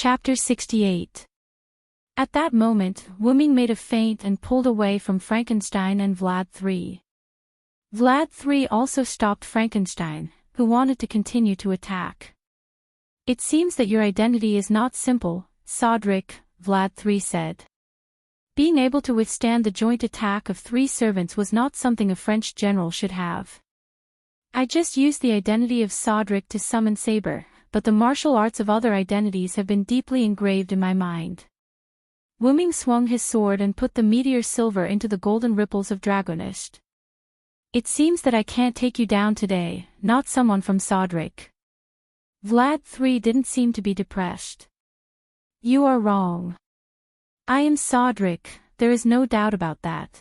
Chapter 68. At that moment, Wuming made a feint and pulled away from Frankenstein and Vlad 3. Vlad 3 also stopped Frankenstein, who wanted to continue to attack. It seems that your identity is not simple, Sodric, Vlad 3 said. Being able to withstand the joint attack of 3 servants was not something a French general should have. I just used the identity of Sodric to summon Saber, but the martial arts of other identities have been deeply engraved in my mind. Wuming swung his sword and put the meteor silver into the golden ripples of Dragonist. It seems that I can't take you down today, not someone from Sodric. Vlad 3 didn't seem to be depressed. You are wrong. I am Sodric, there is no doubt about that.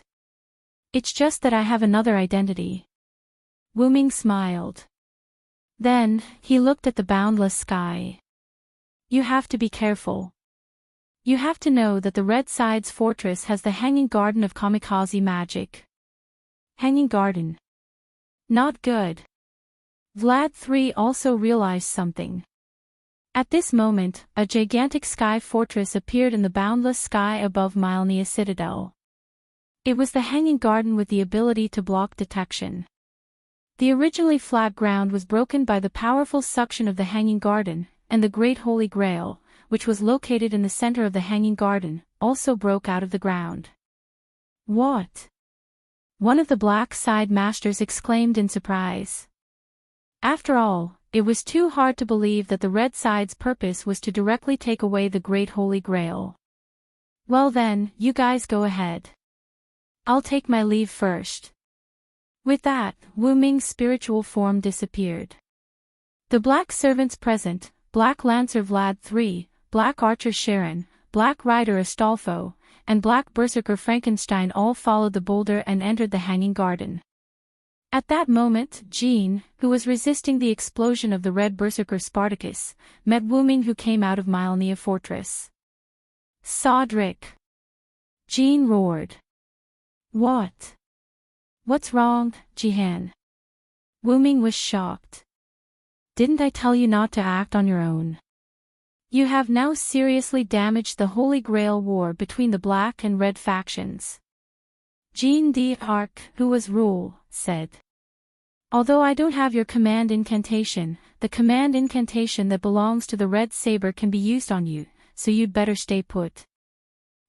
It's just that I have another identity. Wuming smiled. Then, he looked at the boundless sky. You have to be careful. You have to know that the Red Sides fortress has the Hanging Garden of kamikaze magic. Hanging Garden. Not good. Vlad 3 also realized something. At this moment, a gigantic sky fortress appeared in the boundless sky above Mylnia Citadel. It was the Hanging Garden with the ability to block detection. The originally flat ground was broken by the powerful suction of the Hanging Garden, and the Great Holy Grail, which was located in the center of the Hanging Garden, also broke out of the ground. What? One of the Black Side Masters exclaimed in surprise. After all, it was too hard to believe that the Red Side's purpose was to directly take away the Great Holy Grail. Well then, you guys go ahead. I'll take my leave first. With that, Wuming's spiritual form disappeared. The black servants present, Black Lancer Vlad 3, Black Archer Sharon, Black Rider Astolfo, and Black Berserker Frankenstein all followed the boulder and entered the Hanging Garden. At that moment, Jean, who was resisting the explosion of the Red Berserker Spartacus, met Wuming, who came out of Mylnia Fortress. Sodric! Jean roared. What? What's wrong, Jihan? Wuming was shocked. Didn't I tell you not to act on your own? You have now seriously damaged the Holy Grail war between the Black and Red factions. Jean d'Arc, who was Rule, said. Although I don't have your command incantation, the command incantation that belongs to the Red Saber can be used on you, so you'd better stay put.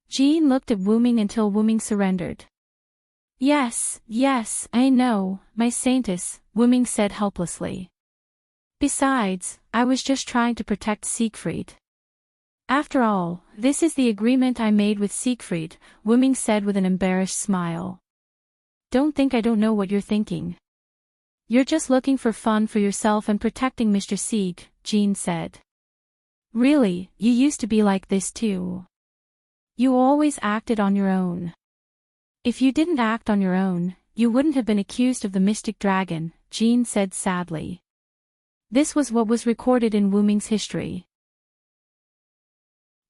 Jean looked at Wuming until Wuming surrendered. Yes, I know, my saintess, Wuming said helplessly. Besides, I was just trying to protect Siegfried. After all, this is the agreement I made with Siegfried, Wuming said with an embarrassed smile. Don't think I don't know what you're thinking. You're just looking for fun for yourself and protecting Mr. Sieg, Jean said. Really, you used to be like this too. You always acted on your own. If you didn't act on your own, you wouldn't have been accused of the Mystic Dragon, Jean said sadly. This was what was recorded in Wuming's history.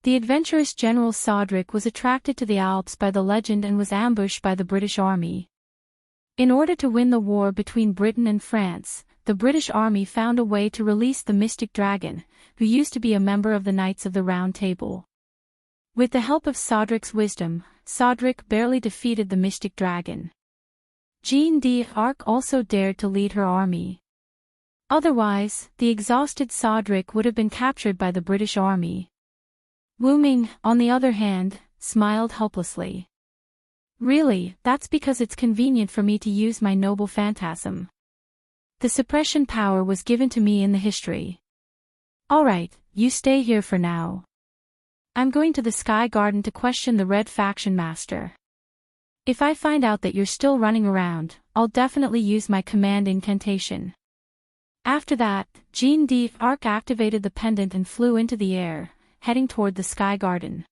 The adventurous General Sodric was attracted to the Alps by the legend and was ambushed by the British Army. In order to win the war between Britain and France, the British Army found a way to release the Mystic Dragon, who used to be a member of the Knights of the Round Table. With the help of Sodric's wisdom, Sodric barely defeated the Mystic Dragon. Jean d'Arc also dared to lead her army. Otherwise, the exhausted Sodric would have been captured by the British Army. Wuming, on the other hand, smiled helplessly. Really, that's because it's convenient for me to use my noble phantasm. The suppression power was given to me in the history. Alright, you stay here for now. I'm going to the Sky Garden to question the Red Faction Master. If I find out that you're still running around, I'll definitely use my command incantation. After that, Jean d'Arc activated the pendant and flew into the air, heading toward the Sky Garden.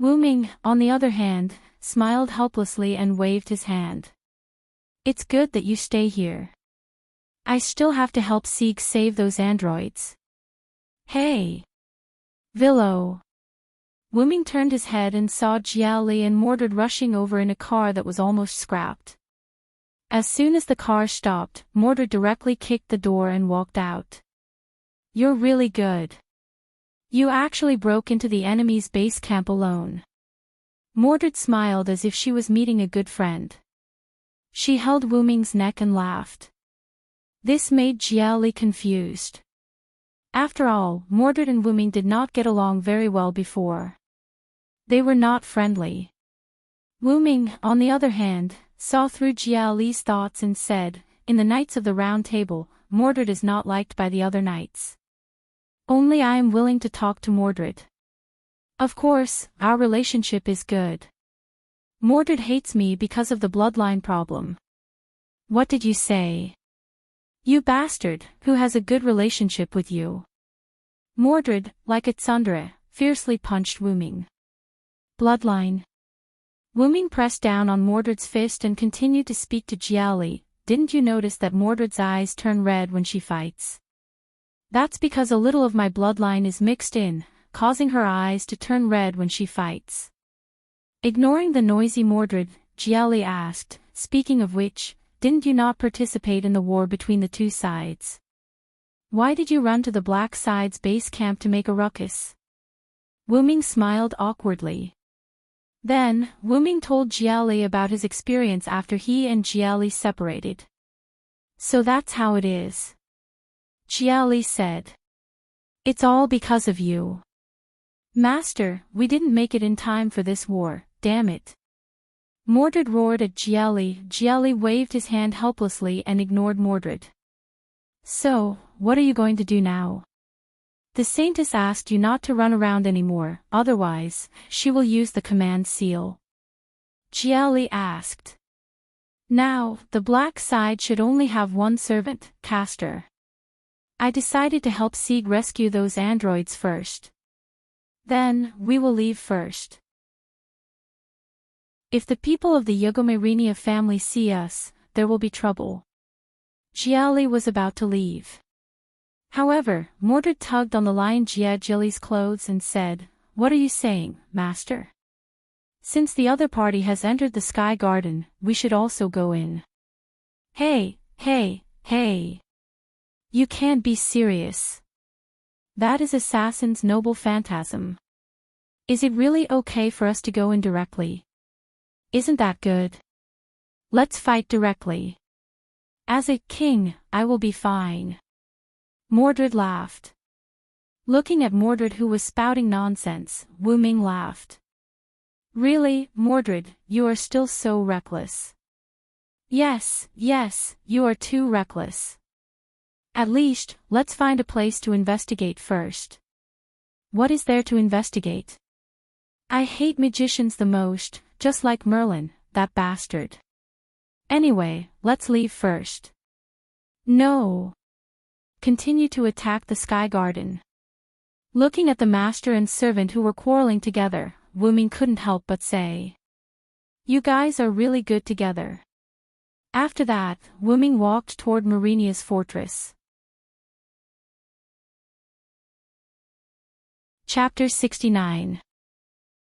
Wuming, on the other hand, smiled helplessly and waved his hand. It's good that you stay here. I still have to help Sieg save those androids. Hey! Villo! Wuming turned his head and saw Jiali and Mordred rushing over in a car that was almost scrapped. As soon as the car stopped, Mordred directly kicked the door and walked out. You're really good. You actually broke into the enemy's base camp alone. Mordred smiled as if she was meeting a good friend. She held Wu Ming's neck and laughed. This made Jia Li confused. After all, Mordred and Wu Ming did not get along very well before. They were not friendly. Wu Ming, on the other hand, saw through Jia Li's thoughts and said, "In the Knights of the Round Table, Mordred is not liked by the other knights. Only I am willing to talk to Mordred. Of course, our relationship is good. Mordred hates me because of the bloodline problem." "What did you say?" "You bastard, who has a good relationship with you?" Mordred, like a tsundere, fiercely punched Wu Ming. "Bloodline." Wu Ming pressed down on Mordred's fist and continued to speak to Jia Li. "Didn't you notice that Mordred's eyes turn red when she fights? That's because a little of my bloodline is mixed in, causing her eyes to turn red when she fights." Ignoring the noisy Mordred, Jia Li asked, "Speaking of which, didn't you not participate in the war between the two sides? Why did you run to the black side's base camp to make a ruckus?" Wu Ming smiled awkwardly. Then, Wu Ming told Jia Li about his experience after he and Jia Li separated. "So that's how it is," Jia Li said. "It's all because of you. Master, we didn't make it in time for this war, damn it." Mordred roared at Jia Li. Jia Li waved his hand helplessly and ignored Mordred. "So, what are you going to do now? The Saintess asked you not to run around anymore, otherwise, she will use the command seal." Jia Li asked. "Now, the black side should only have one servant, Caster. I decided to help Sieg rescue those androids first. Then, we will leave first. If the people of the Yugomarinia family see us, there will be trouble." Jia Li was about to leave. However, Mordred tugged on the lion Jia Jili's clothes and said, "What are you saying, Master? Since the other party has entered the Sky Garden, we should also go in." Hey! You can't be serious. That is Assassin's noble phantasm. Is it really okay for us to go in directly? Isn't that good? Let's fight directly. As a king, I will be fine." Mordred laughed. Looking at Mordred, who was spouting nonsense, Wu Ming laughed. "Really, Mordred, you are still so reckless." Yes, you are too reckless. At least, let's find a place to investigate first." "What is there to investigate?" "I hate magicians the most, just like Merlin, that bastard. Anyway, let's leave first." "No. Continue to attack the Sky Garden." Looking at the master and servant who were quarreling together, Wu Ming couldn't help but say, "You guys are really good together." After that, Wu Ming walked toward Marinia's fortress. Chapter 69.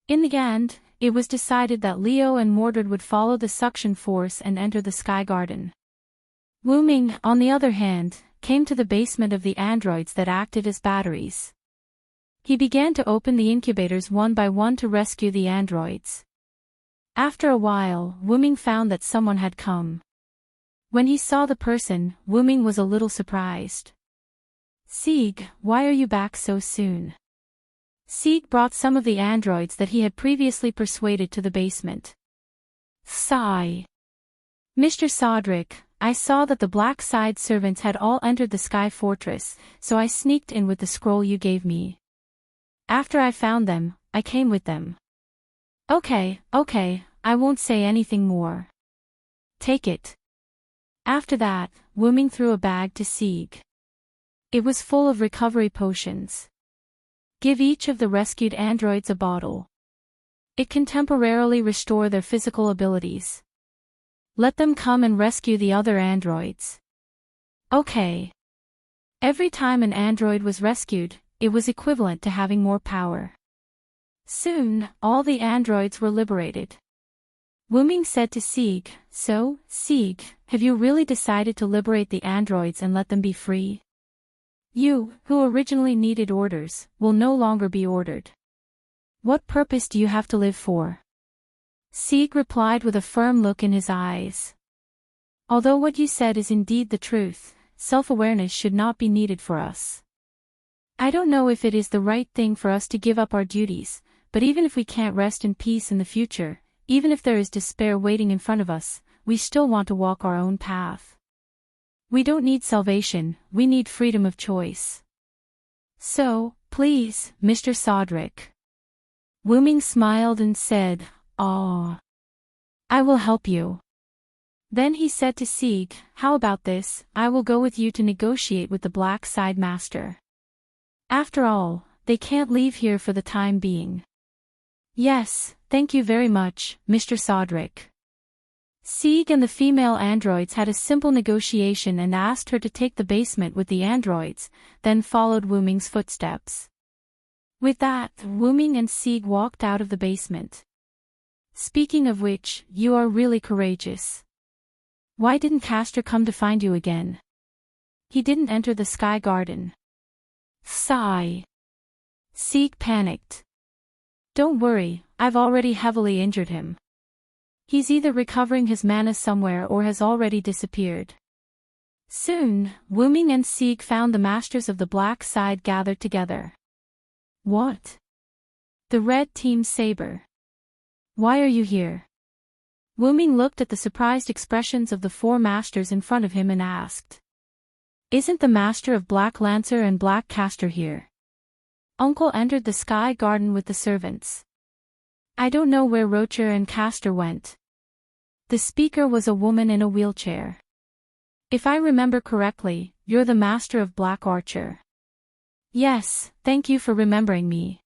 In the end, it was decided that Leo and Mordred would follow the suction force and enter the Sky Garden. Wu Ming, on the other hand, came to the basement of the androids that acted as batteries. He began to open the incubators one by one to rescue the androids. After a while, Wu Ming found that someone had come. When he saw the person, Wu Ming was a little surprised. "Sieg, why are you back so soon?" Sieg brought some of the androids that he had previously persuaded to the basement. Sigh. "Mr. Sodric, I saw that the black side servants had all entered the Sky Fortress, so I sneaked in with the scroll you gave me. After I found them, I came with them." Okay, I won't say anything more. Take it." After that, Wu Ming threw a bag to Sieg. It was full of recovery potions. "Give each of the rescued androids a bottle. It can temporarily restore their physical abilities. Let them come and rescue the other androids." Okay. Every time an android was rescued, it was equivalent to having more power. Soon, all the androids were liberated. Wu Ming said to Sieg, "So, Sieg, have you really decided to liberate the androids and let them be free?" You, who originally needed orders, will no longer be ordered. What purpose do you have to live for? Sieg replied with a firm look in his eyes. Although what you said is indeed the truth, self-awareness should not be needed for us. I don't know if it is the right thing for us to give up our duties, but even if we can't rest in peace in the future, even if there is despair waiting in front of us, we still want to walk our own path. We don't need salvation, we need freedom of choice. So, please, Mr. Sodric. Wuming smiled and said, "Ah, I will help you." Then he said to Sieg, "How about this, I will go with you to negotiate with the Black Side Master. After all, they can't leave here for the time being." "Yes, thank you very much, Mr. Sodric." Sieg and the female androids had a simple negotiation and asked her to take the basement with the androids, then followed Wuming's footsteps. With that, Wuming and Sieg walked out of the basement. "Speaking of which, you are really courageous. Why didn't Castor come to find you again? He didn't enter the Sky Garden." Sigh. Sieg panicked. "Don't worry, I've already heavily injured him. He's either recovering his mana somewhere or has already disappeared." Soon, Wuming and Sieg found the masters of the Black Side gathered together. "What? The Red Team Saber. Why are you here?" Wuming looked at the surprised expressions of the four masters in front of him and asked. "Isn't the master of Black Lancer and Black Castor here?" Uncle entered the Sky Garden with the servants. "I don't know where Rocher and Castor went." The speaker was a woman in a wheelchair. "If I remember correctly, you're the master of Black Archer." "Yes, thank you for remembering me.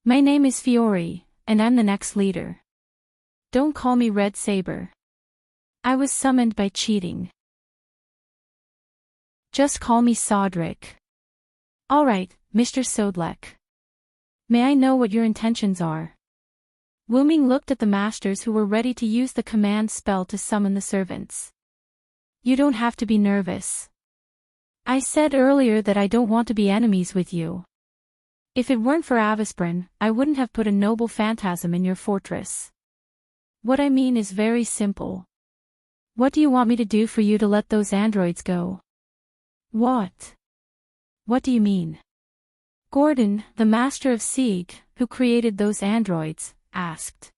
My name is Fiori, and I'm the next leader. Don't call me Red Saber. I was summoned by cheating. Just call me Sodric." "Alright, Mr. Sodlek. May I know what your intentions are?" Wuming looked at the masters who were ready to use the command spell to summon the servants. "You don't have to be nervous. I said earlier that I don't want to be enemies with you. If it weren't for Avisprin, I wouldn't have put a noble phantasm in your fortress. What I mean is very simple. What do you want me to do for you to let those androids go?" "What? What do you mean?" Gordon, the master of Sieg, who created those androids, asked.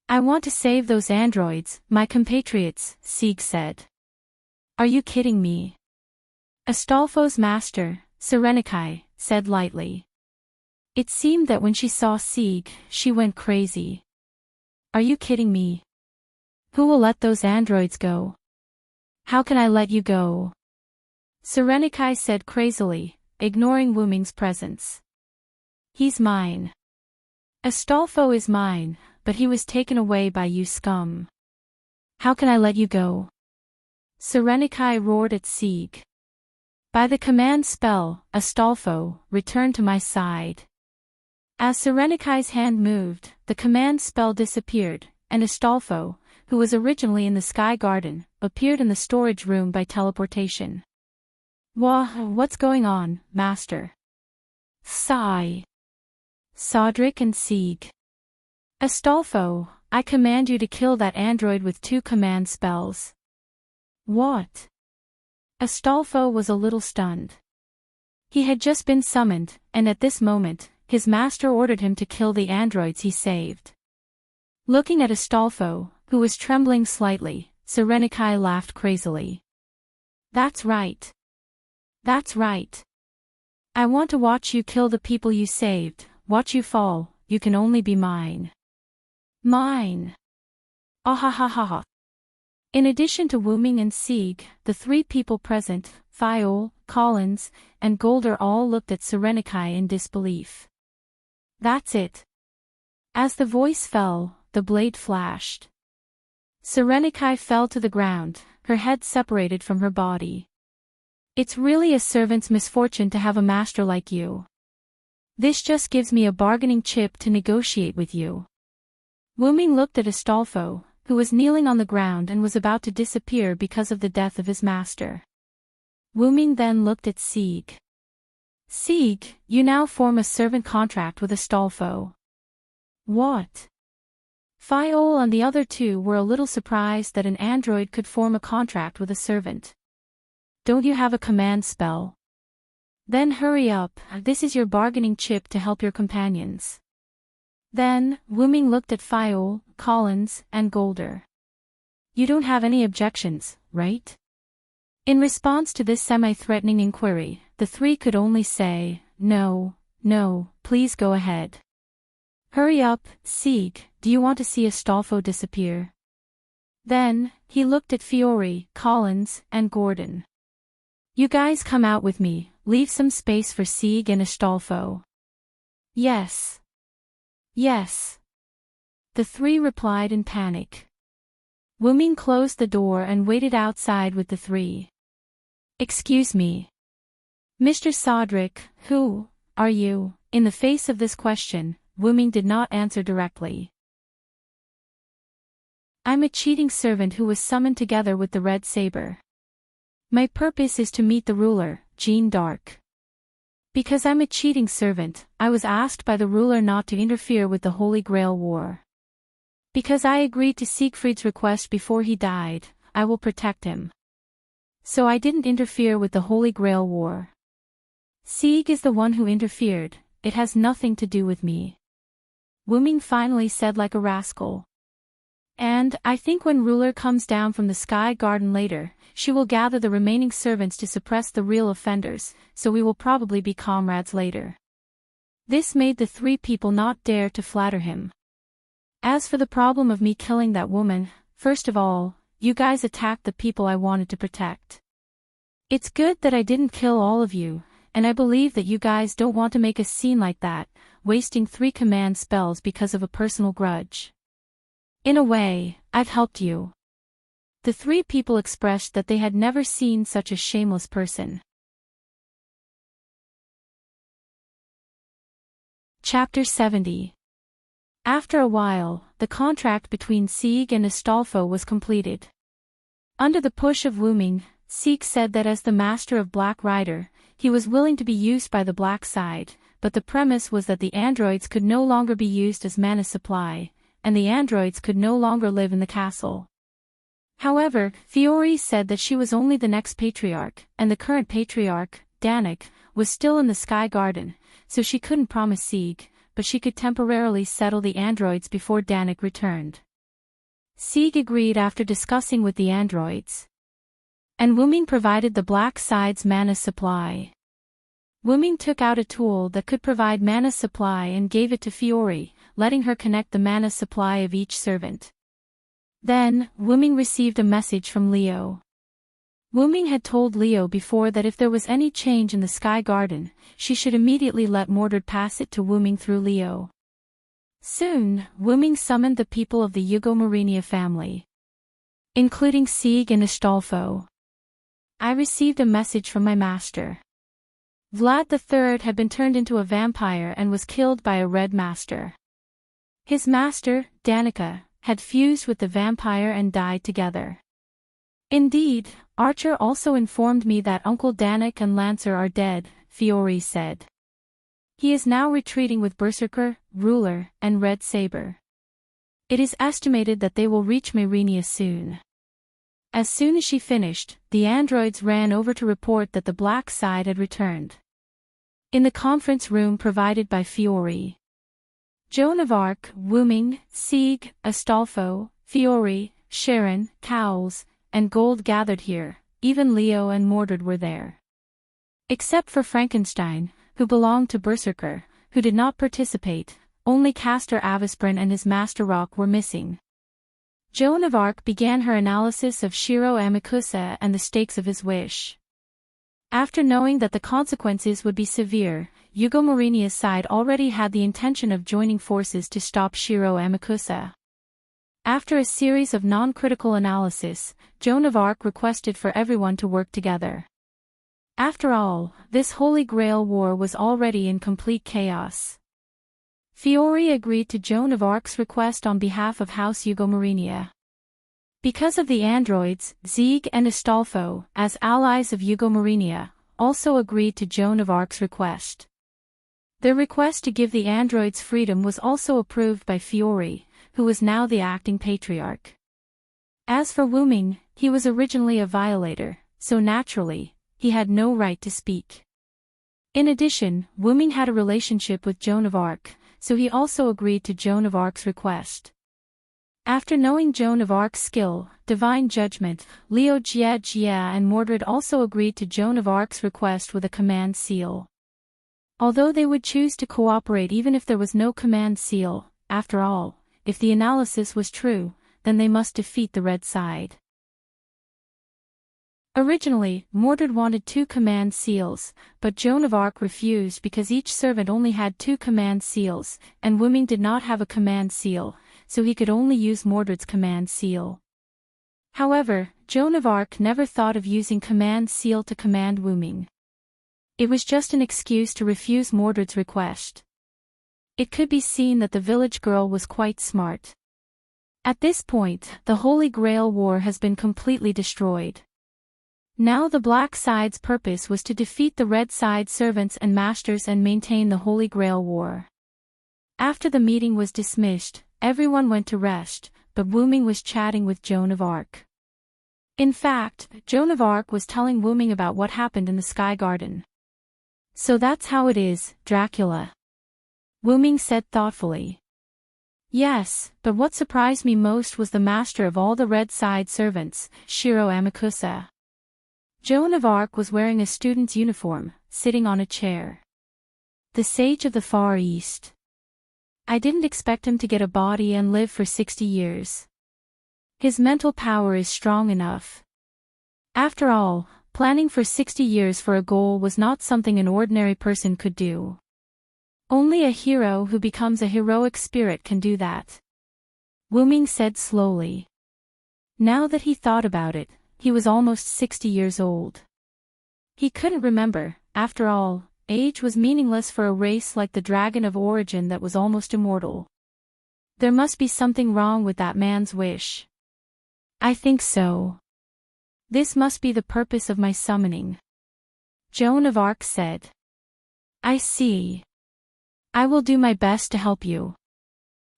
"I want to save those androids, my compatriots," Sieg said. "Are you kidding me?" Astolfo's master, Serenikai, said lightly. It seemed that when she saw Sieg, she went crazy. "Are you kidding me? Who will let those androids go? How can I let you go?" Serenikai said crazily, ignoring Wuming's presence. "He's mine. Astolfo is mine, but he was taken away by you scum. How can I let you go?" Serenikai roared at Sieg. "By the command spell, Astolfo, return to my side." As Serenikai's hand moved, the command spell disappeared, and Astolfo, who was originally in the Sky Garden, appeared in the storage room by teleportation. What's going on, Master?" Sigh. Sodric and Sieg. "Astolfo, I command you to kill that android with 2 command spells." "What?" Astolfo was a little stunned. He had just been summoned, and at this moment, his master ordered him to kill the androids he saved. Looking at Astolfo, who was trembling slightly, Serenikai laughed crazily. "That's right. That's right. I want to watch you kill the people you saved, watch you fall, you can only be mine." "Mine." Ahahaha. In addition to Wuming and Sieg, the 3 people present, Fiol, Collins, and Golder all looked at Serenikai in disbelief. "That's it." As the voice fell, the blade flashed. Serenikai fell to the ground, her head separated from her body. "It's really a servant's misfortune to have a master like you. This just gives me a bargaining chip to negotiate with you." Wuming looked at Astolfo, who was kneeling on the ground and was about to disappear because of the death of his master. Wuming then looked at Sieg. Sieg, you now form a servant contract with Astolfo. What? Fiol and the other two were a little surprised that an android could form a contract with a servant. Don't you have a command spell? Then hurry up, this is your bargaining chip to help your companions. Then, Wooming looked at Fiol, Collins, and Golder. You don't have any objections, right? In response to this semi-threatening inquiry, the three could only say, no, please go ahead. Hurry up, Sieg, do you want to see Astolfo disappear? Then, he looked at Fiore, Collins, and Gordon. You guys come out with me, leave some space for Sieg and Astolfo. Yes. Yes. The three replied in panic. Wooming closed the door and waited outside with the three. Excuse me. Mr. Sodrick, who are you? In the face of this question, Wooming did not answer directly. I'm a cheating servant who was summoned together with the red saber. My purpose is to meet the ruler, Jean d'Arc. Because I'm a cheating servant, I was asked by the ruler not to interfere with the Holy Grail War. Because I agreed to Siegfried's request before he died, I will protect him. So I didn't interfere with the Holy Grail War. Sieg is the one who interfered, it has nothing to do with me. Wooming finally said like a rascal. And, I think when ruler comes down from the Sky Garden later, she will gather the remaining servants to suppress the real offenders, so we will probably be comrades later. This made the three people not dare to flatter him. As for the problem of me killing that woman, first of all, you guys attacked the people I wanted to protect. It's good that I didn't kill all of you, and I believe that you guys don't want to make a scene like that, wasting 3 command spells because of a personal grudge. In a way, I've helped you. The 3 people expressed that they had never seen such a shameless person. Chapter 70. After a while, the contract between Sieg and Astolfo was completed. Under the push of Wooming, Sieg said that as the master of Black Rider, he was willing to be used by the black side, but the premise was that the androids could no longer be used as mana supply, and the androids could no longer live in the castle. However, Fiore said that she was only the next patriarch, and the current patriarch, Danik, was still in the Sky Garden, so she couldn't promise Sieg, but she could temporarily settle the androids before Danik returned. Sieg agreed after discussing with the androids. And Wooming provided the black side's mana supply. Wooming took out a tool that could provide mana supply and gave it to Fiore, letting her connect the mana supply of each servant. Then, Wooming received a message from Leo. Wooming had told Leo before that if there was any change in the Sky Garden, she should immediately let Mordred pass it to Wooming through Leo. Soon, Wooming summoned the people of the Eugomarinia family, including Sieg and Astolfo. I received a message from my master. Vlad III had been turned into a vampire and was killed by a red master. His master, Danica, had fused with the vampire and died together. Indeed, Archer also informed me that Uncle Danik and Lancer are dead, Fiore said. He is now retreating with Berserker, Ruler, and Red Saber. It is estimated that they will reach Myrenia soon. As soon as she finished, the androids ran over to report that the black side had returned. In the conference room provided by Fiore, Joan of Arc, Wooming, Sieg, Astolfo, Fiore, Sharon, Cowles, and Gold gathered here, even Leo and Mordred were there. Except for Frankenstein, who belonged to Berserker, who did not participate, only Castor Avisprin and his Master Rock were missing. Joan of Arc began her analysis of Shiro Amakusa and the stakes of his wish. After knowing that the consequences would be severe, Eugomarinia's side already had the intention of joining forces to stop Shiro Amakusa. After a series of non-critical analysis, Joan of Arc requested for everyone to work together. After all, this Holy Grail War was already in complete chaos. Fiore agreed to Joan of Arc's request on behalf of House Eugomarinia. Because of the androids, Sieg and Astolfo, as allies of Eugomarinia, also agreed to Joan of Arc's request. Their request to give the androids freedom was also approved by Fiore, who was now the acting patriarch. As for Wu Ming, he was originally a violator, so naturally, he had no right to speak. In addition, Wu Ming had a relationship with Joan of Arc, so he also agreed to Joan of Arc's request. After knowing Joan of Arc's skill, divine judgment, Liu Jie and Mordred also agreed to Joan of Arc's request with a command seal. Although they would choose to cooperate even if there was no command seal, after all, if the analysis was true, then they must defeat the red side. Originally, Mordred wanted 2 command seals, but Joan of Arc refused because each servant only had 2 command seals, and Wu Ming did not have a command seal, so he could only use Mordred's command seal. However, Joan of Arc never thought of using command seal to command Wu Ming. It was just an excuse to refuse Mordred's request. It could be seen that the village girl was quite smart. At this point, the Holy Grail War has been completely destroyed. Now the black side's purpose was to defeat the red side servants and masters and maintain the Holy Grail War. After the meeting was dismissed, everyone went to rest, but Wu Ming was chatting with Joan of Arc. In fact, Joan of Arc was telling Wu Ming about what happened in the Sky Garden. "So that's how it is, Dracula," Wu Ming said thoughtfully. "Yes, but what surprised me most was the master of all the red side servants, Shiro Amakusa." Joan of Arc was wearing a student's uniform, sitting on a chair. "The Sage of the Far East. I didn't expect him to get a body and live for 60 years. His mental power is strong enough. After all, planning for 60 years for a goal was not something an ordinary person could do. Only a hero who becomes a heroic spirit can do that," Wu Ming said slowly. Now that he thought about it, he was almost 60 years old. He couldn't remember, after all, age was meaningless for a race like the Dragon of Origin that was almost immortal. There must be something wrong with that man's wish. "I think so. This must be the purpose of my summoning," Joan of Arc said. "I see. I will do my best to help you.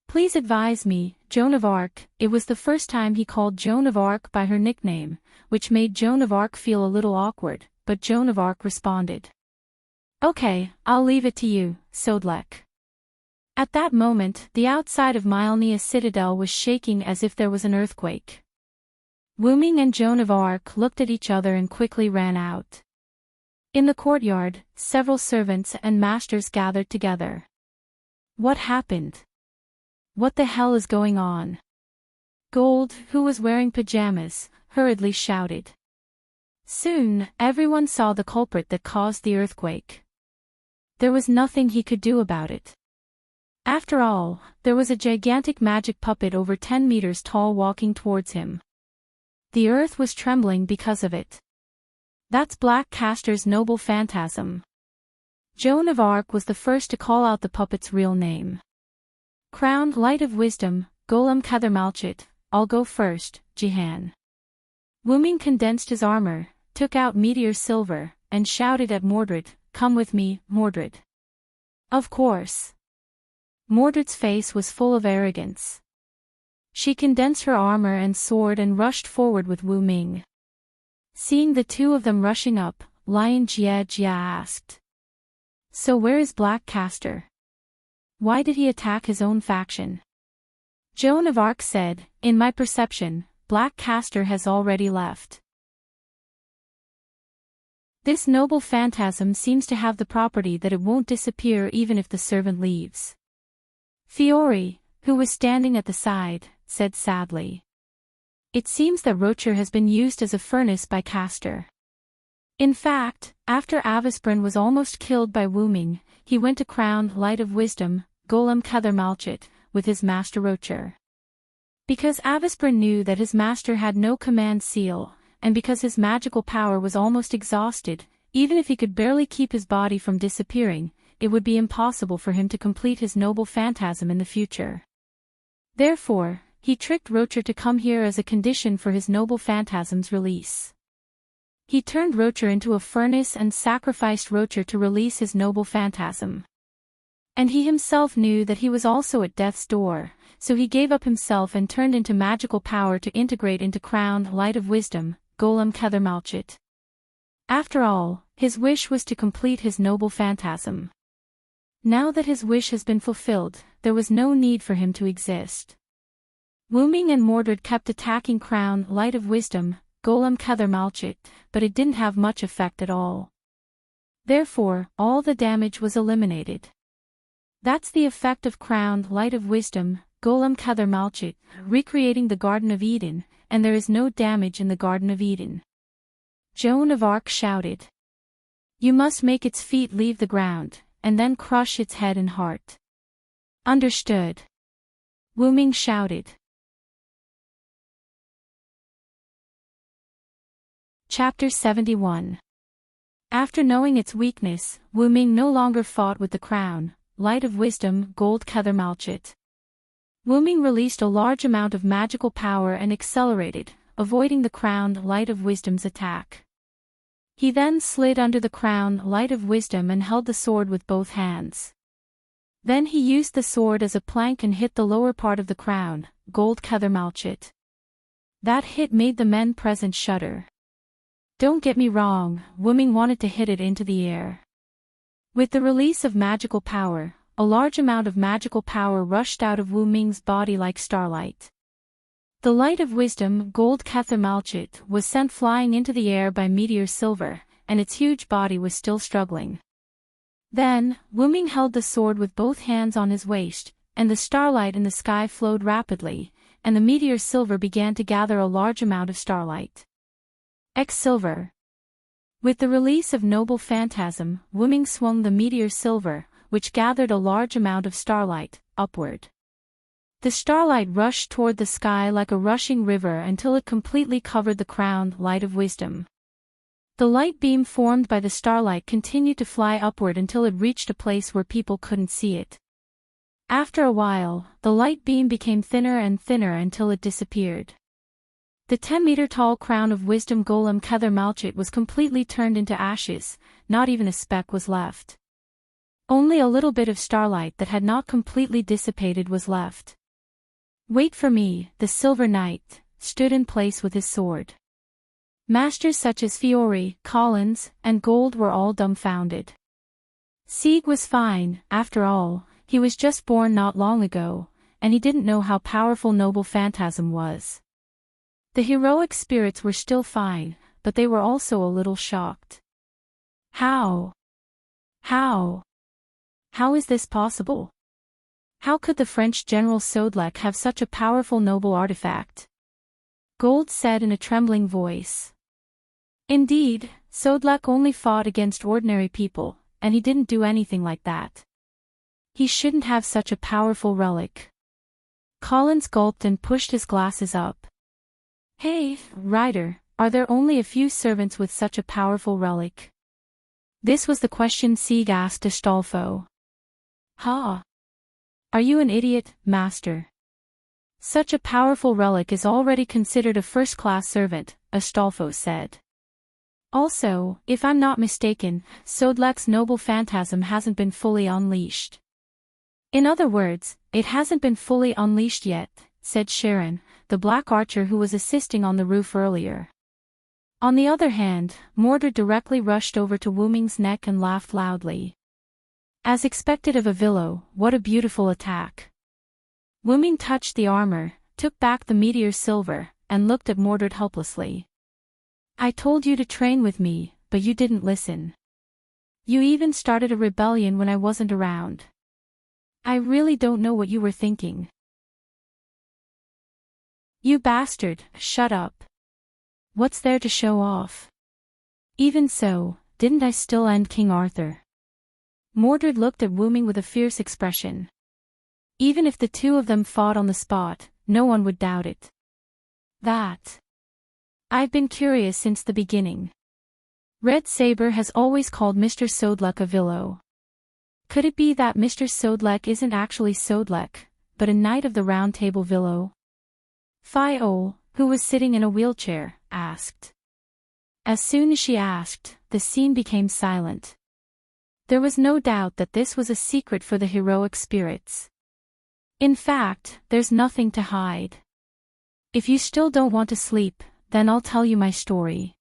Please advise me, Joan of Arc." It was the first time he called Joan of Arc by her nickname, which made Joan of Arc feel a little awkward, but Joan of Arc responded. "Okay, I'll leave it to you, Sodlek." At that moment, the outside of Mylnia Citadel was shaking as if there was an earthquake. Wu Ming and Joan of Arc looked at each other and quickly ran out. In the courtyard, several servants and masters gathered together. "What happened? What the hell is going on?" Gold, who was wearing pajamas, hurriedly shouted. Soon, everyone saw the culprit that caused the earthquake. There was nothing he could do about it. After all, there was a gigantic magic puppet over 10 meters tall walking towards him. The earth was trembling because of it. "That's Black Castor's noble phantasm." Joan of Arc was the first to call out the puppet's real name. "Crowned Light of Wisdom, Golem Kethermalchit, I'll go first, Jihan." Wu Ming condensed his armor, took out Meteor Silver, and shouted at Mordred, "Come with me, Mordred." Of course. Mordred's face was full of arrogance. She condensed her armor and sword and rushed forward with Wu Ming. Seeing the two of them rushing up, Lion Jia asked, "So where is Black Castor? Why did he attack his own faction?" Joan of Arc said, "In my perception, Black Castor has already left. This noble phantasm seems to have the property that it won't disappear even if the servant leaves." Fiore, who was standing at the side, said sadly, "It seems that Rocher has been used as a furnace by Castor. In fact, after Avisbrin was almost killed by Wu Ming, he went to Crowned Light of Wisdom, Golem Kethermalchit, with his master Rocher. Because Avisbrin knew that his master had no command seal, and because his magical power was almost exhausted, even if he could barely keep his body from disappearing, it would be impossible for him to complete his noble phantasm in the future. Therefore, he tricked Rocher to come here as a condition for his noble phantasm's release. He turned Rocher into a furnace and sacrificed Rocher to release his noble phantasm. And he himself knew that he was also at death's door, so he gave up himself and turned into magical power to integrate into Crown Light of Wisdom, Golem Kethermalchit. After all, his wish was to complete his noble phantasm. Now that his wish has been fulfilled, there was no need for him to exist. Wuming and Mordred kept attacking Crown Light of Wisdom, Golem Kethermalchit, but it didn't have much effect at all. Therefore, all the damage was eliminated. That's the effect of Crown Light of Wisdom, Golem Kethermalchit, recreating the Garden of Eden, and there is no damage in the Garden of Eden. Joan of Arc shouted. You must make its feet leave the ground, and then crush its head and heart. Understood. Wuming shouted. Chapter 71. After knowing its weakness, Wuming no longer fought with the Crown Light of Wisdom, Gold Kethermalchit. Wuming released a large amount of magical power and accelerated, avoiding the Crown Light of Wisdom's attack. He then slid under the Crown Light of Wisdom and held the sword with both hands. Then he used the sword as a plank and hit the lower part of the Crown, Gold Kethermalchit. That hit made the men present shudder. Don't get me wrong, Wuming wanted to hit it into the air. With the release of magical power, a large amount of magical power rushed out of Wuming's body like starlight. The Light of Wisdom, Gold Kethermalchit, was sent flying into the air by Meteor Silver, and its huge body was still struggling. Then, Wuming held the sword with both hands on his waist, and the starlight in the sky flowed rapidly, and the Meteor Silver began to gather a large amount of starlight. Silver. With the release of Noble Phantasm, Wuming swung the Meteor Silver, which gathered a large amount of starlight, upward. The starlight rushed toward the sky like a rushing river until it completely covered the Crown Light of Wisdom. The light beam formed by the starlight continued to fly upward until it reached a place where people couldn't see it. After a while, the light beam became thinner and thinner until it disappeared. The 10-meter-tall Crown of Wisdom Golem Kethermalchit was completely turned into ashes, not even a speck was left. Only a little bit of starlight that had not completely dissipated was left. Wait for me, the Silver Knight stood in place with his sword. Masters such as Fiore, Collins, and Gold were all dumbfounded. Sieg was fine, after all, he was just born not long ago, and he didn't know how powerful Noble Phantasm was. The heroic spirits were still fine, but they were also a little shocked. How is this possible? How could the French General Sodelec have such a powerful noble artifact? Gold said in a trembling voice. Indeed, Sodelec only fought against ordinary people, and he didn't do anything like that. He shouldn't have such a powerful relic. Collins gulped and pushed his glasses up. Hey, Ryder, are there only a few servants with such a powerful relic? This was the question Sieg asked Astolfo. Ha! Are you an idiot, master? Such a powerful relic is already considered a first-class servant, Astolfo said. Also, if I'm not mistaken, Sodelec's noble phantasm hasn't been fully unleashed. In other words, it hasn't been fully unleashed yet, said Sharon, the black archer who was assisting on the roof earlier. On the other hand, Mordred directly rushed over to Wuming's neck and laughed loudly. As expected of Avillo, what a beautiful attack. Wuming touched the armor, took back the Meteor Silver, and looked at Mordred helplessly. I told you to train with me, but you didn't listen. You even started a rebellion when I wasn't around. I really don't know what you were thinking. You bastard, shut up. What's there to show off? Even so, didn't I still end King Arthur? Mordred looked at Wuming with a fierce expression. Even if the two of them fought on the spot, no one would doubt it. That. I've been curious since the beginning. Red Saber has always called Mr. Sodelec Avillo. Could it be that Mr. Sodelec isn't actually Sodelec, but a knight of the Round Table Villo? Fiol, who was sitting in a wheelchair, asked. As soon as she asked, the scene became silent. There was no doubt that this was a secret for the heroic spirits. In fact, there's nothing to hide. If you still don't want to sleep, then I'll tell you my story.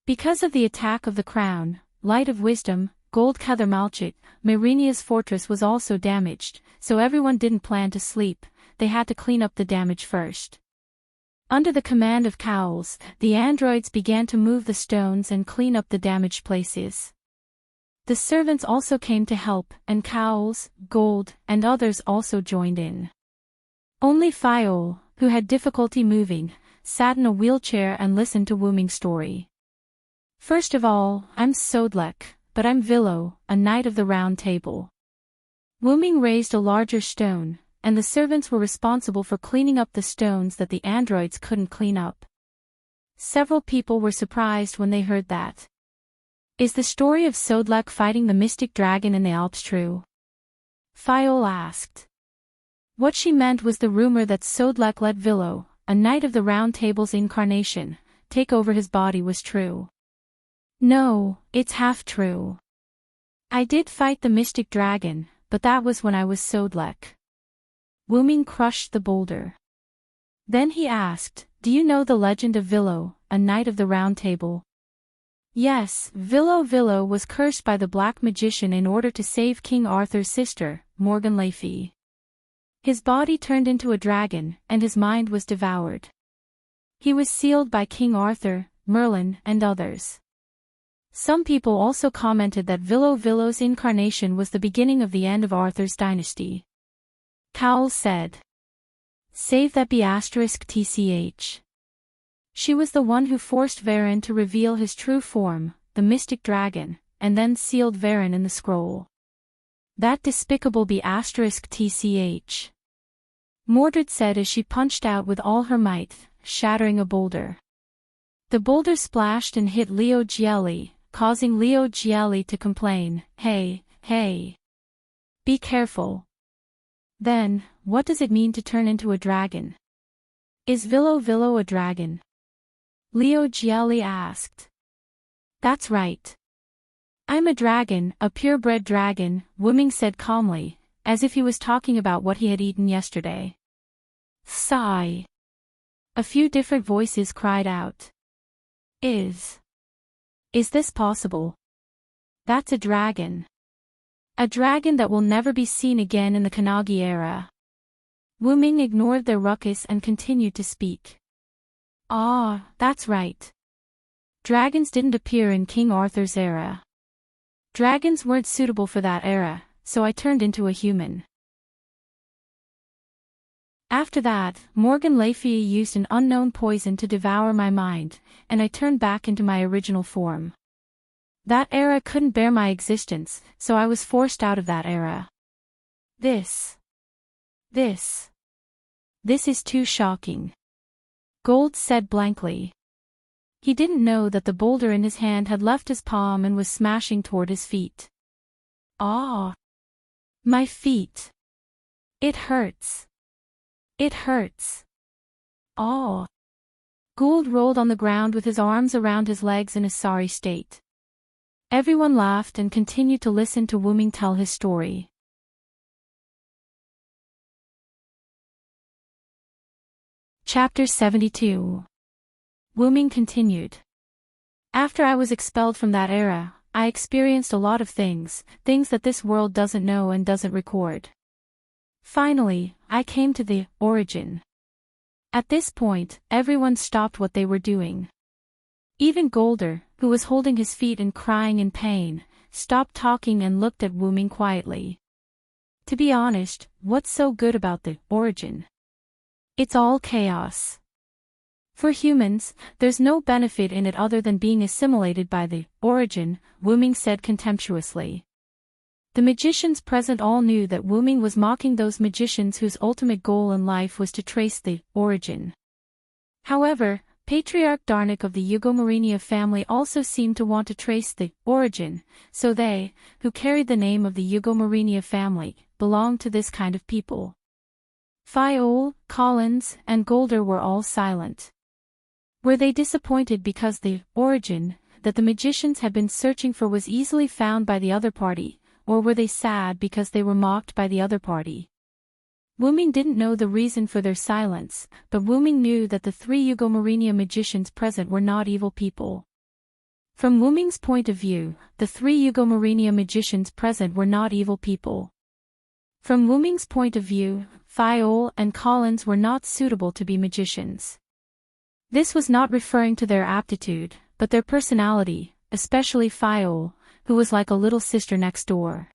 Because of the attack of the crown, light of wisdom, gold Malchit, Myrinia's fortress was also damaged, so everyone didn't plan to sleep, they had to clean up the damage first. Under the command of Cowls, the androids began to move the stones and clean up the damaged places. The servants also came to help, and Cowls, Gold, and others also joined in. Only Fiol, who had difficulty moving, sat in a wheelchair and listened to Wooming's story. First of all, I'm Sodlek, but I'm Vilo, a knight of the Round Table. Wooming raised a larger stone, and the servants were responsible for cleaning up the stones that the androids couldn't clean up. Several people were surprised when they heard that. Is the story of Sodlek fighting the mystic dragon in the Alps true? Fiol asked. What she meant was the rumor that Sodlek let Vilo, a knight of the Round Table's incarnation, take over his body was true. No, it's half true. I did fight the mystic dragon, but that was when I was Sodlek. Wooming crushed the boulder. Then he asked, do you know the legend of Vilo, a knight of the Round Table? Yes, Vilo was cursed by the black magician in order to save King Arthur's sister, Morgan Le Fay. His body turned into a dragon, and his mind was devoured. He was sealed by King Arthur, Merlin, and others. Some people also commented that Vilo's incarnation was the beginning of the end of Arthur's dynasty. Cowles said. Save that be *tch. She was the one who forced Varen to reveal his true form, the mystic dragon, and then sealed Varen in the scroll. That despicable be *tch. Mordred said as she punched out with all her might, shattering a boulder. The boulder splashed and hit Leo Gielli, causing Leo Gielli to complain, hey, hey. Be careful. Then, what does it mean to turn into a dragon? Is Vilo a dragon? Leo Gielli asked. That's right. I'm a dragon, a purebred dragon, Wooming said calmly, as if he was talking about what he had eaten yesterday. Sigh. A few different voices cried out. Is this possible? That's a dragon. A dragon that will never be seen again in the Kannagi era. Wooming ignored their ruckus and continued to speak. Ah, that's right. Dragons didn't appear in King Arthur's era. Dragons weren't suitable for that era, so I turned into a human. After that, Morgan Le Fay used an unknown poison to devour my mind, and I turned back into my original form. That era couldn't bear my existence, so I was forced out of that era. This is too shocking. Gold said blankly. He didn't know that the boulder in his hand had left his palm and was smashing toward his feet. Ah! My feet! It hurts. It hurts. Ah! Gould rolled on the ground with his arms around his legs in a sorry state. Everyone laughed and continued to listen to Wooming tell his story. Chapter 72. Wooming continued. After I was expelled from that era, I experienced a lot of things that this world doesn't know and doesn't record. Finally, I came to the origin. At this point, everyone stopped what they were doing. Even Golder, who was holding his feet and crying in pain, stopped talking and looked at Wooming quietly. To be honest, what's so good about the origin? It's all chaos. For humans, there's no benefit in it other than being assimilated by the origin, Wooming said contemptuously. The magicians present all knew that Wooming was mocking those magicians whose ultimate goal in life was to trace the origin. However, Patriarch Darnik of the Yugomarinia family also seemed to want to trace the origin, so they, who carried the name of the Yugomarinia family, belonged to this kind of people. Fiol, Collins, and Golder were all silent. Were they disappointed because the origin that the magicians had been searching for was easily found by the other party, or were they sad because they were mocked by the other party? Wuming didn't know the reason for their silence, but Wuming knew that the 3 Eugomarinia magicians present were not evil people. From Wuming's point of view, the 3 Eugomarinia magicians present were not evil people. From Wuming's point of view, Fiol and Collins were not suitable to be magicians. This was not referring to their aptitude, but their personality, especially Fiol, who was like a little sister next door.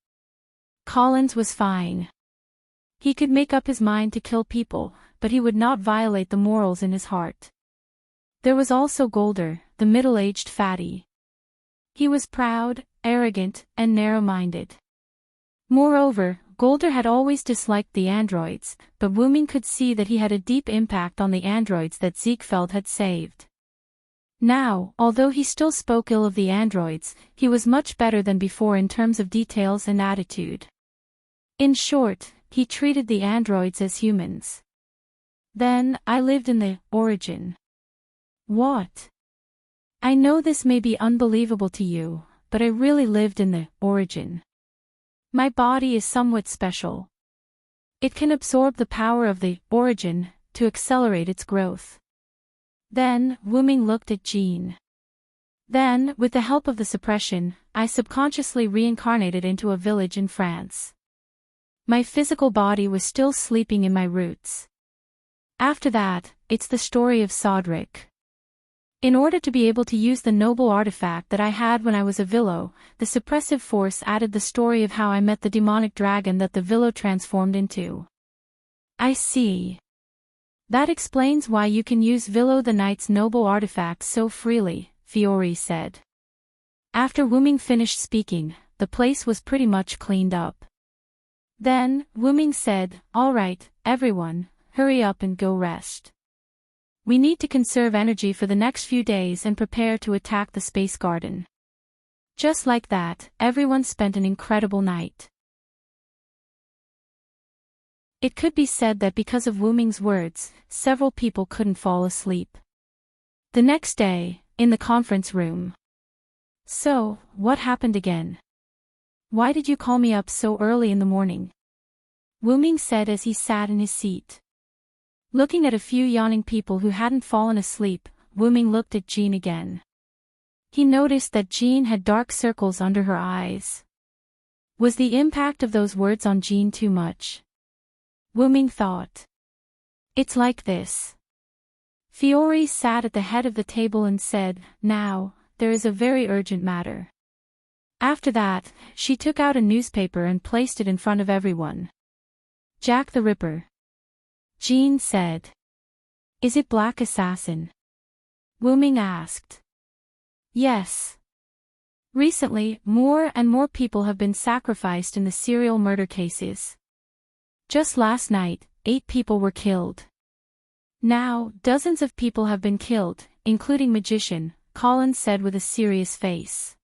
Collins was fine. He could make up his mind to kill people, but he would not violate the morals in his heart. There was also Golder, the middle-aged fatty. He was proud, arrogant, and narrow-minded. Moreover, Golder had always disliked the androids, but Wuming could see that he had a deep impact on the androids that Ziegfeld had saved. Now, although he still spoke ill of the androids, he was much better than before in terms of details and attitude. In short, he treated the androids as humans. Then, I lived in the origin. What? I know this may be unbelievable to you, but I really lived in the origin. My body is somewhat special. It can absorb the power of the origin to accelerate its growth. Then, Wuming looked at Jean. Then, with the help of the suppression, I subconsciously reincarnated into a village in France. My physical body was still sleeping in my roots. After that, it's the story of Sodric. In order to be able to use the noble artifact that I had when I was a Villo, the suppressive force added the story of how I met the demonic dragon that the Villo transformed into. I see. That explains why you can use Villo the Knight's noble artifact so freely, Fiore said. After Wuming finished speaking, the place was pretty much cleaned up. Then, Wuming said, "All right, everyone, hurry up and go rest. We need to conserve energy for the next few days and prepare to attack the space garden." Just like that, everyone spent an incredible night. It could be said that because of Wuming's words, several people couldn't fall asleep. The next day, in the conference room. "So, what happened again? Why did you call me up so early in the morning?" Wuming said as he sat in his seat. Looking at a few yawning people who hadn't fallen asleep, Wuming looked at Jean again. He noticed that Jean had dark circles under her eyes. Was the impact of those words on Jean too much? Wuming thought. It's like this. Fiore sat at the head of the table and said, "Now, there is a very urgent matter." After that, she took out a newspaper and placed it in front of everyone. "Jack the Ripper." Jean said. "Is it Black Assassin?" Wuming asked. "Yes. Recently, more and more people have been sacrificed in the serial murder cases. Just last night, 8 people were killed. Now, dozens of people have been killed, including magician," Collins said with a serious face.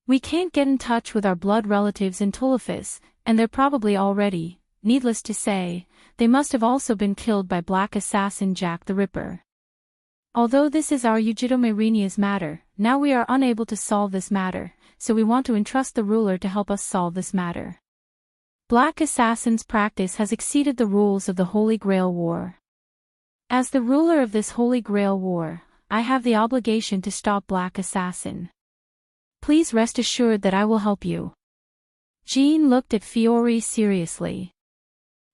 "We can't get in touch with our blood relatives in Tulifis, and they're probably already, needless to say, they must have also been killed by Black Assassin Jack the Ripper. Although this is our Eugitomarinia's matter, now we are unable to solve this matter, so we want to entrust the ruler to help us solve this matter. Black Assassin's practice has exceeded the rules of the Holy Grail War. As the ruler of this Holy Grail War, I have the obligation to stop Black Assassin. Please rest assured that I will help you." Jean looked at Fiore seriously.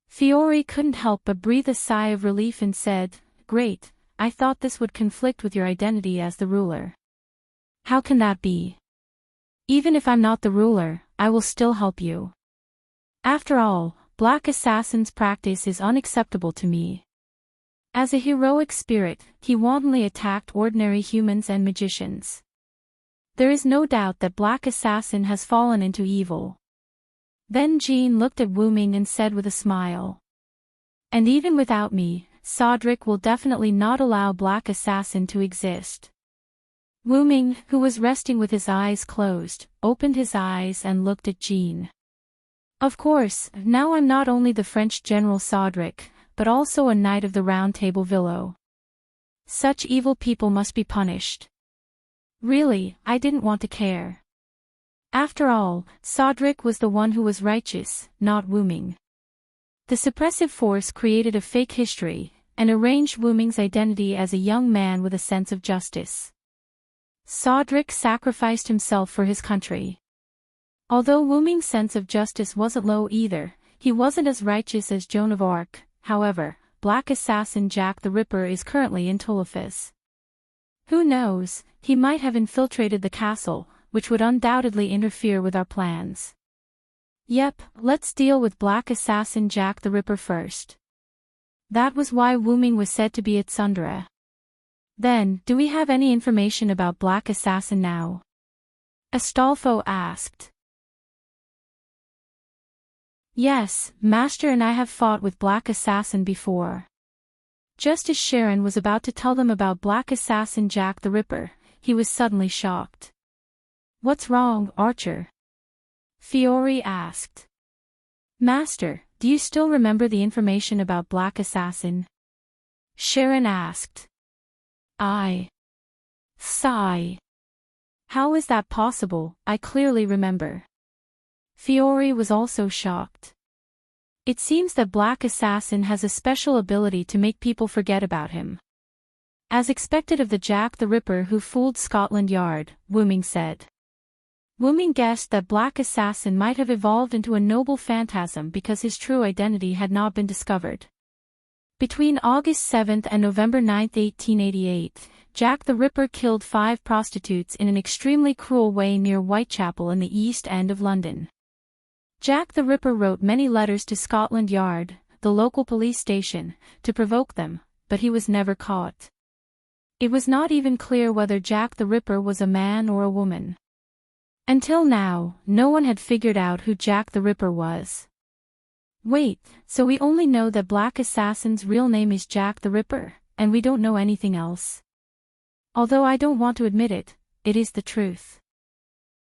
Fiore couldn't help but breathe a sigh of relief and said, "Great, I thought this would conflict with your identity as the ruler." "How can that be? Even if I'm not the ruler, I will still help you. After all, Black Assassin's practice is unacceptable to me." As a heroic spirit, he wantonly attacked ordinary humans and magicians. There is no doubt that Black Assassin has fallen into evil. Then Jean looked at Wuming and said with a smile. "And even without me, Sodric will definitely not allow Black Assassin to exist." Wuming, who was resting with his eyes closed, opened his eyes and looked at Jean. "Of course, now I'm not only the French General Sodric, but also a Knight of the Round Table Villo." Such evil people must be punished. Really, I didn't want to care. After all, Sodric was the one who was righteous, not Wuming. The suppressive force created a fake history, and arranged Wuming's identity as a young man with a sense of justice. Sodric sacrificed himself for his country. Although Wuming's sense of justice wasn't low either, he wasn't as righteous as Joan of Arc. However, Black Assassin Jack the Ripper is currently in Tolofis. Who knows, he might have infiltrated the castle, which would undoubtedly interfere with our plans. Yep, let's deal with Black Assassin Jack the Ripper first. That was why Wuming was said to be at Sundra. Then, do we have any information about Black Assassin now? Astolfo asked. Yes, Master and I have fought with Black Assassin before. Just as Sharon was about to tell them about Black Assassin Jack the Ripper, he was suddenly shocked. What's wrong, Archer? Fiore asked. Master, do you still remember the information about Black Assassin? Sharon asked. Sigh. How is that possible? I clearly remember. Fiore was also shocked. It seems that Black Assassin has a special ability to make people forget about him. As expected of the Jack the Ripper who fooled Scotland Yard, Wuming said. Wuming guessed that Black Assassin might have evolved into a noble phantasm because his true identity had not been discovered. Between August 7 and November 9, 1888, Jack the Ripper killed 5 prostitutes in an extremely cruel way near Whitechapel in the East End of London. Jack the Ripper wrote many letters to Scotland Yard, the local police station, to provoke them, but he was never caught. It was not even clear whether Jack the Ripper was a man or a woman. Until now, no one had figured out who Jack the Ripper was. Wait, so we only know that Black Assassin's real name is Jack the Ripper, and we don't know anything else? Although I don't want to admit it, it is the truth.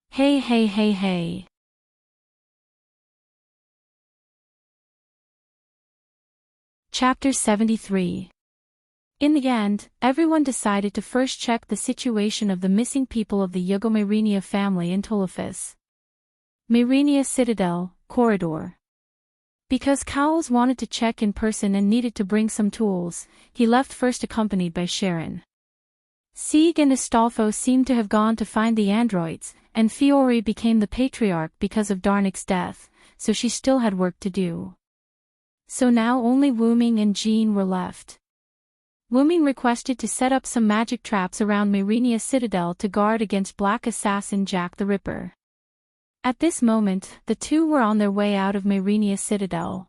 Hey. Chapter 73. In the end, everyone decided to first check the situation of the missing people of the Yugomarinia family in Tolofis. Marinia Citadel, Corridor. Because Cowles wanted to check in person and needed to bring some tools, he left first accompanied by Sharon. Sieg and Astolfo seemed to have gone to find the androids, and Fiore became the patriarch because of Darnick's death, so she still had work to do. So now only Wuming and Jean were left. Wuming requested to set up some magic traps around Marinia Citadel to guard against Black Assassin Jack the Ripper. At this moment, the two were on their way out of Marinia Citadel.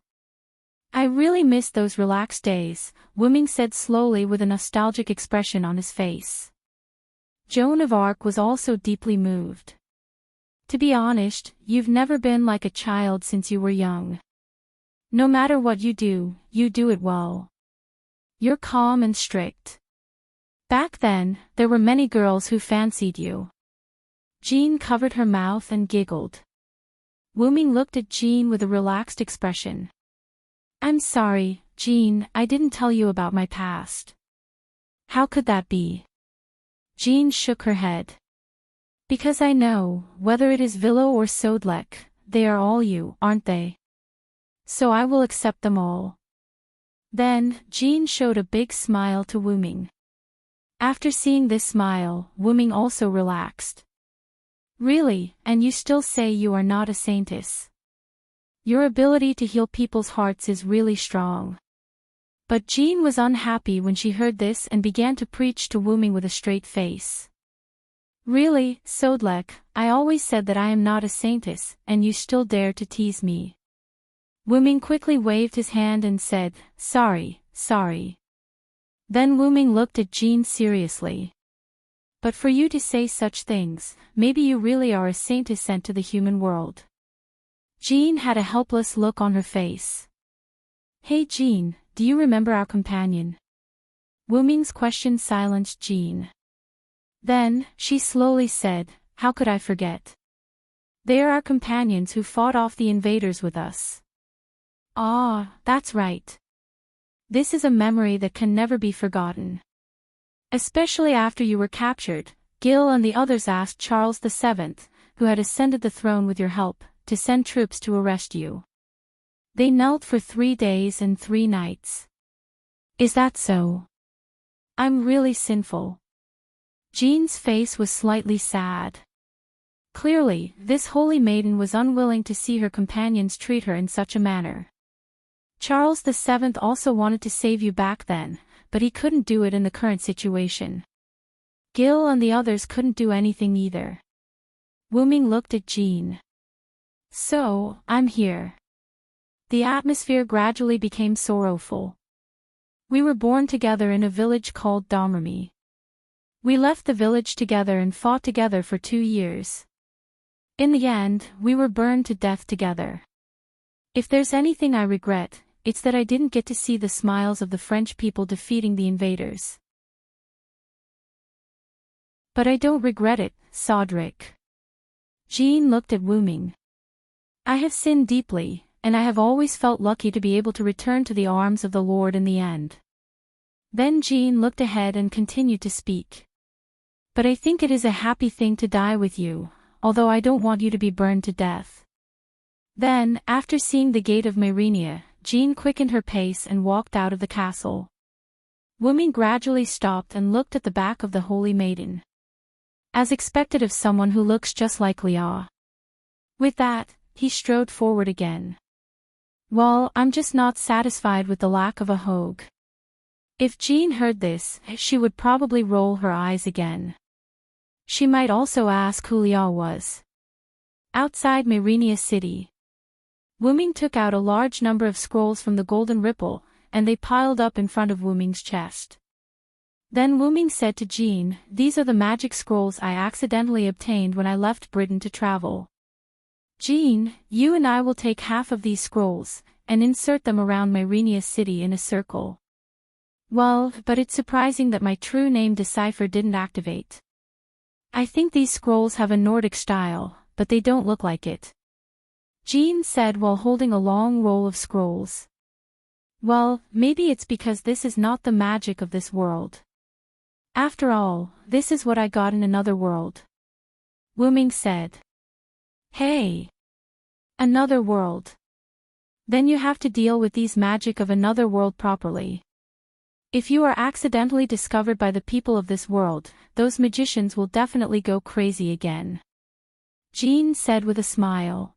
I really miss those relaxed days, Wuming said slowly with a nostalgic expression on his face. Joan of Arc was also deeply moved. To be honest, you've never been like a child since you were young. No matter what you do it well. You're calm and strict. Back then, there were many girls who fancied you. Jean covered her mouth and giggled. Wuming looked at Jean with a relaxed expression. I'm sorry, Jean, I didn't tell you about my past. How could that be? Jean shook her head. Because I know, whether it is Villo or Sodlek, they are all you, aren't they? So I will accept them all. Then, Jean showed a big smile to Wuming. After seeing this smile, Wuming also relaxed. Really, and you still say you are not a saintess. Your ability to heal people's hearts is really strong. But Jean was unhappy when she heard this and began to preach to Wuming with a straight face. Really, Sodlek, I always said that I am not a saintess, and you still dare to tease me. Wuming quickly waved his hand and said, sorry. Then Wuming looked at Jean seriously. But for you to say such things, maybe you really are a saintess sent to the human world. Jean had a helpless look on her face. Hey Jean, do you remember our companion? Wuming's question silenced Jean. Then, she slowly said, how could I forget? They are our companions who fought off the invaders with us. Ah, that's right. This is a memory that can never be forgotten. Especially after you were captured, Gil and the others asked Charles VII, who had ascended the throne with your help, to send troops to arrest you. They knelt for 3 days and 3 nights. Is that so? I'm really sinful. Jean's face was slightly sad. Clearly, this holy maiden was unwilling to see her companions treat her in such a manner. Charles VII also wanted to save you back then, but he couldn't do it in the current situation. Gil and the others couldn't do anything either. Wuming looked at Jean. So, I'm here. The atmosphere gradually became sorrowful. We were born together in a village called Domremy. We left the village together and fought together for 2 years. In the end, we were burned to death together. If there's anything I regret, it's that I didn't get to see the smiles of the French people defeating the invaders. But I don't regret it, Cédric. Jean looked at Wuming. I have sinned deeply, and I have always felt lucky to be able to return to the arms of the Lord in the end. Then Jean looked ahead and continued to speak. But I think it is a happy thing to die with you, although I don't want you to be burned to death. Then, after seeing the gate of Myrenia, Jean quickened her pace and walked out of the castle. Wuming gradually stopped and looked at the back of the Holy Maiden. As expected of someone who looks just like Leah. With that, he strode forward again. Well, I'm just not satisfied with the lack of a Hogue. If Jean heard this, she would probably roll her eyes again. She might also ask who Leah was. Outside Myrenia City, Wuming took out a large number of scrolls from the golden ripple, and they piled up in front of Wuming's chest. Then Wuming said to Jean, these are the magic scrolls I accidentally obtained when I left Britain to travel. Jean, you and I will take half of these scrolls, and insert them around Myrenia City in a circle. Well, but it's surprising that my true name decipher didn't activate. I think these scrolls have a Nordic style, but they don't look like it. Jean said while holding a long roll of scrolls. Well, maybe it's because this is not the magic of this world. After all, this is what I got in another world. Wuming said. Hey! Another world. Then you have to deal with these magic of another world properly. If you are accidentally discovered by the people of this world, those magicians will definitely go crazy again. Jean said with a smile.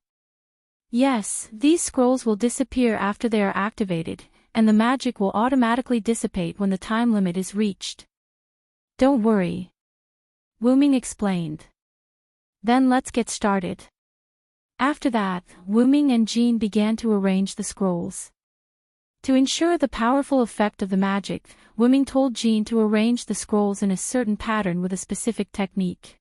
Yes, these scrolls will disappear after they are activated, and the magic will automatically dissipate when the time limit is reached. Don't worry. Wuming explained. Then let's get started. After that, Wuming and Jean began to arrange the scrolls. To ensure the powerful effect of the magic, Wuming told Jean to arrange the scrolls in a certain pattern with a specific technique.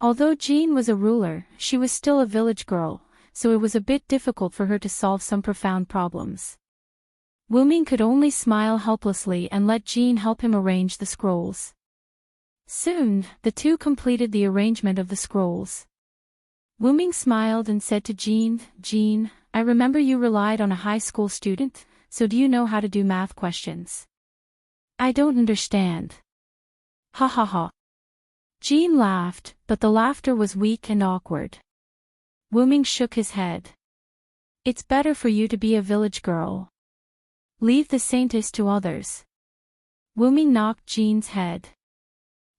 Although Jean was a ruler, she was still a village girl, so it was a bit difficult for her to solve some profound problems. Wuming could only smile helplessly and let Jean help him arrange the scrolls. Soon, the two completed the arrangement of the scrolls. Wuming smiled and said to Jean, Jean, I remember you relied on a high school student, so do you know how to do math questions? I don't understand. Ha ha ha. Jean laughed, but the laughter was weak and awkward. Wuming shook his head. It's better for you to be a village girl. Leave the saintess to others. Wuming knocked Jean's head.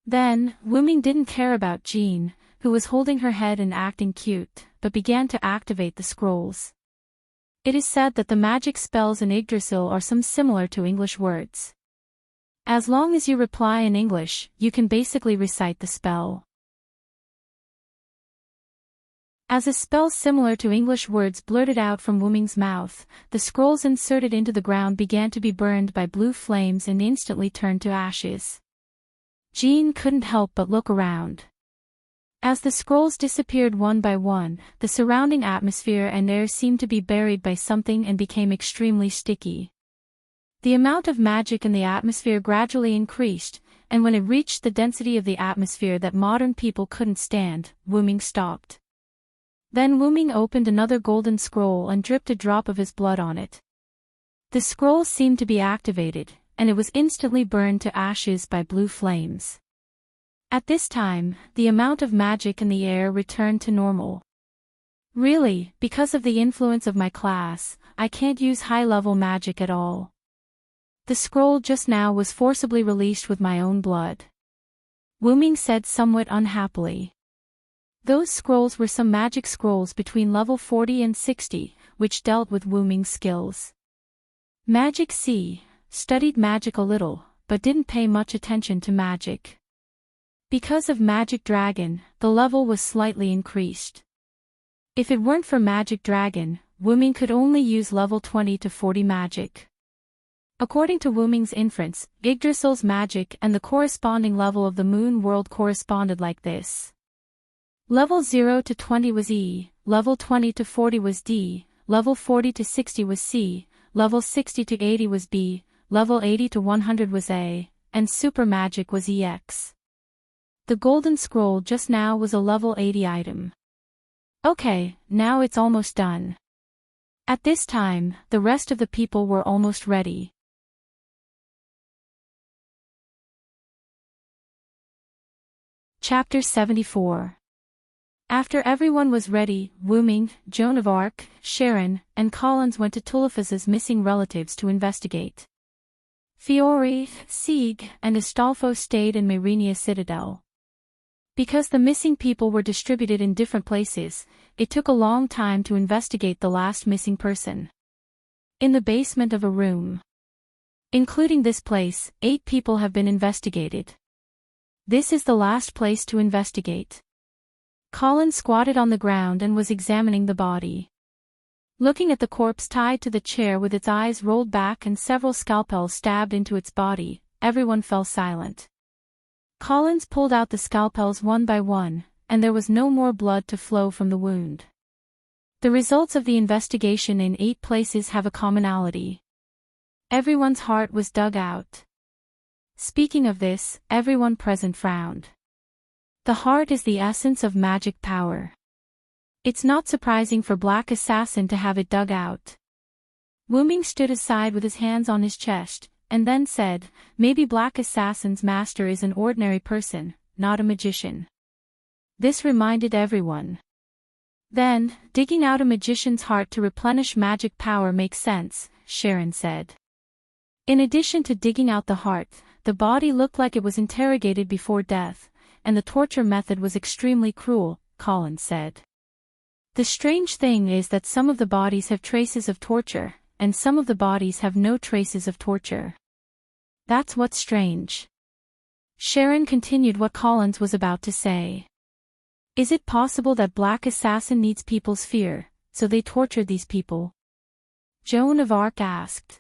Then, Wuming didn't care about Jean, who was holding her head and acting cute, but began to activate the scrolls. It is said that the magic spells in Yggdrasil are some similar to English words. As long as you reply in English, you can basically recite the spell. As a spell similar to English words blurted out from Wuming's mouth, the scrolls inserted into the ground began to be burned by blue flames and instantly turned to ashes. Jean couldn't help but look around. As the scrolls disappeared one by one, the surrounding atmosphere and air seemed to be buried by something and became extremely sticky. The amount of magic in the atmosphere gradually increased, and when it reached the density of the atmosphere that modern people couldn't stand, Wuming stopped. Then Wuming opened another golden scroll and dripped a drop of his blood on it. The scroll seemed to be activated, and it was instantly burned to ashes by blue flames. At this time, the amount of magic in the air returned to normal. Really, because of the influence of my class, I can't use high-level magic at all. The scroll just now was forcibly released with my own blood. Wuming said somewhat unhappily. Those scrolls were some magic scrolls between level 40 and 60, which dealt with Wuming's skills. Magic C studied magic a little, but didn't pay much attention to magic. Because of Magic Dragon, the level was slightly increased. If it weren't for Magic Dragon, Wuming could only use level 20 to 40 magic. According to Wuming's inference, Yggdrasil's magic and the corresponding level of the moon world corresponded like this. Level 0 to 20 was E, level 20 to 40 was D, level 40 to 60 was C, level 60 to 80 was B, level 80 to 100 was A, and super magic was EX. The golden scroll just now was a level 80 item. Okay, now it's almost done. At this time, the rest of the people were almost ready. Chapter 74. After everyone was ready, Wuming, Joan of Arc, Sharon, and Collins went to Tulipha's missing relatives to investigate. Fiore, Sieg, and Astolfo stayed in Myrenia Citadel. Because the missing people were distributed in different places, it took a long time to investigate the last missing person. In the basement of a room. Including this place, 8 people have been investigated. This is the last place to investigate. Colin squatted on the ground and was examining the body. Looking at the corpse tied to the chair with its eyes rolled back and several scalpels stabbed into its body, everyone fell silent. Collins pulled out the scalpels one by one, and there was no more blood to flow from the wound. The results of the investigation in 8 places have a commonality. Everyone's heart was dug out. Speaking of this, everyone present frowned. The heart is the essence of magic power. It's not surprising for Black Assassin to have it dug out. Wuming stood aside with his hands on his chest, and then said, maybe Black Assassin's master is an ordinary person, not a magician. This reminded everyone. Then, digging out a magician's heart to replenish magic power makes sense, Sharon said. In addition to digging out the heart, the body looked like it was interrogated before death, and the torture method was extremely cruel, Collins said. The strange thing is that some of the bodies have traces of torture, and some of the bodies have no traces of torture. That's what's strange. Sharon continued what Collins was about to say. Is it possible that Black Assassin needs people's fear, so they tortured these people? Joan of Arc asked.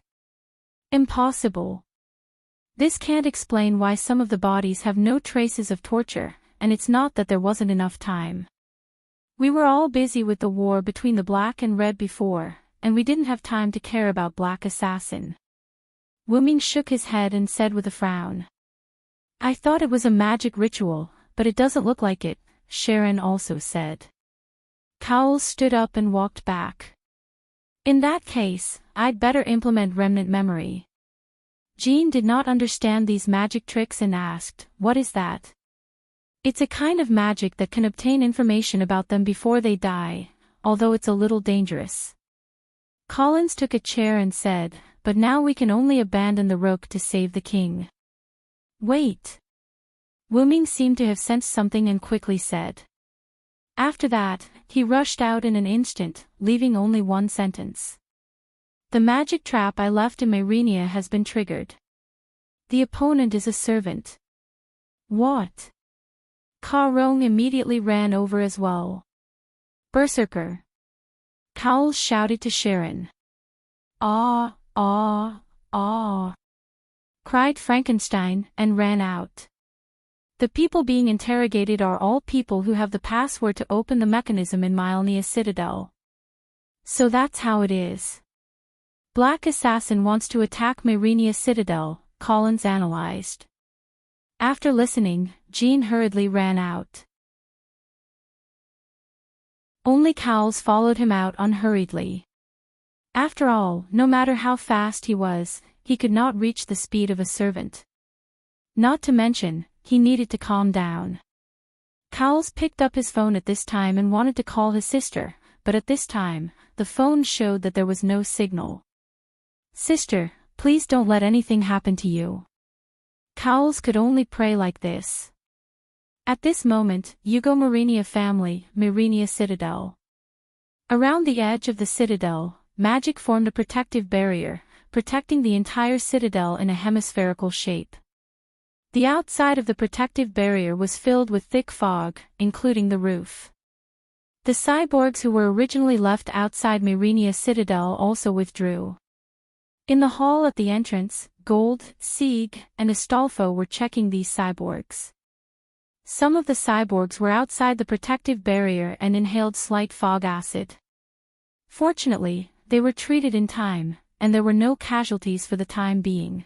Impossible. This can't explain why some of the bodies have no traces of torture, and it's not that there wasn't enough time. We were all busy with the war between the Black and Red before, and we didn't have time to care about Black Assassin. Wuming shook his head and said with a frown. I thought it was a magic ritual, but it doesn't look like it, Sharon also said. Cowles stood up and walked back. In that case, I'd better implement remnant memory. Jean did not understand these magic tricks and asked, what is that? It's a kind of magic that can obtain information about them before they die, although it's a little dangerous. Collins took a chair and said, but now we can only abandon the rook to save the king. Wait. Wuming seemed to have sensed something and quickly said. After that, he rushed out in an instant, leaving only one sentence. The magic trap I left in Myrenia has been triggered. The opponent is a servant. What? Ka Rong immediately ran over as well. Berserker. Cowles shouted to Sharon. Ah, ah, ah, cried Frankenstein, and ran out. The people being interrogated are all people who have the password to open the mechanism in Myrenia Citadel. So that's how it is. Black Assassin wants to attack Myrenia Citadel, Collins analyzed. After listening, Jean hurriedly ran out. Only Cowles followed him out unhurriedly. After all, no matter how fast he was, he could not reach the speed of a servant. Not to mention, he needed to calm down. Cowles picked up his phone at this time and wanted to call his sister, but at this time, the phone showed that there was no signal. "Sister, please don't let anything happen to you." Cowles could only pray like this. At this moment, Hugo Marinia family, Marinia Citadel. Around the edge of the citadel, magic formed a protective barrier, protecting the entire citadel in a hemispherical shape. The outside of the protective barrier was filled with thick fog, including the roof. The cyborgs who were originally left outside Marinia Citadel also withdrew. In the hall at the entrance, Gold, Sieg, and Astolfo were checking these cyborgs. Some of the cyborgs were outside the protective barrier and inhaled slight fog acid. Fortunately, they were treated in time, and there were no casualties for the time being.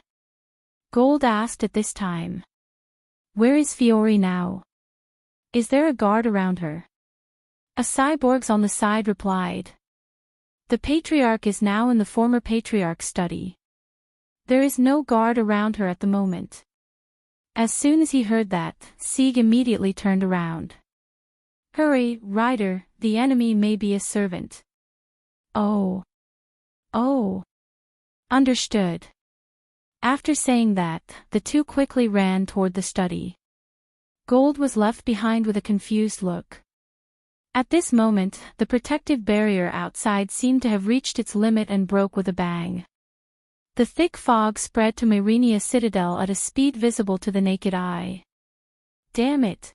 Gold asked at this time. "Where is Fiore now? Is there a guard around her?" A cyborgs on the side replied. "The Patriarch is now in the former Patriarch's study. There is no guard around her at the moment." As soon as he heard that, Sieg immediately turned around. "Hurry, Ryder, the enemy may be a servant." Oh. Understood. After saying that, the two quickly ran toward the study. Gold was left behind with a confused look. At this moment, the protective barrier outside seemed to have reached its limit and broke with a bang. The thick fog spread to Marinia Citadel at a speed visible to the naked eye. Damn it!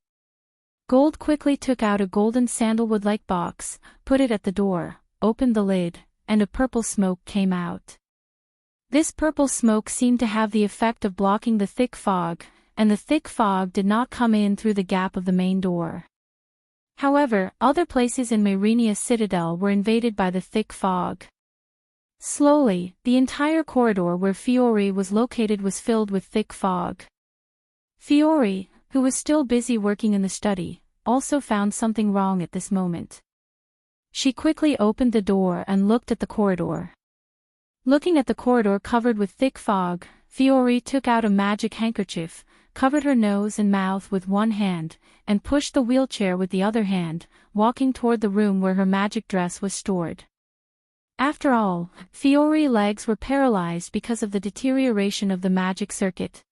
Gold quickly took out a golden sandalwood-like box, put it at the door, opened the lid, and a purple smoke came out. This purple smoke seemed to have the effect of blocking the thick fog, and the thick fog did not come in through the gap of the main door. However, other places in Marinia Citadel were invaded by the thick fog. Slowly, the entire corridor where Fiore was located was filled with thick fog. Fiore, who was still busy working in the study, also found something wrong at this moment. She quickly opened the door and looked at the corridor. Looking at the corridor covered with thick fog, Fiore took out a magic handkerchief, covered her nose and mouth with one hand, and pushed the wheelchair with the other hand, walking toward the room where her magic dress was stored. After all, Fiore's legs were paralyzed because of the deterioration of the magic circuit.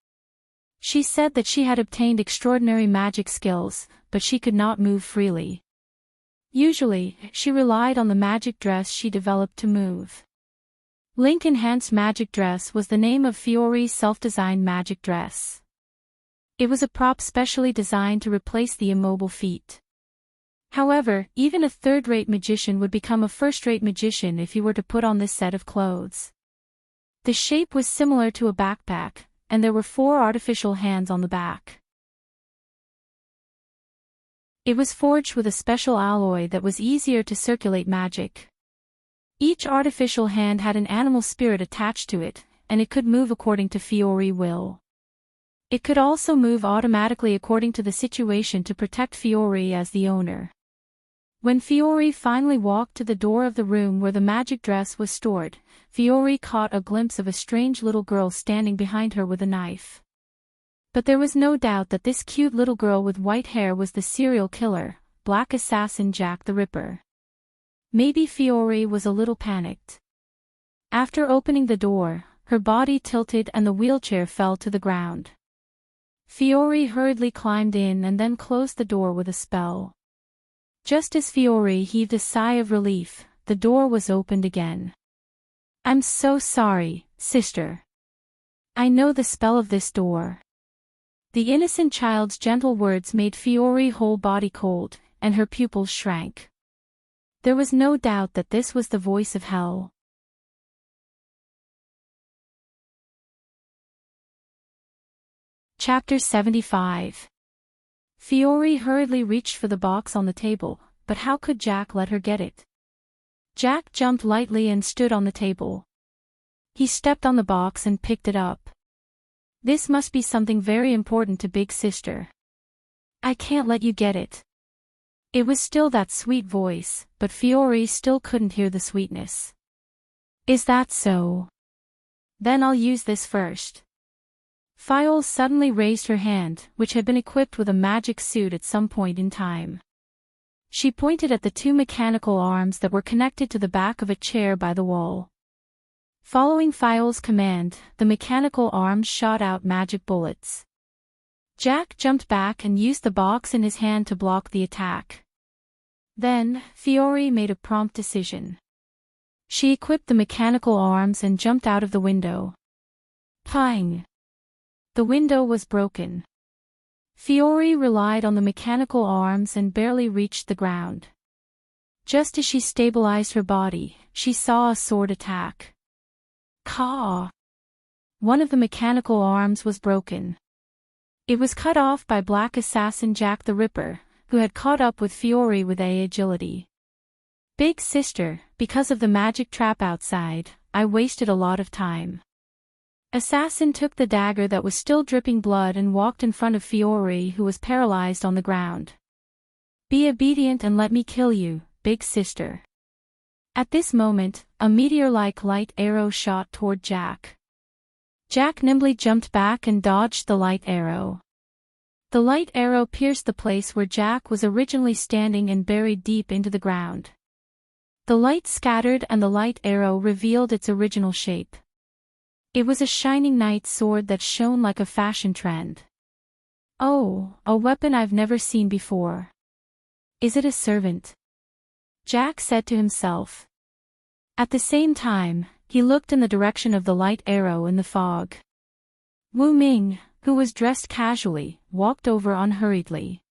She said that she had obtained extraordinary magic skills, but she could not move freely. Usually, she relied on the magic dress she developed to move. Link Enhanced Magic Dress was the name of Fiore's self-designed magic dress. It was a prop specially designed to replace the immobile feet. However, even a third-rate magician would become a first-rate magician if he were to put on this set of clothes. The shape was similar to a backpack, and there were 4 artificial hands on the back. It was forged with a special alloy that was easier to circulate magic. Each artificial hand had an animal spirit attached to it, and it could move according to Fiore's will. It could also move automatically according to the situation to protect Fiore as the owner. When Fiore finally walked to the door of the room where the magic dress was stored, Fiore caught a glimpse of a strange little girl standing behind her with a knife. But there was no doubt that this cute little girl with white hair was the serial killer, Black Assassin Jack the Ripper. Maybe Fiore was a little panicked. After opening the door, her body tilted and the wheelchair fell to the ground. Fiore hurriedly climbed in and then closed the door with a spell. Just as Fiore heaved a sigh of relief, the door was opened again. "I'm so sorry, sister. I know the spell of this door." The innocent child's gentle words made Fiore's whole body cold, and her pupils shrank. There was no doubt that this was the voice of hell. Chapter 75. Fiore hurriedly reached for the box on the table, but how could Jack let her get it? Jack jumped lightly and stood on the table. He stepped on the box and picked it up. This must be something very important to Big Sister. "I can't let you get it." It was still that sweet voice, but Fiore still couldn't hear the sweetness. "Is that so?" Then I'll use this first. Fiole suddenly raised her hand, which had been equipped with a magic suit at some point in time. She pointed at the two mechanical arms that were connected to the back of a chair by the wall. Following Fiole's command, the mechanical arms shot out magic bullets. Jack jumped back and used the box in his hand to block the attack. Then, Fiore made a prompt decision. She equipped the mechanical arms and jumped out of the window. Pang! The window was broken. Fiore relied on the mechanical arms and barely reached the ground. Just as she stabilized her body, she saw a sword attack. Caw! One of the mechanical arms was broken. It was cut off by Black Assassin Jack the Ripper, who had caught up with Fiore with agility. Big sister, because of the magic trap outside, I wasted a lot of time. Assassin took the dagger that was still dripping blood and walked in front of Fiore, who was paralyzed on the ground. Be obedient and let me kill you, big sister. At this moment, a meteor-like light arrow shot toward Jack. Jack nimbly jumped back and dodged the light arrow. The light arrow pierced the place where Jack was originally standing and buried deep into the ground. The light scattered and the light arrow revealed its original shape. It was a shining knight's sword that shone like a fashion trend. Oh, a weapon I've never seen before. Is it a servant? Jack said to himself. At the same time, he looked in the direction of the light arrow in the fog. Wu Ming, who was dressed casually, walked over unhurriedly.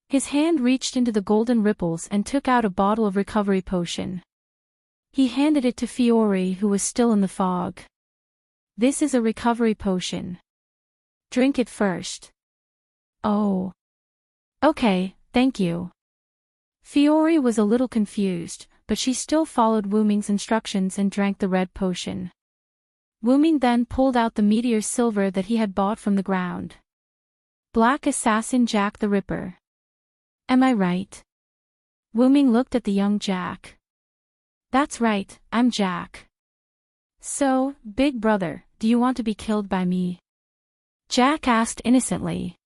His hand reached into the golden ripples and took out a bottle of recovery potion. He handed it to Fiore, who was still in the fog. This is a recovery potion. Drink it first. Oh. Okay, thank you. Fiore was a little confused, but she still followed Wu Ming's instructions and drank the red potion. Wu Ming then pulled out the meteor silver that he had bought from the ground. Black Assassin Jack the Ripper. Am I right? Wu Ming looked at the young Jack. That's right, I'm Jack. So, big brother, do you want to be killed by me? Jack asked innocently.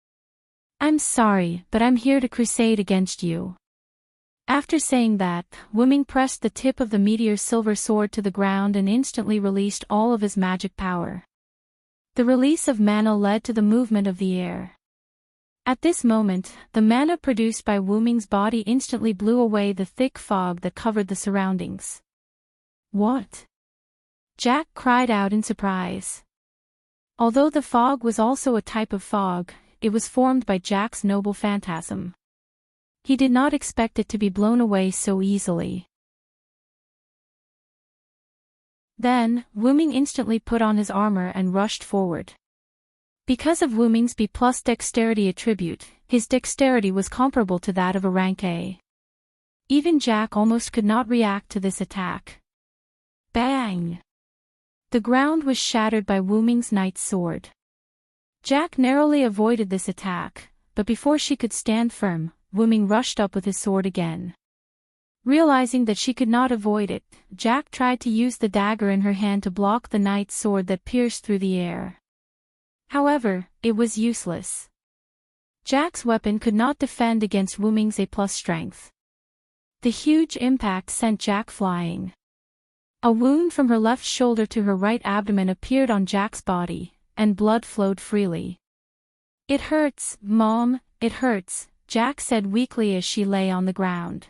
I'm sorry, but I'm here to crusade against you. After saying that, Wu Ming pressed the tip of the meteor silver sword to the ground and instantly released all of his magic power. The release of mana led to the movement of the air. At this moment, the mana produced by Wu Ming's body instantly blew away the thick fog that covered the surroundings. What? Jack cried out in surprise. Although the fog was also a type of fog, it was formed by Jack's noble phantasm. He did not expect it to be blown away so easily. Then, Wu Ming instantly put on his armor and rushed forward. Because of Wu Ming's B+ dexterity attribute, his dexterity was comparable to that of a rank A. Even Jack almost could not react to this attack. Bang! The ground was shattered by Wu Ming's knight's sword. Jack narrowly avoided this attack, but before she could stand firm, Wu Ming rushed up with his sword again. Realizing that she could not avoid it, Jack tried to use the dagger in her hand to block the knight's sword that pierced through the air. However, it was useless. Jack's weapon could not defend against Wu Ming's A+ strength. The huge impact sent Jack flying. A wound from her left shoulder to her right abdomen appeared on Jack's body, and blood flowed freely. It hurts, Mom, it hurts, Jack said weakly as she lay on the ground.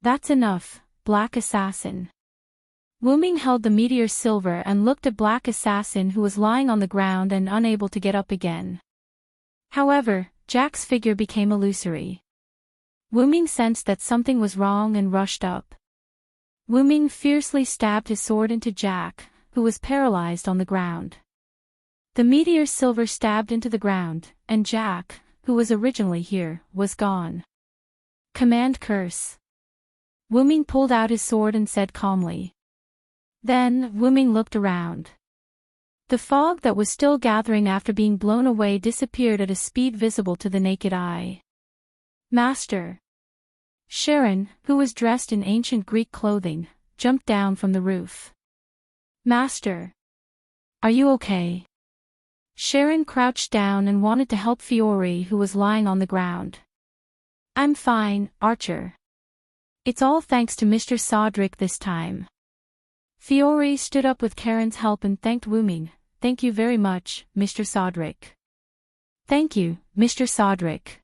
That's enough, Black Assassin. Wu Ming held the meteor silver and looked at Black Assassin, who was lying on the ground and unable to get up again. However, Jack's figure became illusory. Wu Ming sensed that something was wrong and rushed up. Wu Ming fiercely stabbed his sword into Jack, who was paralyzed on the ground. The meteor silver stabbed into the ground, and Jack, who was originally here, was gone. Command curse. Wu Ming pulled out his sword and said calmly. Then, Wu Ming looked around. The fog that was still gathering after being blown away disappeared at a speed visible to the naked eye. Master. Sharon, who was dressed in ancient Greek clothing, jumped down from the roof. Master. Are you okay? Sharon crouched down and wanted to help Fiore, who was lying on the ground. I'm fine, Archer. It's all thanks to Mr. Sodrick this time. Fiore stood up with Karen's help and thanked Wooming. Thank you very much, Mr. Sodrick. Thank you, Mr. Sodrick.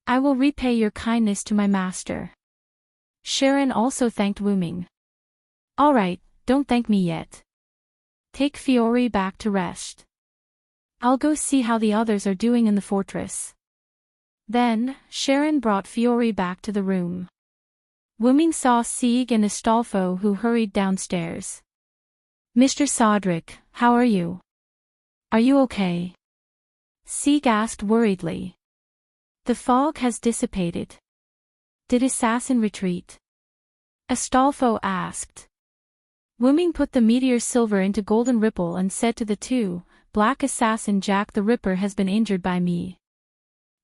I will repay your kindness to my master. Sharon also thanked Wooming. All right, don't thank me yet. Take Fiore back to rest. I'll go see how the others are doing in the fortress. Then, Sharon brought Fiore back to the room. Wooming saw Sieg and Astolfo, who hurried downstairs. Mr. Sodrick, how are you? Are you okay? Sieg asked worriedly. The fog has dissipated. Did Assassin retreat? Astolfo asked. Wooming put the meteor silver into Golden Ripple and said to the two, Black Assassin Jack the Ripper has been injured by me.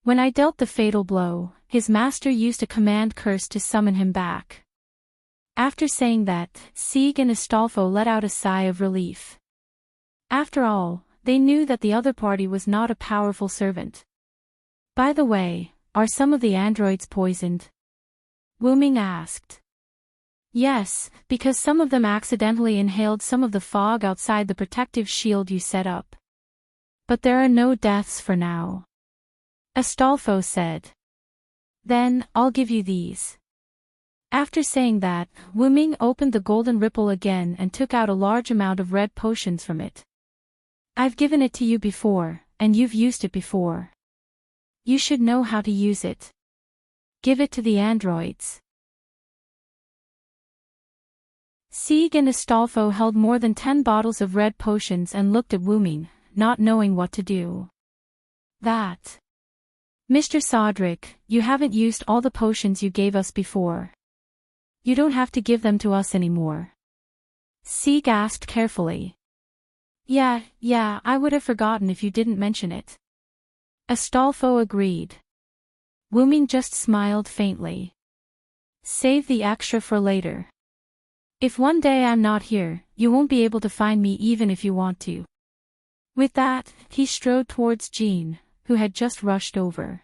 When I dealt the fatal blow, his master used a command curse to summon him back. After saying that, Sieg and Astolfo let out a sigh of relief. After all, they knew that the other party was not a powerful servant. By the way, are some of the androids poisoned? Wooming asked. Yes, because some of them accidentally inhaled some of the fog outside the protective shield you set up. But there are no deaths for now. Astolfo said. Then, I'll give you these. After saying that, Wooming opened the Golden Ripple again and took out a large amount of red potions from it. I've given it to you before, and you've used it before. You should know how to use it. Give it to the androids. Sieg and Astolfo held more than 10 bottles of red potions and looked at Wooming, not knowing what to do. That. Mr. Sodrick, you haven't used all the potions you gave us before. You don't have to give them to us anymore. Sieg asked carefully. Yeah, I would have forgotten if you didn't mention it. Astolfo agreed. Wooming just smiled faintly. Save the extra for later. If one day I'm not here, you won't be able to find me even if you want to. With that, he strode towards Jean, who had just rushed over.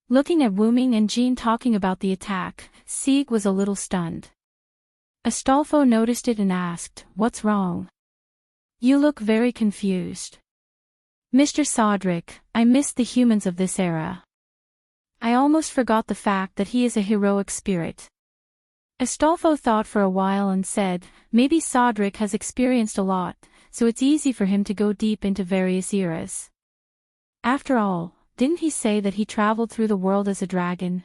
Looking at Wooming and Jean talking about the attack, Sieg was a little stunned. Astolfo noticed it and asked, What's wrong? You look very confused. Mr. Sodrick, I miss the humans of this era. I almost forgot the fact that he is a heroic spirit. Astolfo thought for a while and said, maybe Sodrick has experienced a lot, so it's easy for him to go deep into various eras. After all, didn't he say that he traveled through the world as a dragon?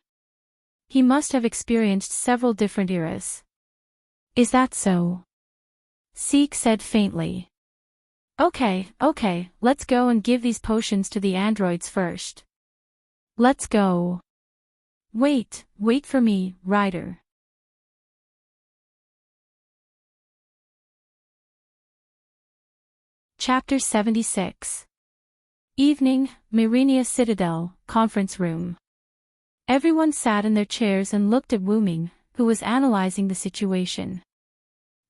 He must have experienced several different eras. Is that so? Sieg said faintly. Okay, let's go and give these potions to the androids first. Let's go. Wait for me, Ryder. Chapter 76. Evening, Myrenia Citadel, conference room. Everyone sat in their chairs and looked at Wooming, who was analyzing the situation.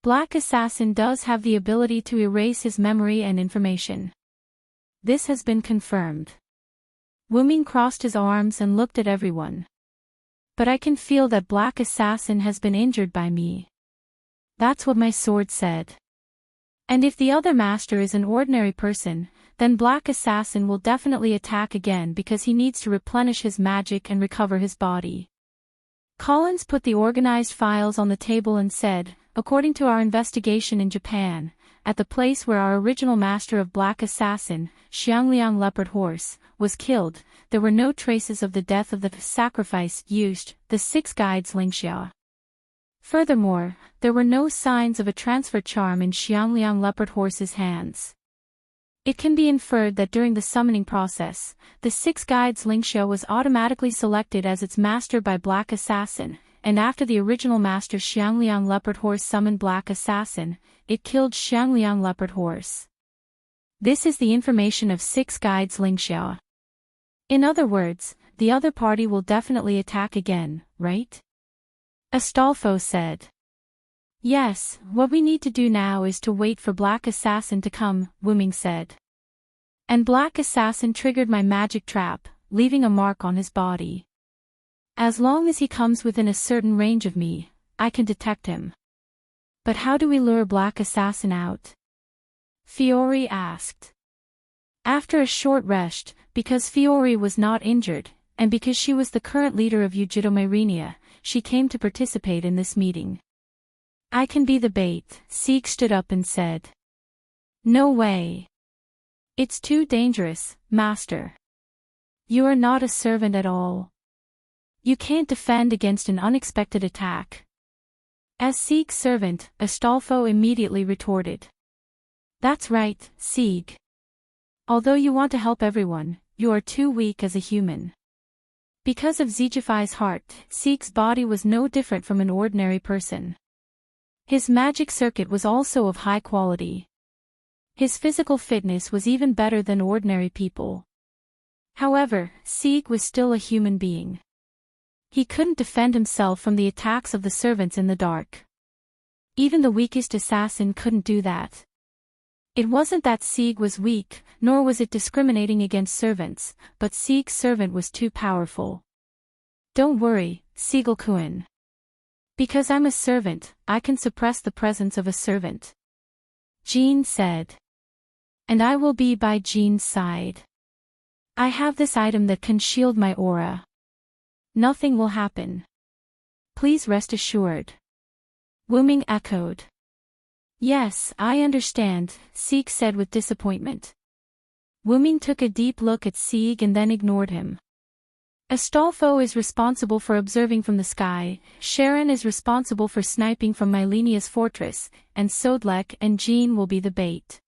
Black Assassin does have the ability to erase his memory and information. This has been confirmed. Wooming crossed his arms and looked at everyone. But I can feel that Black Assassin has been injured by me. That's what my sword said. And if the other master is an ordinary person, then Black Assassin will definitely attack again because he needs to replenish his magic and recover his body. Collins put the organized files on the table and said, according to our investigation in Japan, at the place where our original master of Black Assassin, Xiangliang Leopard Horse, was killed, there were no traces of the death of the sacrifice used, the 6 guides Lingxia. Furthermore, there were no signs of a transfer charm in Xiangliang Leopard Horse's hands. It can be inferred that during the summoning process, the 6 guides Lingxia was automatically selected as its master by Black Assassin, and after the original master Xiangliang Leopard Horse summoned Black Assassin, it killed Xiangliang Leopard Horse. This is the information of 6 guides Lingxia. In other words, the other party will definitely attack again, right? Astolfo said. Yes, what we need to do now is to wait for Black Assassin to come, Wuming said. And Black Assassin triggered my magic trap, leaving a mark on his body. As long as he comes within a certain range of me, I can detect him. But how do we lure Black Assassin out? Fiore asked. After a short rest, because Fiore was not injured, and because she was the current leader of Eugidomyrenia, she came to participate in this meeting. I can be the bait, Sieg stood up and said. No way. It's too dangerous, Master. You are not a servant at all. You can't defend against an unexpected attack. As Sieg's servant, Astolfo immediately retorted. That's right, Sieg. Although you want to help everyone, you are too weak as a human. Because of Zegify's heart, Sieg's body was no different from an ordinary person. His magic circuit was also of high quality. His physical fitness was even better than ordinary people. However, Sieg was still a human being. He couldn't defend himself from the attacks of the servants in the dark. Even the weakest assassin couldn't do that. It wasn't that Sieg was weak, nor was it discriminating against servants, but Sieg's servant was too powerful. Don't worry, Siegelkuin. Because I'm a servant, I can suppress the presence of a servant. Jean said. And I will be by Jean's side. I have this item that can shield my aura. Nothing will happen. Please rest assured. Wuming echoed. Yes, I understand, Sieg said with disappointment. Wuming took a deep look at Sieg and then ignored him. Astolfo is responsible for observing from the sky, Sharon is responsible for sniping from Mylenia's fortress, and Sodlek and Jean will be the bait.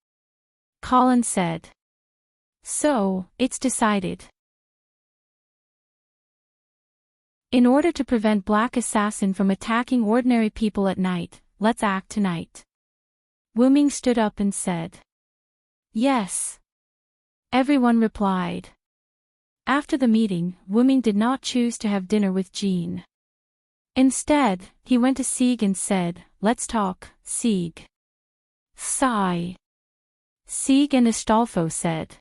Colin said. So, it's decided. In order to prevent Black Assassin from attacking ordinary people at night, let's act tonight. Wuming stood up and said. Yes. Everyone replied. After the meeting, Wuming did not choose to have dinner with Jean. Instead, he went to Sieg and said, let's talk, Sieg. Sigh. Sieg and Astolfo said.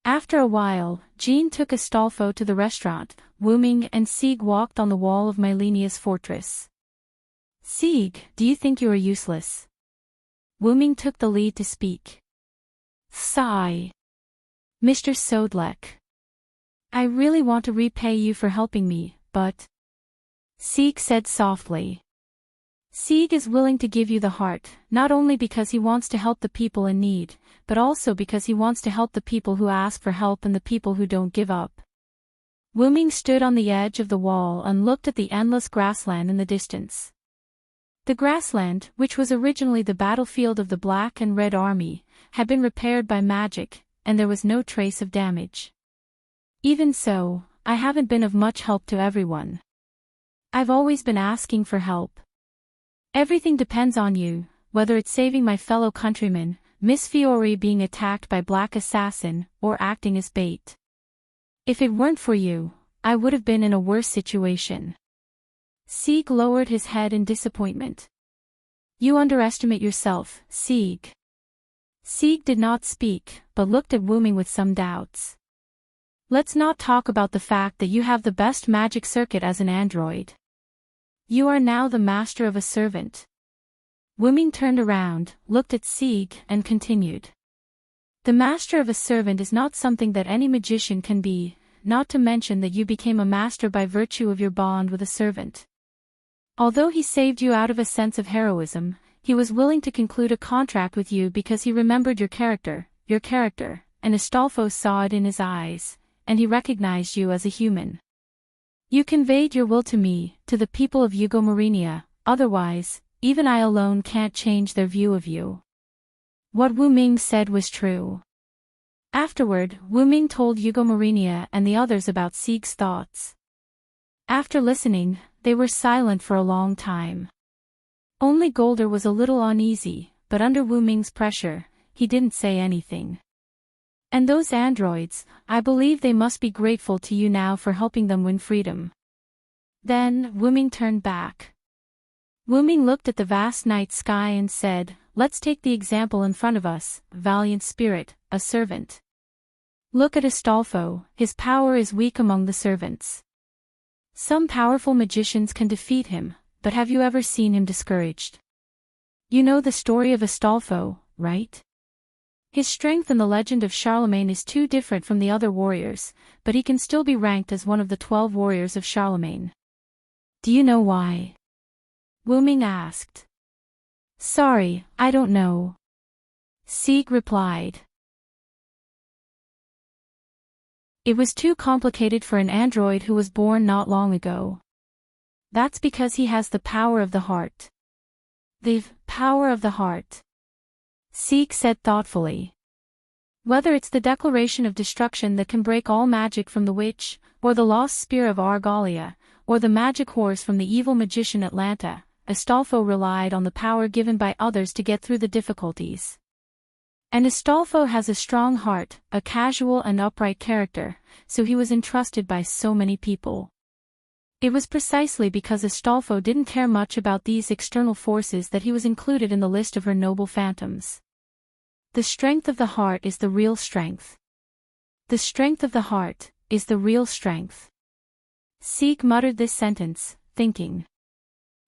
After a while, Jean took Astolfo to the restaurant. Wuming and Sieg walked on the wall of Mylenia's fortress. Sieg, do you think you are useless? Wuming took the lead to speak. Sigh. Mr. Sodlek. I really want to repay you for helping me, but... Sieg said softly. Sieg is willing to give you the heart, not only because he wants to help the people in need, but also because he wants to help the people who ask for help and the people who don't give up. Wuming stood on the edge of the wall and looked at the endless grassland in the distance. The grassland, which was originally the battlefield of the Black and Red Army, had been repaired by magic, and there was no trace of damage. Even so, I haven't been of much help to everyone. I've always been asking for help. Everything depends on you, whether it's saving my fellow countrymen, Miss Fiore being attacked by Black Assassin, or acting as bait. If it weren't for you, I would have been in a worse situation. Sieg lowered his head in disappointment. You underestimate yourself, Sieg. Sieg did not speak, but looked at Wuming with some doubts. Let's not talk about the fact that you have the best magic circuit as an android. You are now the master of a servant. Wuming turned around, looked at Sieg, and continued. The master of a servant is not something that any magician can be, not to mention that you became a master by virtue of your bond with a servant. Although he saved you out of a sense of heroism, he was willing to conclude a contract with you because he remembered your character, and Astolfo saw it in his eyes, and he recognized you as a human. You conveyed your will to me, to the people of Eugomarenia, otherwise, even I alone can't change their view of you. What Wuming said was true. Afterward, Wuming told Eugomarenia and the others about Sieg's thoughts. After listening, they were silent for a long time. Only Golder was a little uneasy, but under Wuming's pressure, he didn't say anything. And those androids, I believe they must be grateful to you now for helping them win freedom. Then, Wuming turned back. Wuming looked at the vast night sky and said, "Let's take the example in front of us, valiant spirit, a servant. Look at Astolfo, his power is weak among the servants. Some powerful magicians can defeat him, but have you ever seen him discouraged? You know the story of Astolfo, right? His strength in the legend of Charlemagne is too different from the other warriors, but he can still be ranked as one of the 12 warriors of Charlemagne. Do you know why?" Wuming asked. "Sorry, I don't know," Sieg replied. "It was too complicated for an android who was born not long ago. That's because he has the power of the heart." "The power of the heart," Sieg said thoughtfully. "Whether it's the declaration of destruction that can break all magic from the witch, or the lost spear of Argalia, or the magic horse from the evil magician Atlanta, Astolfo relied on the power given by others to get through the difficulties. And Astolfo has a strong heart, a casual and upright character, so he was entrusted by so many people. It was precisely because Astolfo didn't care much about these external forces that he was included in the list of her noble phantoms. The strength of the heart is the real strength. The strength of the heart is the real strength." Sieg muttered this sentence, thinking.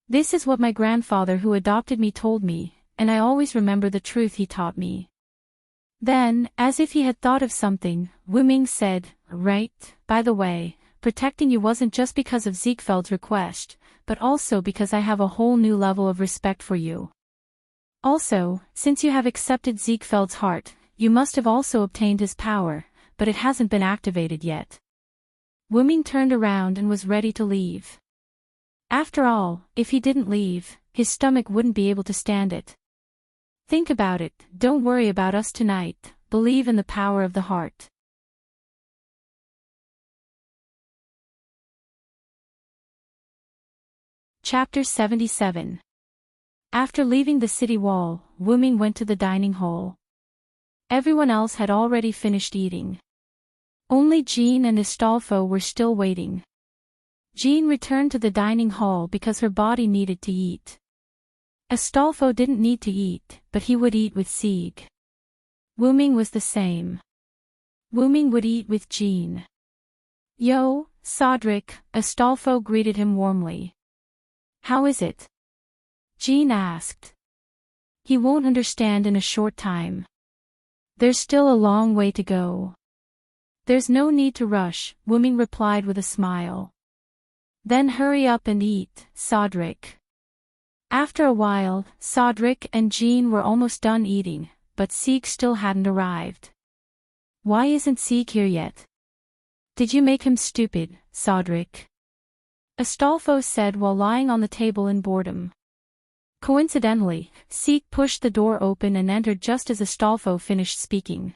"This is what my grandfather who adopted me told me, and I always remember the truth he taught me." Then, as if he had thought of something, Wuming said, "Right, by the way, protecting you wasn't just because of Ziegfeld's request, but also because I have a whole new level of respect for you. Also, since you have accepted Ziegfeld's heart, you must have also obtained his power, but it hasn't been activated yet." Wuming turned around and was ready to leave. After all, if he didn't leave, his stomach wouldn't be able to stand it. "Think about it, don't worry about us tonight, believe in the power of the heart." Chapter 77. After leaving the city wall, Wuming went to the dining hall. Everyone else had already finished eating. Only Jean and Astolfo were still waiting. Jean returned to the dining hall because her body needed to eat. Astolfo didn't need to eat, but he would eat with Sieg. Wuming was the same. Wuming would eat with Jean. "Yo, Sodric," Astolfo greeted him warmly. "How is it?" Jean asked. "He won't understand in a short time. There's still a long way to go." "There's no need to rush," Wuming replied with a smile. "Then hurry up and eat, Sodric." After a while, Sodric and Jean were almost done eating, but Sieg still hadn't arrived. "Why isn't Sieg here yet? Did you make him stupid, Sodric?" Astolfo said while lying on the table in boredom. Coincidentally, Sieg pushed the door open and entered just as Astolfo finished speaking.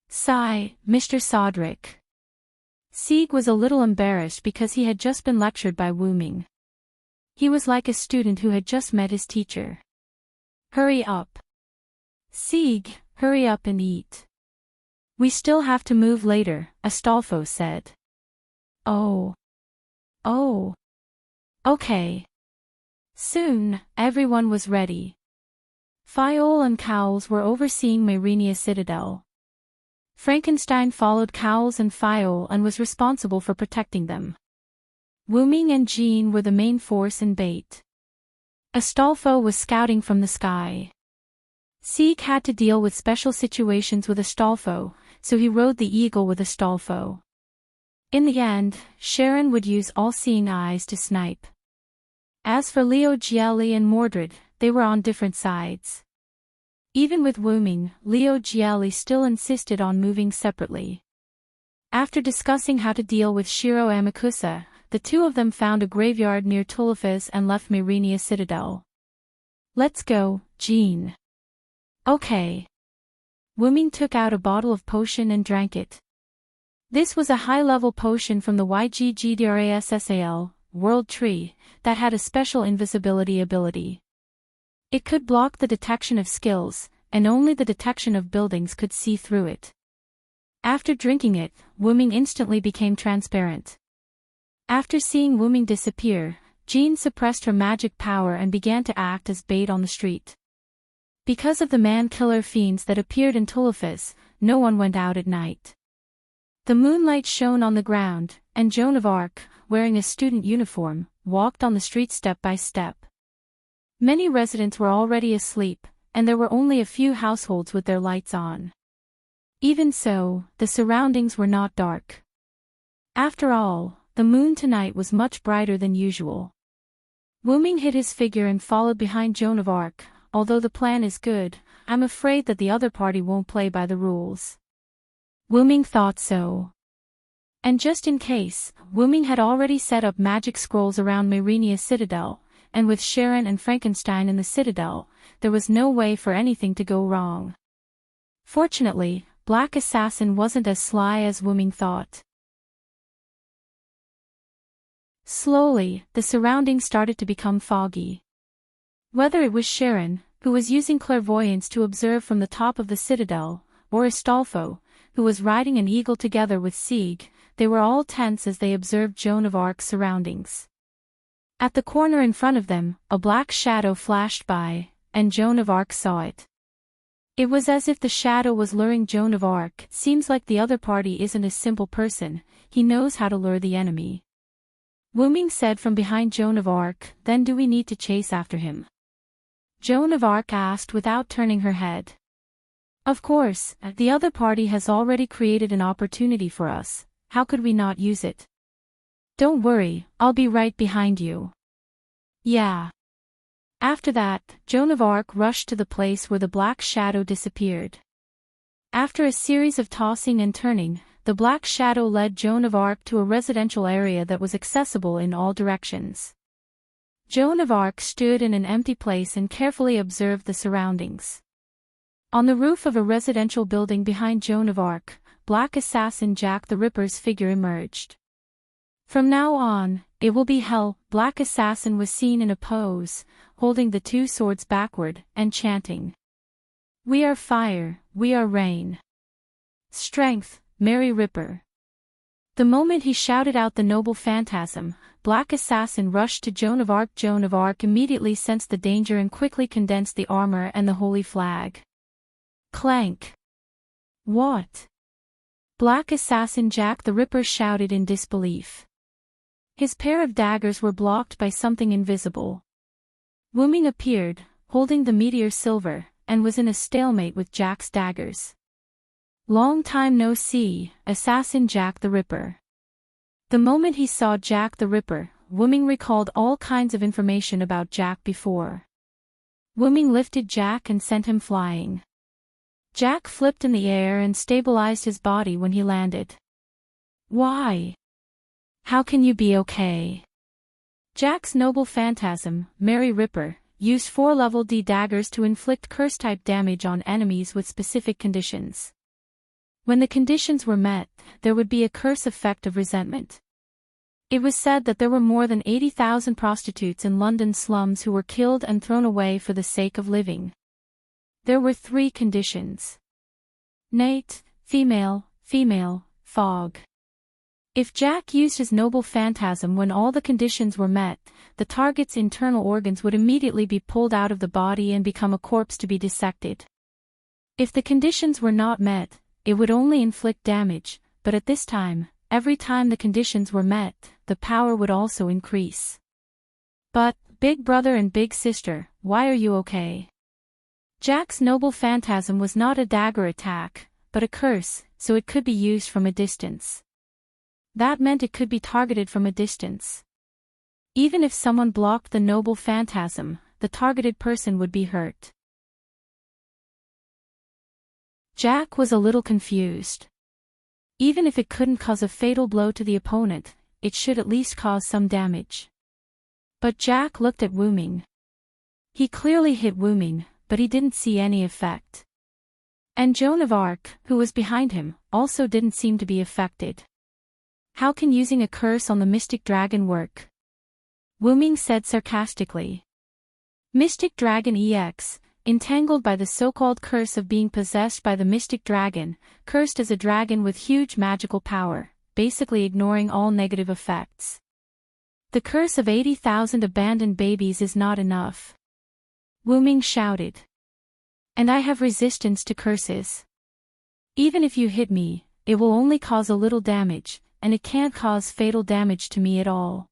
"Sigh, Mr. Sodric." Sieg was a little embarrassed because he had just been lectured by Wuming. He was like a student who had just met his teacher. "Hurry up. Sieg, hurry up and eat. We still have to move later," Astolfo said. Oh. Okay. Soon, everyone was ready. Fiol and Cowles were overseeing Myrenia Citadel. Frankenstein followed Cowles and Fiol and was responsible for protecting them. Wuming and Jean were the main force in Bait. Astolfo was scouting from the sky. Sieg had to deal with special situations with Astolfo, so he rode the eagle with Astolfo. In the end, Sharon would use all-seeing eyes to snipe. As for Leo Gielli and Mordred, they were on different sides. Even with Wuming, Leo Gielli still insisted on moving separately. After discussing how to deal with Shiro Amakusa, the two of them found a graveyard near Tulifas and left Myrenia Citadel. "Let's go, Jean." "Okay." Wuming took out a bottle of potion and drank it. This was a high-level potion from the YGGDRASSAL, World Tree, that had a special invisibility ability. It could block the detection of skills, and only the detection of buildings could see through it. After drinking it, Wuming instantly became transparent. After seeing Wuming disappear, Jean suppressed her magic power and began to act as bait on the street. Because of the man-killer fiends that appeared in Tulifas, no one went out at night. The moonlight shone on the ground, and Joan of Arc, wearing a student uniform, walked on the street step by step. Many residents were already asleep, and there were only a few households with their lights on. Even so, the surroundings were not dark. After all, the moon tonight was much brighter than usual. Wuming hid his figure and followed behind Joan of Arc. Although the plan is good, I'm afraid that the other party won't play by the rules. Wuming thought so. And just in case, Wuming had already set up magic scrolls around Myrinia's citadel, and with Sharon and Frankenstein in the citadel, there was no way for anything to go wrong. Fortunately, Black Assassin wasn't as sly as Wuming thought. Slowly, the surroundings started to become foggy. Whether it was Sharon, who was using clairvoyance to observe from the top of the citadel, or Astolfo, who was riding an eagle together with Sieg, they were all tense as they observed Joan of Arc's surroundings. At the corner in front of them, a black shadow flashed by, and Joan of Arc saw it. It was as if the shadow was luring Joan of Arc. Seems like the other party isn't a simple person, he knows how to lure the enemy. Wuming said from behind Joan of Arc, then do we need to chase after him? Joan of Arc asked without turning her head. Of course, the other party has already created an opportunity for us, how could we not use it? Don't worry, I'll be right behind you. Yeah. After that, Joan of Arc rushed to the place where the black shadow disappeared. After a series of tossing and turning, the black shadow led Joan of Arc to a residential area that was accessible in all directions. Joan of Arc stood in an empty place and carefully observed the surroundings. On the roof of a residential building behind Joan of Arc, Black Assassin Jack the Ripper's figure emerged. From now on, it will be hell. Black Assassin was seen in a pose, holding the two swords backward, and chanting. We are fire, we are rain. Strength, Merry Ripper. The moment he shouted out the noble phantasm, Black Assassin rushed to Joan of Arc. Joan of Arc immediately sensed the danger and quickly condensed the armor and the holy flag. Clank. What? Black Assassin Jack the Ripper shouted in disbelief. His pair of daggers were blocked by something invisible. Wuming appeared, holding the meteor silver, and was in a stalemate with Jack's daggers. Long time no see, Assassin Jack the Ripper. The moment he saw Jack the Ripper, Wuming recalled all kinds of information about Jack before. Wuming lifted Jack and sent him flying. Jack flipped in the air and stabilized his body when he landed. Why? How can you be okay? Jack's noble phantasm, Merry Ripper, used 4 level D daggers to inflict curse-type damage on enemies with specific conditions. When the conditions were met, there would be a curse effect of resentment. It was said that there were more than 80,000 prostitutes in London slums who were killed and thrown away for the sake of living. There were 3 conditions. Nate, female, fog. If Jack used his noble phantasm when all the conditions were met, the target's internal organs would immediately be pulled out of the body and become a corpse to be dissected. If the conditions were not met, it would only inflict damage, but at this time, every time the conditions were met, the power would also increase. But, big brother and big sister, why are you okay? Jack's noble phantasm was not a dagger attack, but a curse, so it could be used from a distance. That meant it could be targeted from a distance. Even if someone blocked the noble phantasm, the targeted person would be hurt. Jack was a little confused. Even if it couldn't cause a fatal blow to the opponent, it should at least cause some damage. But Jack looked at Wuming. He clearly hit Wuming, but he didn't see any effect. And Joan of Arc, who was behind him, also didn't seem to be affected. How can using a curse on the Mystic Dragon work? Wuming said sarcastically. Mystic Dragon EX, entangled by the so-called curse of being possessed by the Mystic Dragon, cursed as a dragon with huge magical power, basically ignoring all negative effects. The curse of 80,000 abandoned babies is not enough. Wu Ming shouted. And I have resistance to curses. Even if you hit me, it will only cause a little damage, and it can't cause fatal damage to me at all.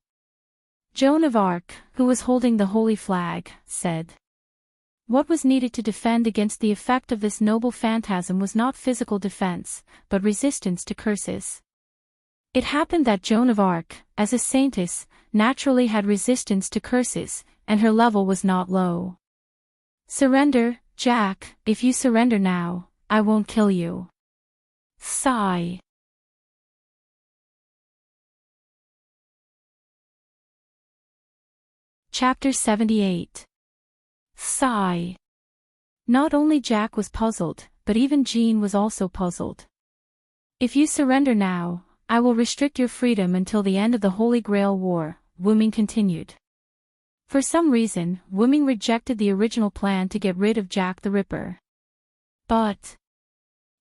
Joan of Arc, who was holding the holy flag, said. What was needed to defend against the effect of this noble phantasm was not physical defense, but resistance to curses. It happened that Joan of Arc, as a saintess, naturally had resistance to curses, and her level was not low. Surrender, Jack. If you surrender now, I won't kill you. Sigh. Chapter 78. Sigh. Not only Jack was puzzled, but even Jean was also puzzled. If you surrender now, I will restrict your freedom until the end of the Holy Grail War, Wu Ming continued. For some reason, Wu Ming rejected the original plan to get rid of Jack the Ripper. But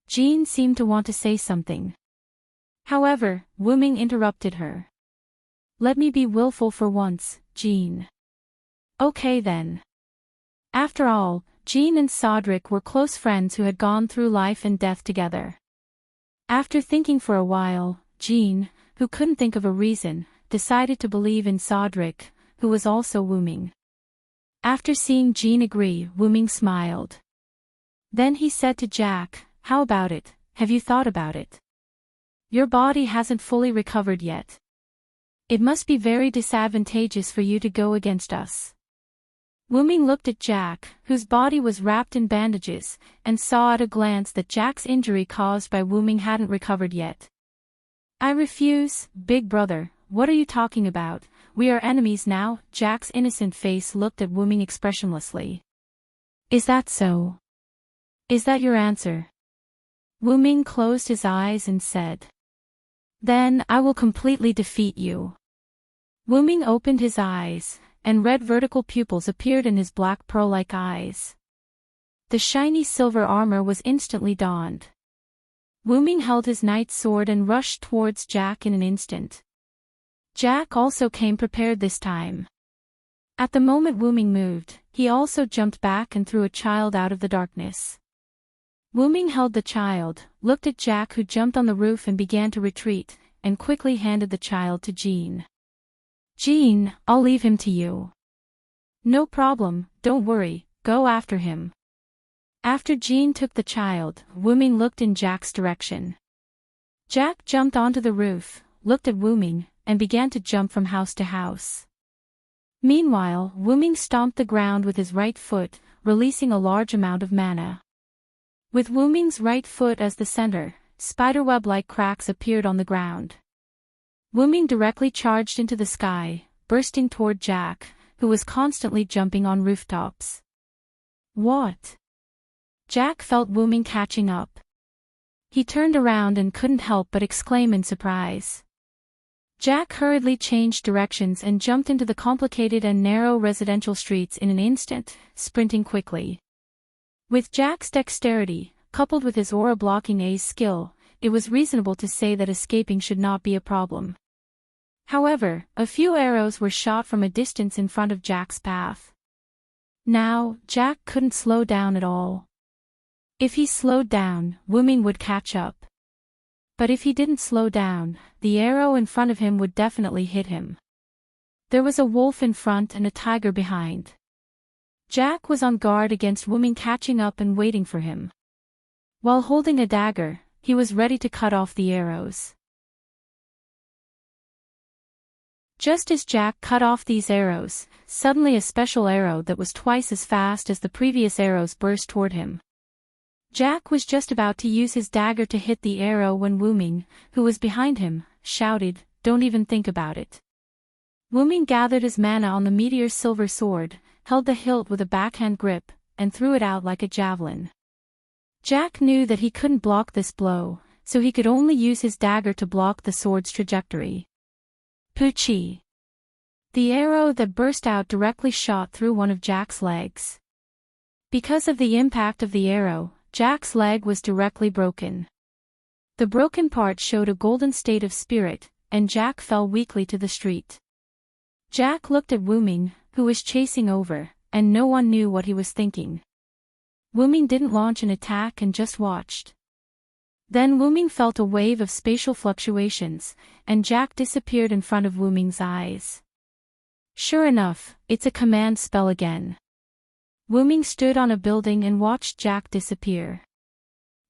Jean seemed to want to say something. However, Wu Ming interrupted her. Let me be willful for once, Jean. Okay then. After all, Jean and Cedric were close friends who had gone through life and death together. After thinking for a while, Jean, who couldn't think of a reason, decided to believe in Cedric, who was also Wu Ming. After seeing Jean agree, Wu Ming smiled. Then he said to Jack, how about it, have you thought about it? Your body hasn't fully recovered yet. It must be very disadvantageous for you to go against us. Wu Ming looked at Jack, whose body was wrapped in bandages, and saw at a glance that Jack's injury caused by Wu Ming hadn't recovered yet. I refuse, big brother, what are you talking about? We are enemies now. Jack's innocent face looked at Wu Ming expressionlessly. Is that so? Is that your answer? Wu Ming closed his eyes and said. Then I will completely defeat you. Wu Ming opened his eyes, and red vertical pupils appeared in his black pearl-like eyes. The shiny silver armor was instantly donned. Wu Ming held his knight's sword and rushed towards Jack in an instant. Jack also came prepared this time. At the moment Wu Ming moved, he also jumped back and threw a child out of the darkness. Wu Ming held the child, looked at Jack who jumped on the roof and began to retreat, and quickly handed the child to Jean. Jean, I'll leave him to you. No problem, don't worry, go after him. After Jean took the child, Wu Ming looked in Jack's direction. Jack jumped onto the roof, looked at Wu Ming, and began to jump from house to house. Meanwhile, Wu Ming stomped the ground with his right foot, releasing a large amount of mana. With Wu Ming's right foot as the center, spiderweb-like cracks appeared on the ground. Wu Ming directly charged into the sky, bursting toward Jack, who was constantly jumping on rooftops. What? Jack felt Wu Ming catching up. He turned around and couldn't help but exclaim in surprise. Jack hurriedly changed directions and jumped into the complicated and narrow residential streets in an instant, sprinting quickly. With Jack's dexterity, coupled with his aura-blocking A's skill, it was reasonable to say that escaping should not be a problem. However, a few arrows were shot from a distance in front of Jack's path. Now, Jack couldn't slow down at all. If he slowed down, Wu Ming would catch up. But if he didn't slow down, the arrow in front of him would definitely hit him. There was a wolf in front and a tiger behind. Jack was on guard against Wu Ming catching up and waiting for him. While holding a dagger, he was ready to cut off the arrows. Just as Jack cut off these arrows, suddenly a special arrow that was twice as fast as the previous arrows burst toward him. Jack was just about to use his dagger to hit the arrow when Wu Ming, who was behind him, shouted, "Don't even think about it." Wu Ming gathered his mana on the meteor's silver sword, held the hilt with a backhand grip, and threw it out like a javelin. Jack knew that he couldn't block this blow, so he could only use his dagger to block the sword's trajectory. Poochie! The arrow that burst out directly shot through one of Jack's legs. Because of the impact of the arrow, Jack's leg was directly broken. The broken part showed a golden state of spirit, and Jack fell weakly to the street. Jack looked at Wuming, who was chasing over, and no one knew what he was thinking. Wuming didn't launch an attack and just watched. Then Wuming felt a wave of spatial fluctuations, and Jack disappeared in front of Wuming's eyes. Sure enough, it's a command spell again. Wuming stood on a building and watched Jack disappear.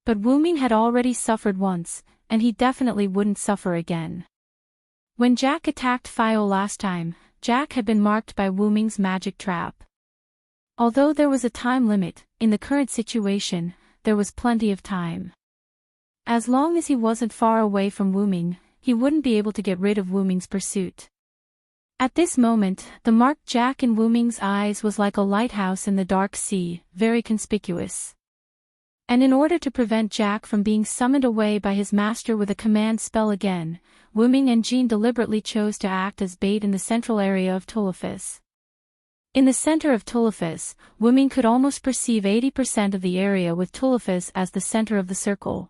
But Wuming had already suffered once, and he definitely wouldn't suffer again. When Jack attacked Fio last time, Jack had been marked by Wuming's magic trap. Although there was a time limit, in the current situation, there was plenty of time. As long as he wasn't far away from Wuming, he wouldn't be able to get rid of Wuming's pursuit. At this moment, the marked Jack in Wuming's eyes was like a lighthouse in the dark sea, very conspicuous. And in order to prevent Jack from being summoned away by his master with a command spell again, Wuming and Jean deliberately chose to act as bait in the central area of Tuliphus. In the center of Tuliphus, Wuming could almost perceive 80% of the area with Tuliphus as the center of the circle.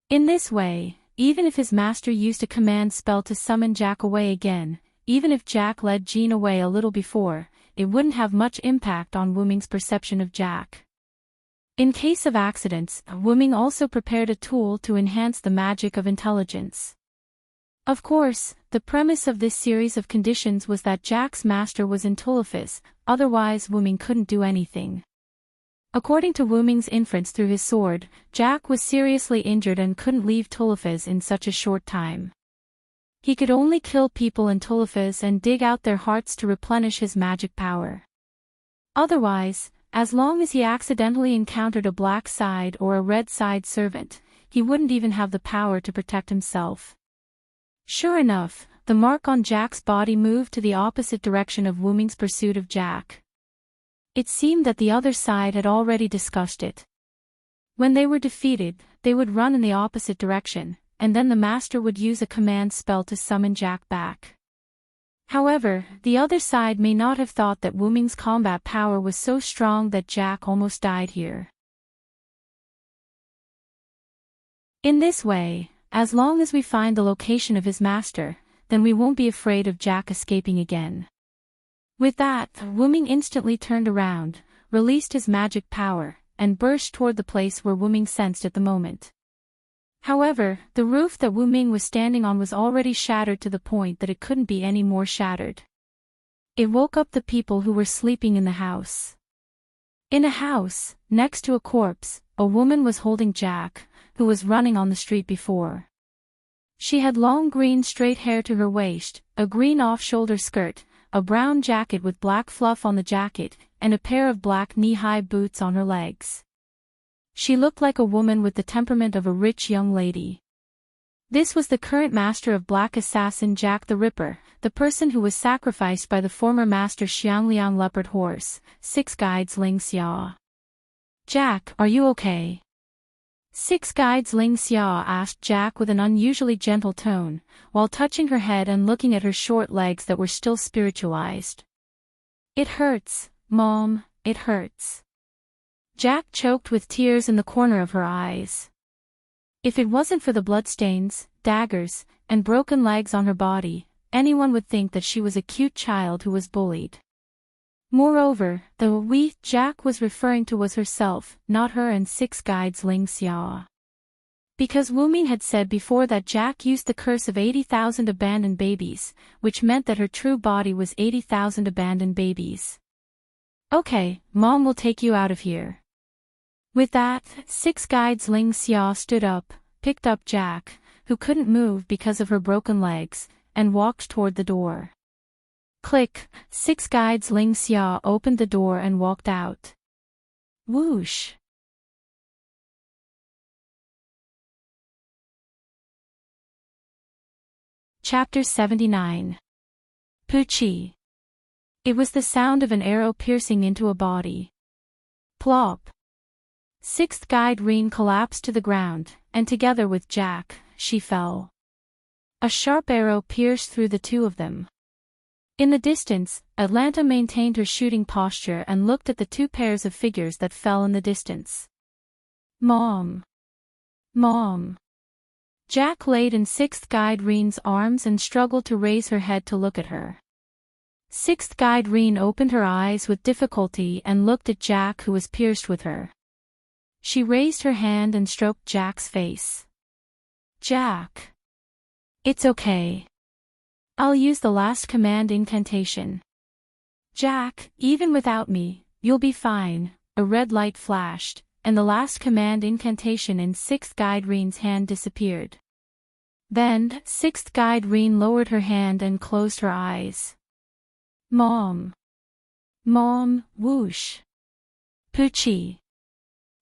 In this way, even if his master used a command spell to summon Jack away again, even if Jack led Jean away a little before, it wouldn't have much impact on Wuming's perception of Jack. In case of accidents, Wuming also prepared a tool to enhance the magic of intelligence. Of course, the premise of this series of conditions was that Jack's master was in Tuliphus, otherwise Wuming couldn't do anything. According to Wuming's inference through his sword, Jack was seriously injured and couldn't leave Tuliphus in such a short time. He could only kill people in Tuliphus and dig out their hearts to replenish his magic power. Otherwise, as long as he accidentally encountered a black side or a red side servant, he wouldn't even have the power to protect himself. Sure enough, the mark on Jack's body moved to the opposite direction of Wuming's pursuit of Jack. It seemed that the other side had already discussed it. When they were defeated, they would run in the opposite direction, and then the master would use a command spell to summon Jack back. However, the other side may not have thought that Wuming's combat power was so strong that Jack almost died here. In this way, as long as we find the location of his master, then we won't be afraid of Jack escaping again. With that, Wuming instantly turned around, released his magic power, and burst toward the place where Wuming sensed at the moment. However, the roof that Wuming was standing on was already shattered to the point that it couldn't be any more shattered. It woke up the people who were sleeping in the house. In a house, next to a corpse, a woman was holding Jack, who was running on the street before. She had long green straight hair to her waist, a green off-shoulder skirt, a brown jacket with black fluff on the jacket, and a pair of black knee-high boots on her legs. She looked like a woman with the temperament of a rich young lady. This was the current master of Black Assassin Jack the Ripper, the person who was sacrificed by the former master Xiangliang Leopard Horse, Six Guides Ling Xia. "Jack, are you okay?" Six Guides Ling Xia asked Jack with an unusually gentle tone, while touching her head and looking at her short legs that were still spiritualized. "It hurts, Mom, it hurts." Jack choked with tears in the corner of her eyes. If it wasn't for the bloodstains, daggers, and broken legs on her body, anyone would think that she was a cute child who was bullied. Moreover, the "we" Jack was referring to was herself, not her and Six Guides Ling Xia. Because Wuming had said before that Jack used the curse of 80,000 abandoned babies, which meant that her true body was 80,000 abandoned babies. "Okay, Mom will take you out of here." With that, Six Guides Ling Xia stood up, picked up Jack, who couldn't move because of her broken legs, and walked toward the door. Click, Six Guides Ling Xia opened the door and walked out. Whoosh! Chapter 79. Pucci. It was the sound of an arrow piercing into a body. Plop. Sixth Guide Reen collapsed to the ground, and together with Jack, she fell. A sharp arrow pierced through the two of them. In the distance, Atlanta maintained her shooting posture and looked at the two pairs of figures that fell in the distance. "Mom! Mom!" Jack laid in Sixth Guide Reen's arms and struggled to raise her head to look at her. Sixth Guide Reen opened her eyes with difficulty and looked at Jack, who was pierced with her. She raised her hand and stroked Jack's face. Jack. It's okay. I'll use the last command incantation. Jack, even without me, you'll be fine. A red light flashed, and the last command incantation in Sixth Guide Reen's hand disappeared. Then, Sixth Guide Reen lowered her hand and closed her eyes. Mom. Mom, whoosh. Poochie.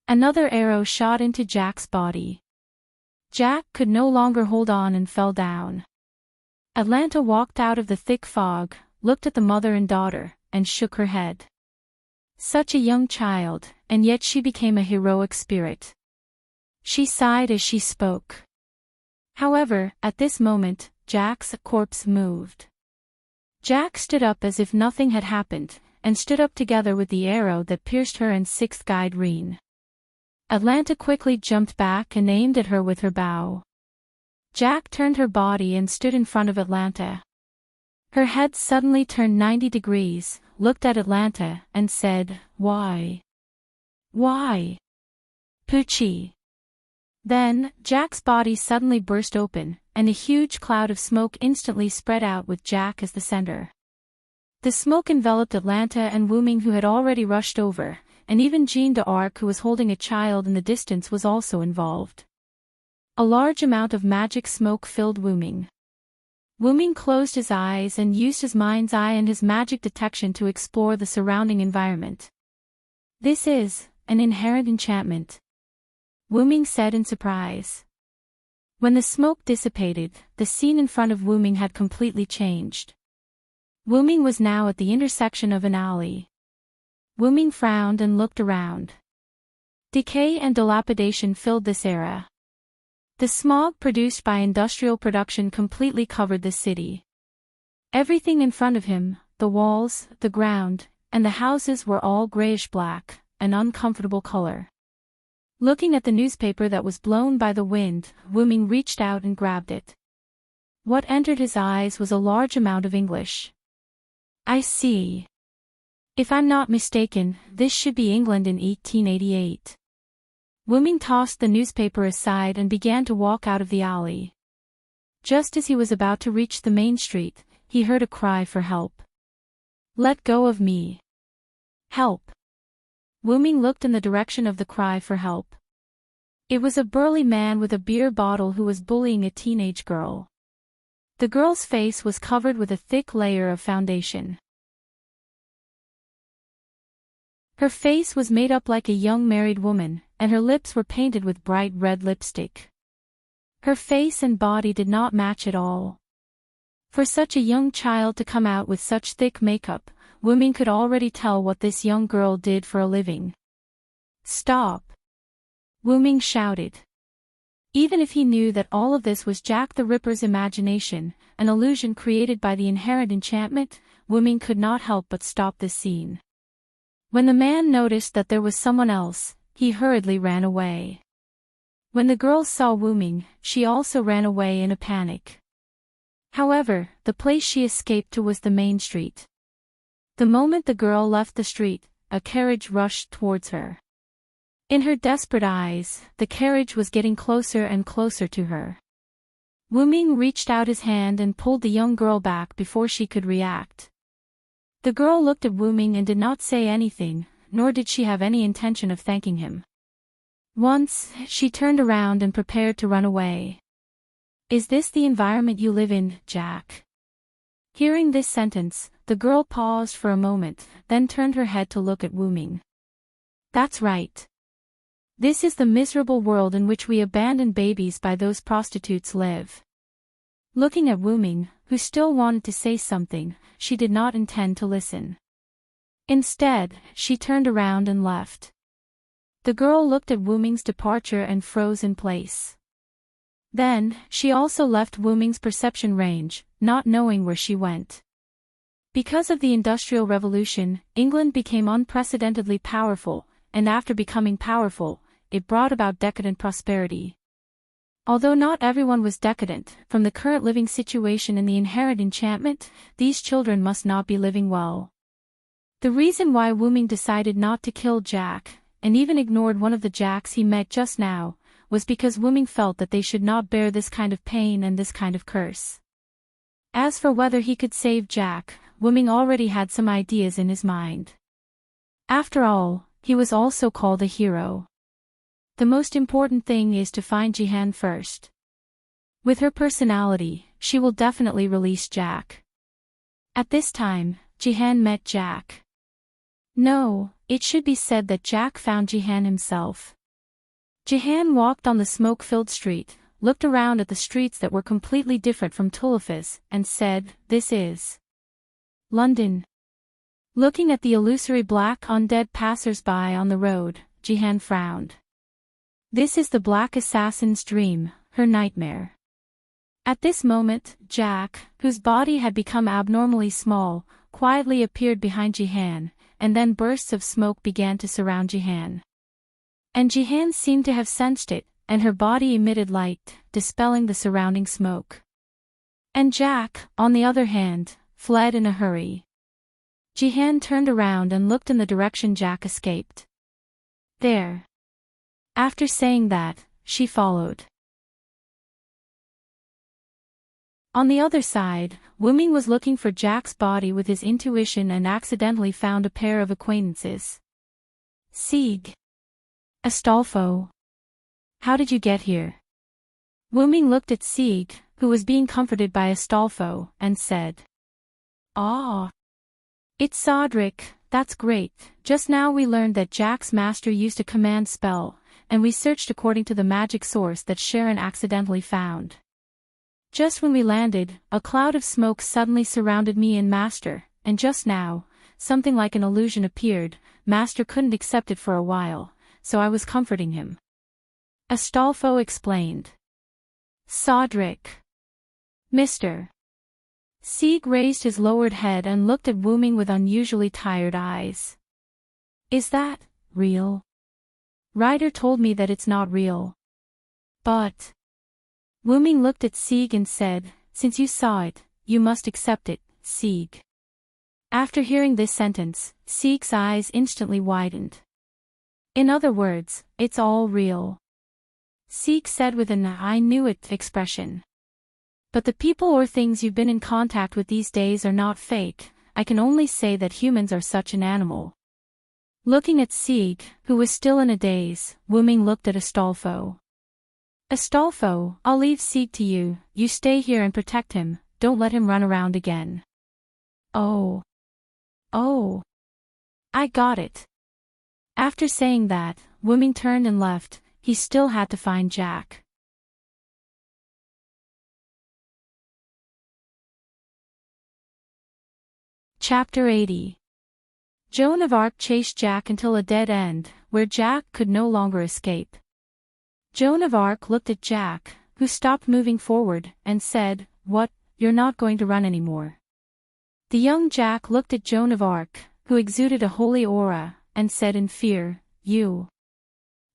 Another arrow shot into Jack's body. Jack could no longer hold on and fell down. Atlanta walked out of the thick fog, looked at the mother and daughter, and shook her head. Such a young child, and yet she became a heroic spirit. She sighed as she spoke. However, at this moment, Jack's corpse moved. Jack stood up as if nothing had happened, and stood up together with the arrow that pierced her and Sixth Guide Reen. Atlanta quickly jumped back and aimed at her with her bow. Jack turned her body and stood in front of Atlanta. Her head suddenly turned 90 degrees, looked at Atlanta, and said, "Why? Why? Poochie." Then, Jack's body suddenly burst open, and a huge cloud of smoke instantly spread out with Jack as the center. The smoke enveloped Atlanta and Wooming, who had already rushed over, and even Jean d'Arc, who was holding a child in the distance, was also involved. A large amount of magic smoke filled Wooming. Wooming closed his eyes and used his mind's eye and his magic detection to explore the surrounding environment. "This is an inherent enchantment," Wooming said in surprise. When the smoke dissipated, the scene in front of Wooming had completely changed. Wooming was now at the intersection of an alley. Wooming frowned and looked around. Decay and dilapidation filled this area. The smog produced by industrial production completely covered the city. Everything in front of him, the walls, the ground, and the houses were all grayish-black, an uncomfortable color. Looking at the newspaper that was blown by the wind, Wooming reached out and grabbed it. What entered his eyes was a large amount of English. "I see. If I'm not mistaken, this should be England in 1888. Wooming tossed the newspaper aside and began to walk out of the alley. Just as he was about to reach the main street, he heard a cry for help. "Let go of me. Help." Wooming looked in the direction of the cry for help. It was a burly man with a beer bottle who was bullying a teenage girl. The girl's face was covered with a thick layer of foundation. Her face was made up like a young married woman, and her lips were painted with bright red lipstick. Her face and body did not match at all. For such a young child to come out with such thick makeup, Wooming could already tell what this young girl did for a living. "Stop!" Wooming shouted. Even if he knew that all of this was Jack the Ripper's imagination, an illusion created by the inherent enchantment, Wooming could not help but stop this scene. When the man noticed that there was someone else, he hurriedly ran away. When the girl saw Wooming, she also ran away in a panic. However, the place she escaped to was the main street. The moment the girl left the street, a carriage rushed towards her. In her desperate eyes, the carriage was getting closer and closer to her. Wooming reached out his hand and pulled the young girl back before she could react. The girl looked at Wooming and did not say anything, nor did she have any intention of thanking him. Once, she turned around and prepared to run away. "Is this the environment you live in, Jack?" Hearing this sentence, the girl paused for a moment, then turned her head to look at Wooming. "That's right. This is the miserable world in which we abandon babies by those prostitutes live." Looking at Wooming, who still wanted to say something, she did not intend to listen. Instead, she turned around and left. The girl looked at Wooming's departure and froze in place. Then, she also left Wooming's perception range, not knowing where she went. Because of the Industrial Revolution, England became unprecedentedly powerful, and after becoming powerful, it brought about decadent prosperity. Although not everyone was decadent, from the current living situation and the inherent enchantment, these children must not be living well. The reason why Wuming decided not to kill Jack, and even ignored one of the Jacks he met just now, was because Wuming felt that they should not bear this kind of pain and this kind of curse. As for whether he could save Jack, Wuming already had some ideas in his mind. After all, he was also called a hero. The most important thing is to find Jihan first. With her personality, she will definitely release Jack. At this time, Jihan met Jack. No, it should be said that Jack found Jihan himself. Jihan walked on the smoke-filled street, looked around at the streets that were completely different from Tulifas, and said, "This is London." Looking at the illusory black undead passers-by on the road, Jihan frowned. This is the Black Assassin's dream, her nightmare. At this moment, Jack, whose body had become abnormally small, quietly appeared behind Jihan, and then bursts of smoke began to surround Jihan. And Jihan seemed to have sensed it, and her body emitted light, dispelling the surrounding smoke. And Jack, on the other hand, fled in a hurry. Jihan turned around and looked in the direction Jack escaped. There. After saying that, she followed. On the other side, Wuming was looking for Jack's body with his intuition and accidentally found a pair of acquaintances. Sieg. Astolfo. How did you get here? Wuming looked at Sieg, who was being comforted by Astolfo, and said, "Ah. It's Sodric, that's great. Just now we learned that Jack's master used a command spell, and we searched according to the magic source that Sharon accidentally found. Just when we landed, a cloud of smoke suddenly surrounded me and Master, and just now, something like an illusion appeared. Master couldn't accept it for a while, so I was comforting him." Astolfo explained. Sodric. Mr. Sieg raised his lowered head and looked at Wuming with unusually tired eyes. "Is that real? Ryder told me that it's not real." But Wuming looked at Sieg and said, "Since you saw it, you must accept it, Sieg." After hearing this sentence, Sieg's eyes instantly widened. "In other words, it's all real," Sieg said with an "I knew it" expression. "But the people or things you've been in contact with these days are not fake. I can only say that humans are such an animal." Looking at Sieg, who was still in a daze, Wuming looked at Astolfo. "Astolfo, I'll leave Sieg to you. You stay here and protect him, don't let him run around again." Oh. I got it." After saying that, Wuming turned and left. He still had to find Jack. Chapter 80. Joan of Arc chased Jack until a dead end, where Jack could no longer escape. Joan of Arc looked at Jack, who stopped moving forward, and said, "What, you're not going to run anymore?" The young Jack looked at Joan of Arc, who exuded a holy aura, and said in fear,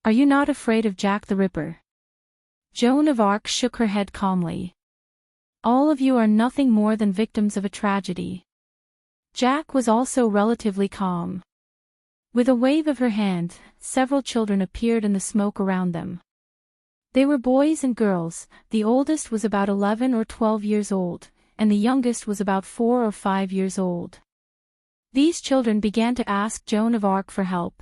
Are you not afraid of Jack the Ripper?" Joan of Arc shook her head calmly. "All of you are nothing more than victims of a tragedy." Jack was also relatively calm. With a wave of her hand, several children appeared in the smoke around them. They were boys and girls. The oldest was about 11 or 12 years old, and the youngest was about 4 or 5 years old. These children began to ask Joan of Arc for help.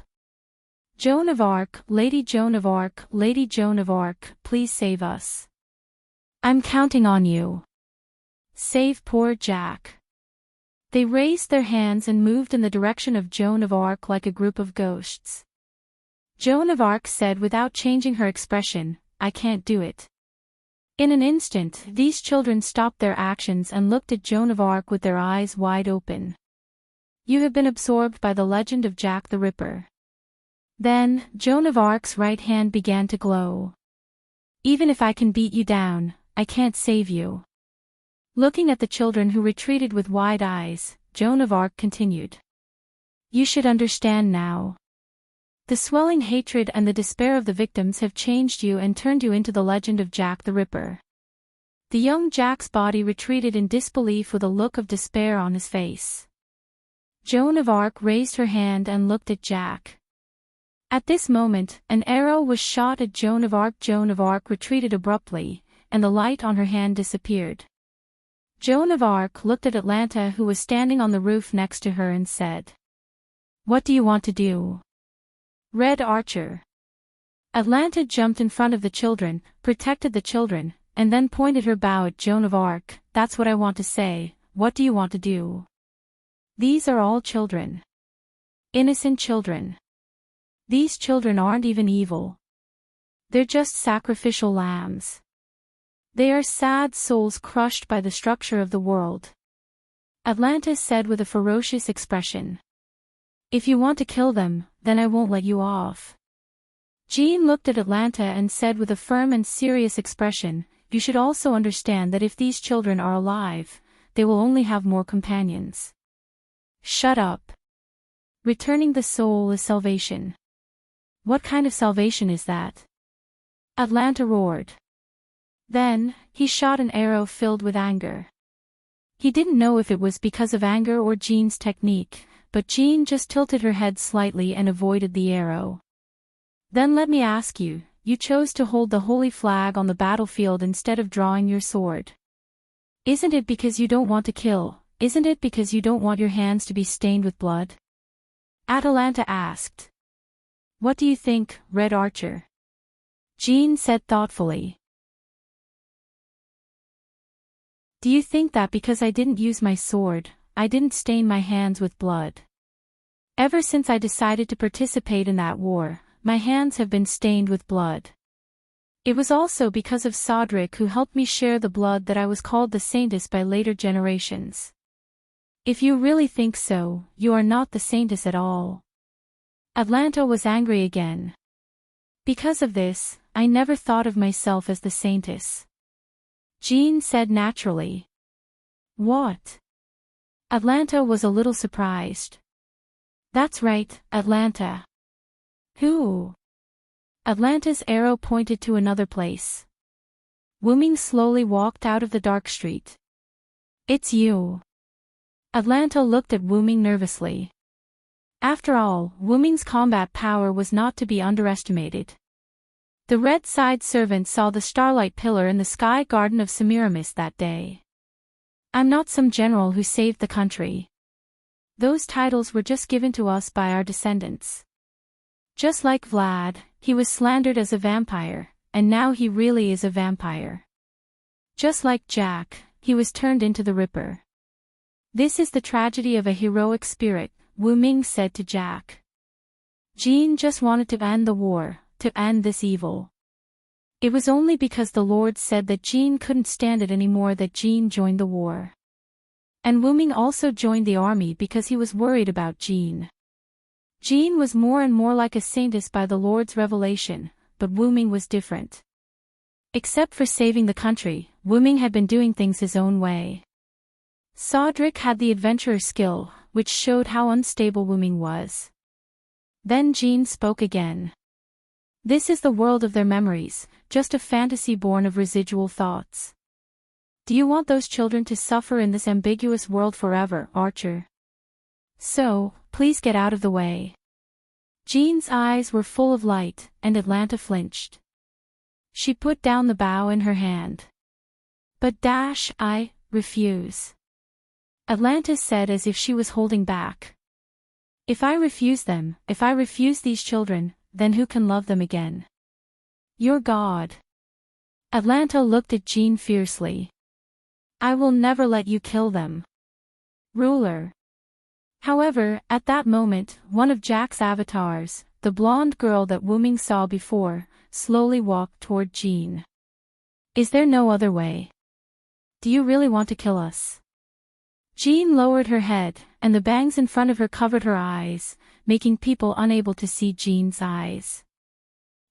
"Joan of Arc, Lady Joan of Arc, Lady Joan of Arc, please save us. I'm counting on you. Save poor Jack." They raised their hands and moved in the direction of Joan of Arc like a group of ghosts. Joan of Arc said without changing her expression, "I can't do it." In an instant, these children stopped their actions and looked at Joan of Arc with their eyes wide open. "You have been absorbed by the legend of Jack the Ripper." Then, Joan of Arc's right hand began to glow. "Even if I can beat you down, I can't save you." Looking at the children who retreated with wide eyes, Joan of Arc continued. "You should understand now. The swelling hatred and the despair of the victims have changed you and turned you into the legend of Jack the Ripper. The young Jack's body retreated in disbelief with a look of despair on his face. Joan of Arc raised her hand and looked at Jack. At this moment, an arrow was shot at Joan of Arc. Joan of Arc retreated abruptly, and the light on her hand disappeared. Joan of Arc looked at Atlanta, who was standing on the roof next to her, and said, "What do you want to do?" "Red Archer." Atlanta jumped in front of the children, protected the children, and then pointed her bow at Joan of Arc. "That's what I want to say. What do you want to do?" "These are all children. Innocent children. These children aren't even evil. They're just sacrificial lambs. They are sad souls crushed by the structure of the world," Atlanta said with a ferocious expression. "If you want to kill them, then I won't let you off." Jean looked at Atlanta and said with a firm and serious expression, "You should also understand that if these children are alive, they will only have more companions." "Shut up. Returning the soul is salvation." "What kind of salvation is that?" Atlanta roared. Then, he shot an arrow filled with anger. He didn't know if it was because of anger or Jean's technique, but Jean just tilted her head slightly and avoided the arrow. "Then let me ask you, you chose to hold the holy flag on the battlefield instead of drawing your sword. Isn't it because you don't want to kill? Isn't it because you don't want your hands to be stained with blood?" Atalanta asked. "What do you think, Red Archer?" Jean said thoughtfully. "Do you think that because I didn't use my sword, I didn't stain my hands with blood? Ever since I decided to participate in that war, my hands have been stained with blood. It was also because of Sodric who helped me share the blood that I was called the Saintess by later generations. If you really think so, you are not the Saintess at all." Atlanta was angry again. "Because of this, I never thought of myself as the Saintess," Jean said naturally. "What?" Atlanta was a little surprised. "That's right, Atlanta." "Who?" Atlanta's arrow pointed to another place. Wuming slowly walked out of the dark street. "It's you." Atlanta looked at Wuming nervously. After all, Wuming's combat power was not to be underestimated. The Red Side servant saw the Starlight Pillar in the Sky Garden of Semiramis that day. "I'm not some general who saved the country. Those titles were just given to us by our descendants. Just like Vlad, he was slandered as a vampire, and now he really is a vampire. Just like Jack, he was turned into the Ripper. This is the tragedy of a heroic spirit," Wu Ming said to Jack. Jean just wanted to end the war, to end this evil. It was only because the Lord said that Jean couldn't stand it anymore that Jean joined the war. And Wu Ming also joined the army because he was worried about Jean. Jean was more and more like a saintess by the Lord's revelation, but Wu Ming was different. Except for saving the country, Wu Ming had been doing things his own way. Sodric had the adventurer skill, which showed how unstable Wu Ming was. Then Jean spoke again. "This is the world of their memories, just a fantasy born of residual thoughts. Do you want those children to suffer in this ambiguous world forever, Archer? So, please get out of the way." Jean's eyes were full of light, and Atlanta flinched. She put down the bow in her hand. "But I refuse," Atlanta said as if she was holding back. "If I refuse them, if I refuse these children, then who can love them again? Your God." Atlanta looked at Jean fiercely. "I will never let you kill them, ruler." However, at that moment, one of Jack's avatars, the blonde girl that Wu Ming saw before, slowly walked toward Jean. "Is there no other way? Do you really want to kill us?" Jean lowered her head, and the bangs in front of her covered her eyes, making people unable to see Jean's eyes.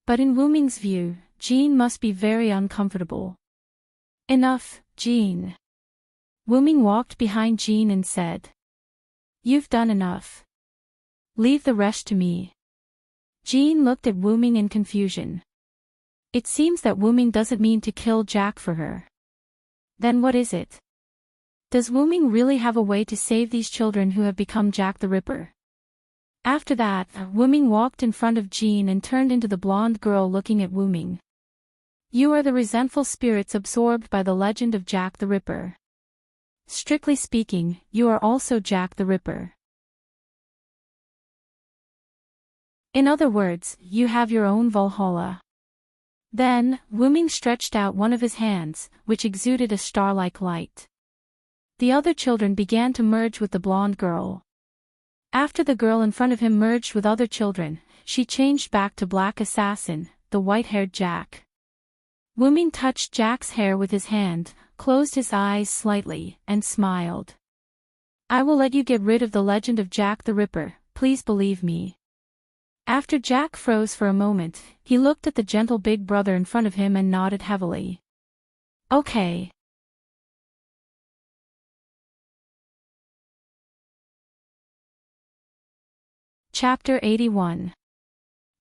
But in Wu Ming's view, Jean must be very uncomfortable. "Enough, Jean." Wu Ming walked behind Jean and said, "You've done enough. Leave the rest to me." Jean looked at Wu-Ming in confusion. It seems that Wu-Ming doesn't mean to kill Jack for her. Then what is it? Does Wu-Ming really have a way to save these children who have become Jack the Ripper? After that, Wu-Ming walked in front of Jean and turned into the blonde girl looking at Wu-Ming. You are the resentful spirits absorbed by the legend of Jack the Ripper. Strictly speaking, you are also Jack the Ripper. In other words, you have your own Valhalla. Then, Wu-Ming stretched out one of his hands, which exuded a star-like light. The other children began to merge with the blonde girl. After the girl in front of him merged with other children, she changed back to Black Assassin, the white-haired Jack. Wu-Ming touched Jack's hair with his hand, closed his eyes slightly, and smiled. I will let you get rid of the legend of Jack the Ripper, please believe me. After Jack froze for a moment, he looked at the gentle big brother in front of him and nodded heavily. Okay. Chapter 81.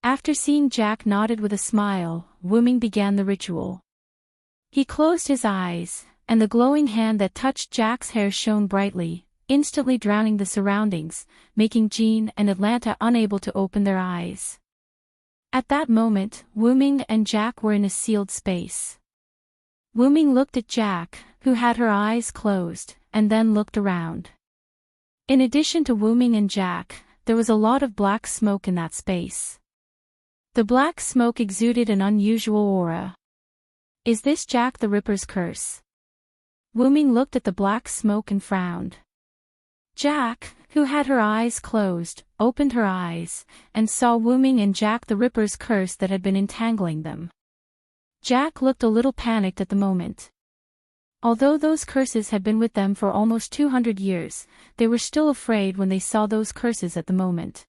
After seeing Jack nodded with a smile, Wu-Ming began the ritual. He closed his eyes, and the glowing hand that touched Jack's hair shone brightly, instantly drowning the surroundings, making Jean and Atlanta unable to open their eyes. At that moment, Wu-Ming and Jack were in a sealed space. Wu-Ming looked at Jack, who had her eyes closed, and then looked around. In addition to Wu-Ming and Jack, there was a lot of black smoke in that space. The black smoke exuded an unusual aura. Is this Jack the Ripper's curse? Wu-Ming looked at the black smoke and frowned. Jack, who had her eyes closed, opened her eyes, and saw Wu-Ming and Jack the Ripper's curse that had been entangling them. Jack looked a little panicked at the moment. Although those curses had been with them for almost 200 years, they were still afraid when they saw those curses at the moment.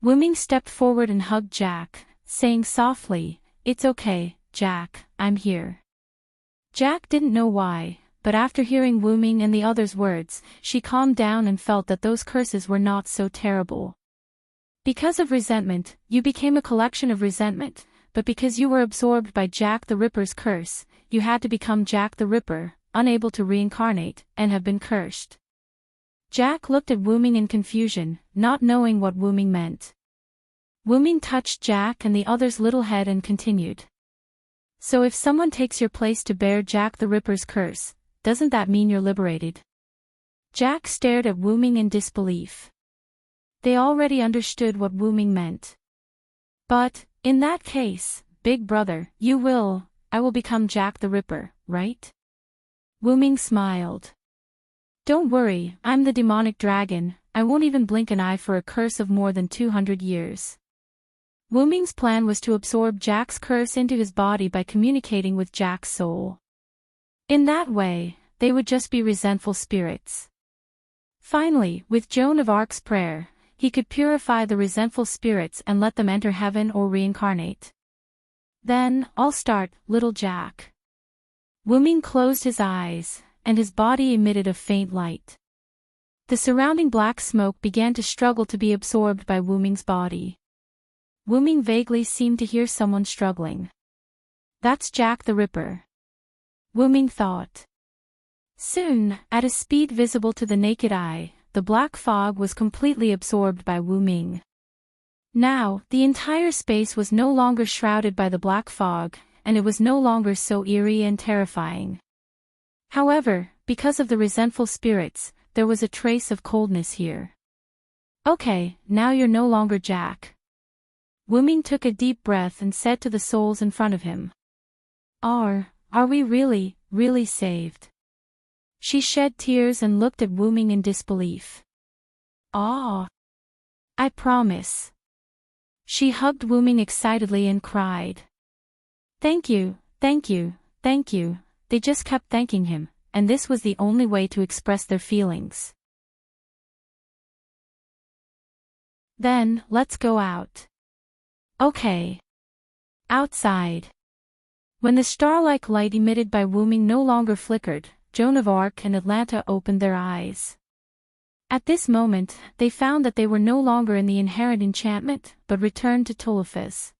Wu-Ming stepped forward and hugged Jack, saying softly, "It's okay, Jack, I'm here." Jack didn't know why, but after hearing Wu-Ming and the others' words, she calmed down and felt that those curses were not so terrible. Because of resentment, you became a collection of resentment, but because you were absorbed by Jack the Ripper's curse, you had to become Jack the Ripper, unable to reincarnate, and have been cursed. Jack looked at Wu-Ming in confusion, not knowing what Wu-Ming meant. Wu-Ming touched Jack and the other's little head and continued. So if someone takes your place to bear Jack the Ripper's curse, doesn't that mean you're liberated? Jack stared at Wu-Ming in disbelief. They already understood what Wu-Ming meant. But, in that case, big brother, I will become Jack the Ripper, right? Wu-Ming smiled. Don't worry, I'm the demonic dragon, I won't even blink an eye for a curse of more than 200 years. Wu-Ming's plan was to absorb Jack's curse into his body by communicating with Jack's soul. In that way, they would just be resentful spirits. Finally, with Joan of Arc's prayer, he could purify the resentful spirits and let them enter heaven or reincarnate. Then, I'll start, little Jack. Wu-Ming closed his eyes, and his body emitted a faint light. The surrounding black smoke began to struggle to be absorbed by Wu-Ming's body. Wu-Ming vaguely seemed to hear someone struggling. That's Jack the Ripper. Wu-Ming thought. Soon, at a speed visible to the naked eye, the black fog was completely absorbed by Wu-Ming. Now, the entire space was no longer shrouded by the black fog, and it was no longer so eerie and terrifying. However, because of the resentful spirits, there was a trace of coldness here. Okay, now you're no longer Jack. Wu-Ming took a deep breath and said to the souls in front of him. Are we really saved? She shed tears and looked at Wu-Ming in disbelief. I promise. She hugged Wu-Ming excitedly and cried. Thank you. They just kept thanking him, and this was the only way to express their feelings. Then, let's go out. Okay. Outside. When the star-like light emitted by Wu-Ming no longer flickered, Joan of Arc and Atlanta opened their eyes. At this moment, they found that they were no longer in the inherent enchantment, but returned to Tolofus.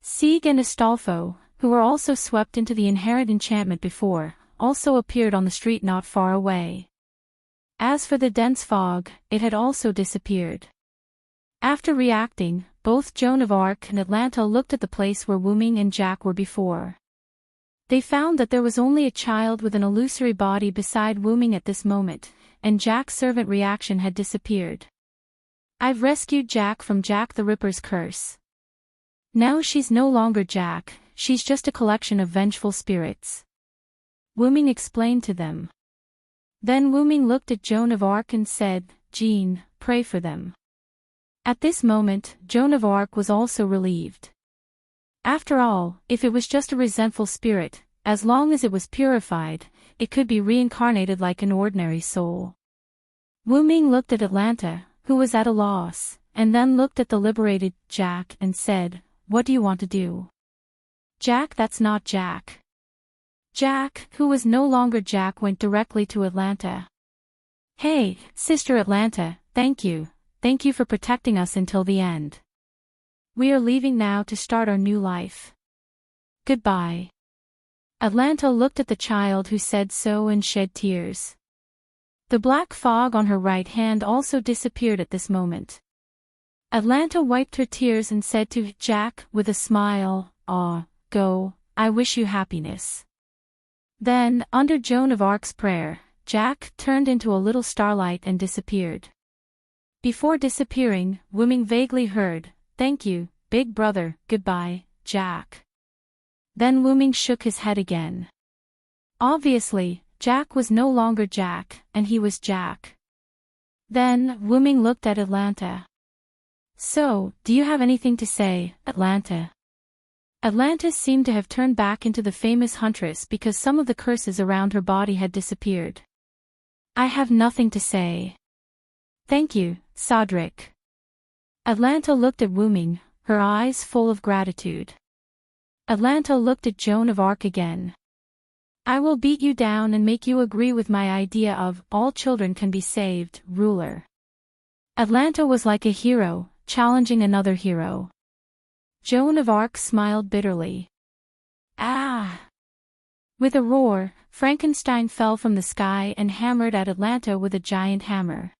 Sieg and Astolfo, who were also swept into the inherent enchantment before, also appeared on the street not far away. As for the dense fog, it had also disappeared. After reacting, both Joan of Arc and Atlanta looked at the place where Wuming and Jack were before. They found that there was only a child with an illusory body beside Wuming at this moment, and Jack's servant reaction had disappeared. I've rescued Jack from Jack the Ripper's curse. Now she's no longer Jack, she's just a collection of vengeful spirits. Wuming explained to them. Then Wuming looked at Joan of Arc and said, Jean, pray for them. At this moment, Joan of Arc was also relieved. After all, if it was just a resentful spirit, as long as it was purified, it could be reincarnated like an ordinary soul. Wuming looked at Atlanta, who was at a loss, and then looked at the liberated Jack and said, What do you want to do? Jack, that's not Jack. Jack, who was no longer Jack, went directly to Atlanta. Hey, Sister Atlanta, thank you. Thank you for protecting us until the end. We are leaving now to start our new life. Goodbye. Atlanta looked at the child who said so and shed tears. The black fog on her right hand also disappeared at this moment. Atlanta wiped her tears and said to Jack with a smile, Go, I wish you happiness. Then, under Joan of Arc's prayer, Jack turned into a little starlight and disappeared. Before disappearing, Wuming vaguely heard, Thank you, big brother, goodbye, Jack. Then Wuming shook his head again. Obviously, Jack was no longer Jack, and he was Jack. Then, Wuming looked at Atlanta. So, do you have anything to say, Atlanta? Atlanta seemed to have turned back into the famous huntress because some of the curses around her body had disappeared. I have nothing to say. Thank you, Sodric. Atlanta looked at Wuming, her eyes full of gratitude. Atlanta looked at Joan of Arc again. I will beat you down and make you agree with my idea of all children can be saved, ruler. Atlanta was like a hero, challenging another hero. Joan of Arc smiled bitterly. Ah! With a roar, Frankenstein fell from the sky and hammered at Atlanta with a giant hammer.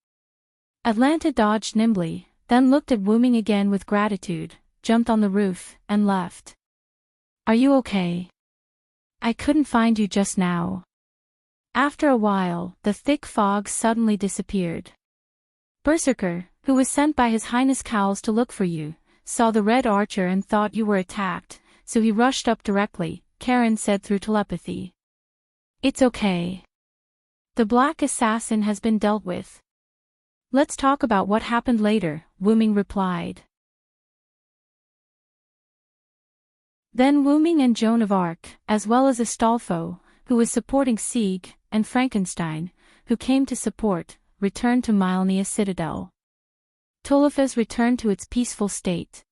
Atlanta dodged nimbly, then looked at Wuming again with gratitude, jumped on the roof, and left. Are you okay? I couldn't find you just now. After a while, the thick fog suddenly disappeared. Berserker, who was sent by His Highness Cowles to look for you, saw the red archer and thought you were attacked, so he rushed up directly, Karen said through telepathy. It's okay. The black assassin has been dealt with. Let's talk about what happened later, Wuming replied. Then Wuming and Joan of Arc, as well as Astolfo, who was supporting Sieg, and Frankenstein, who came to support, returned to Mylnia Citadel. Tolofus returned to its peaceful state.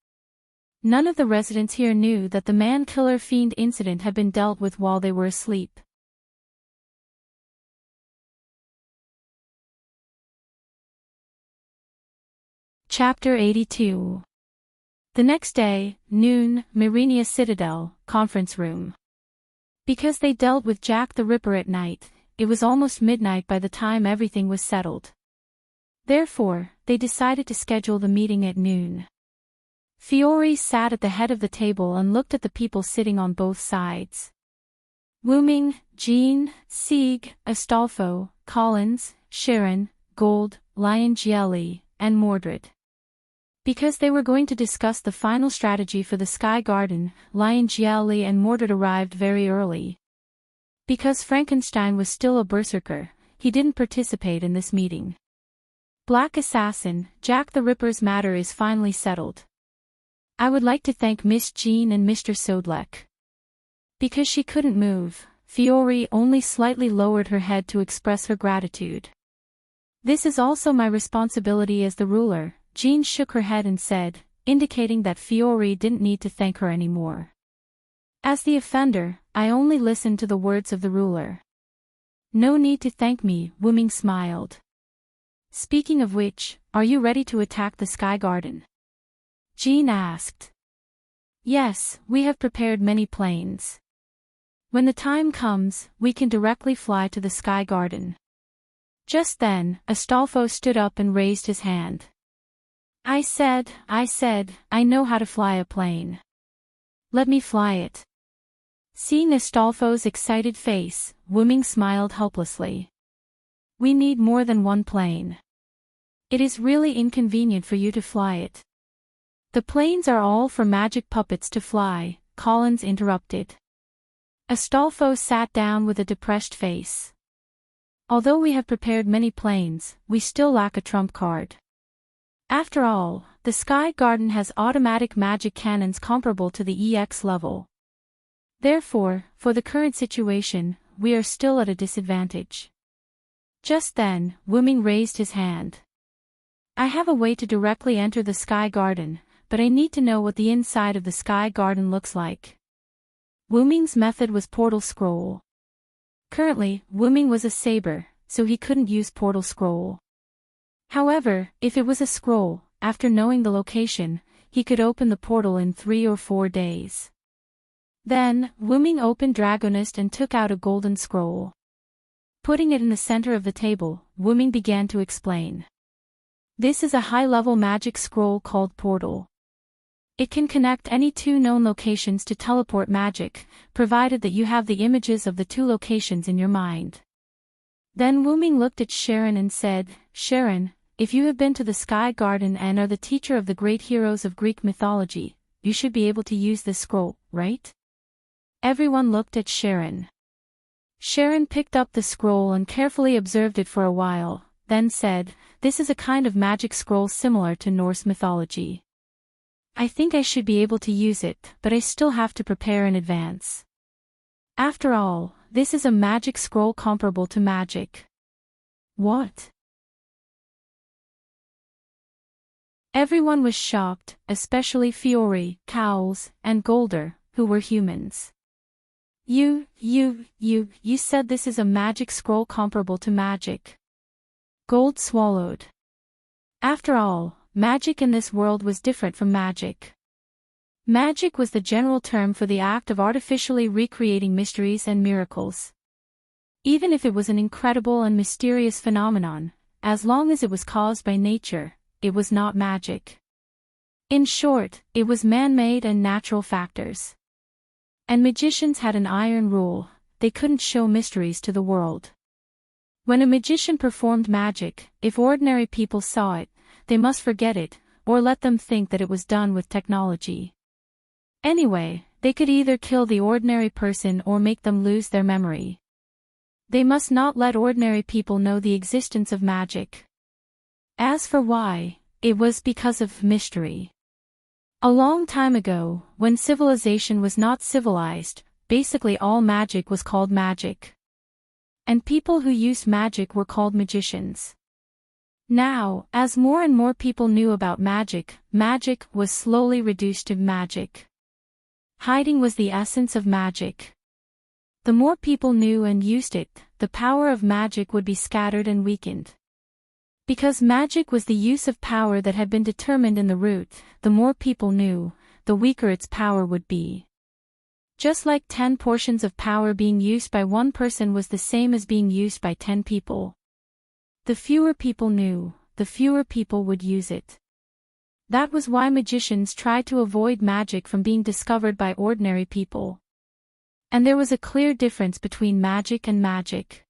None of the residents here knew that the man-killer fiend incident had been dealt with while they were asleep. Chapter 82. The next day, noon, Myrenia Citadel, conference room. Because they dealt with Jack the Ripper at night, it was almost midnight by the time everything was settled. Therefore, they decided to schedule the meeting at noon. Fiore sat at the head of the table and looked at the people sitting on both sides. Wuming, Jean, Sieg, Astolfo, Collins, Sharon, Gold, Lion Gielli, and Mordred. Because they were going to discuss the final strategy for the Sky Garden, Lion Gielli and Mordred arrived very early. Because Frankenstein was still a berserker, he didn't participate in this meeting. Black Assassin, Jack the Ripper's matter is finally settled. I would like to thank Miss Jean and Mr. Sodlek. Because she couldn't move, Fiore only slightly lowered her head to express her gratitude. This is also my responsibility as the ruler, Jean shook her head and said, indicating that Fiore didn't need to thank her anymore. As the offender, I only listened to the words of the ruler. No need to thank me, Wuming smiled. Speaking of which, are you ready to attack the Sky Garden? Jean asked. Yes, we have prepared many planes. When the time comes, we can directly fly to the Sky Garden. Just then, Astolfo stood up and raised his hand. I said, I know how to fly a plane. Let me fly it. Seeing Astolfo's excited face, Wuming smiled helplessly. We need more than one plane. It is really inconvenient for you to fly it. The planes are all for magic puppets to fly, Collins interrupted. Astolfo sat down with a depressed face. Although we have prepared many planes, we still lack a trump card. After all, the Sky Garden has automatic magic cannons comparable to the EX level. Therefore, for the current situation, we are still at a disadvantage. Just then, Wuming raised his hand. I have a way to directly enter the Sky Garden, but I need to know what the inside of the Sky Garden looks like. Wuming's method was Portal Scroll. Currently, Wuming was a saber, so he couldn't use Portal Scroll. However, if it was a scroll, after knowing the location, he could open the portal in 3 or 4 days. Then, Wuming opened Dragonist and took out a golden scroll. Putting it in the center of the table, Wuming began to explain. This is a high-level magic scroll called Portal. It can connect any 2 known locations to teleport magic, provided that you have the images of the 2 locations in your mind. Then Wuming looked at Sharon and said, Sharon, if you have been to the Sky Garden and are the teacher of the great heroes of Greek mythology, you should be able to use this scroll, right? Everyone looked at Sharon. Sharon picked up the scroll and carefully observed it for a while, then said, This is a kind of magic scroll similar to Norse mythology. I think I should be able to use it, but I still have to prepare in advance. After all, this is a magic scroll comparable to magic. What? Everyone was shocked, especially Fiori, Cowles, and Golder, who were humans. You said this is a magic scroll comparable to magic. Gold swallowed. After all, magic in this world was different from magic. Magic was the general term for the act of artificially recreating mysteries and miracles. Even if it was an incredible and mysterious phenomenon, as long as it was caused by nature, it was not magic. In short, it was man-made and natural factors. And magicians had an iron rule: they couldn't show mysteries to the world. When a magician performed magic, if ordinary people saw it, they must forget it, or let them think that it was done with technology. Anyway, they could either kill the ordinary person or make them lose their memory. They must not let ordinary people know the existence of magic. As for why, it was because of mystery. A long time ago, when civilization was not civilized, basically all magic was called magic. And people who used magic were called magicians. Now, as more and more people knew about magic, magic was slowly reduced to magic. Hiding was the essence of magic. The more people knew and used it, the power of magic would be scattered and weakened. Because magic was the use of power that had been determined in the root, the more people knew, the weaker its power would be. Just like 10 portions of power being used by one person was the same as being used by 10 people. The fewer people knew, the fewer people would use it. That was why magicians tried to avoid magic from being discovered by ordinary people. And there was a clear difference between magic and magic.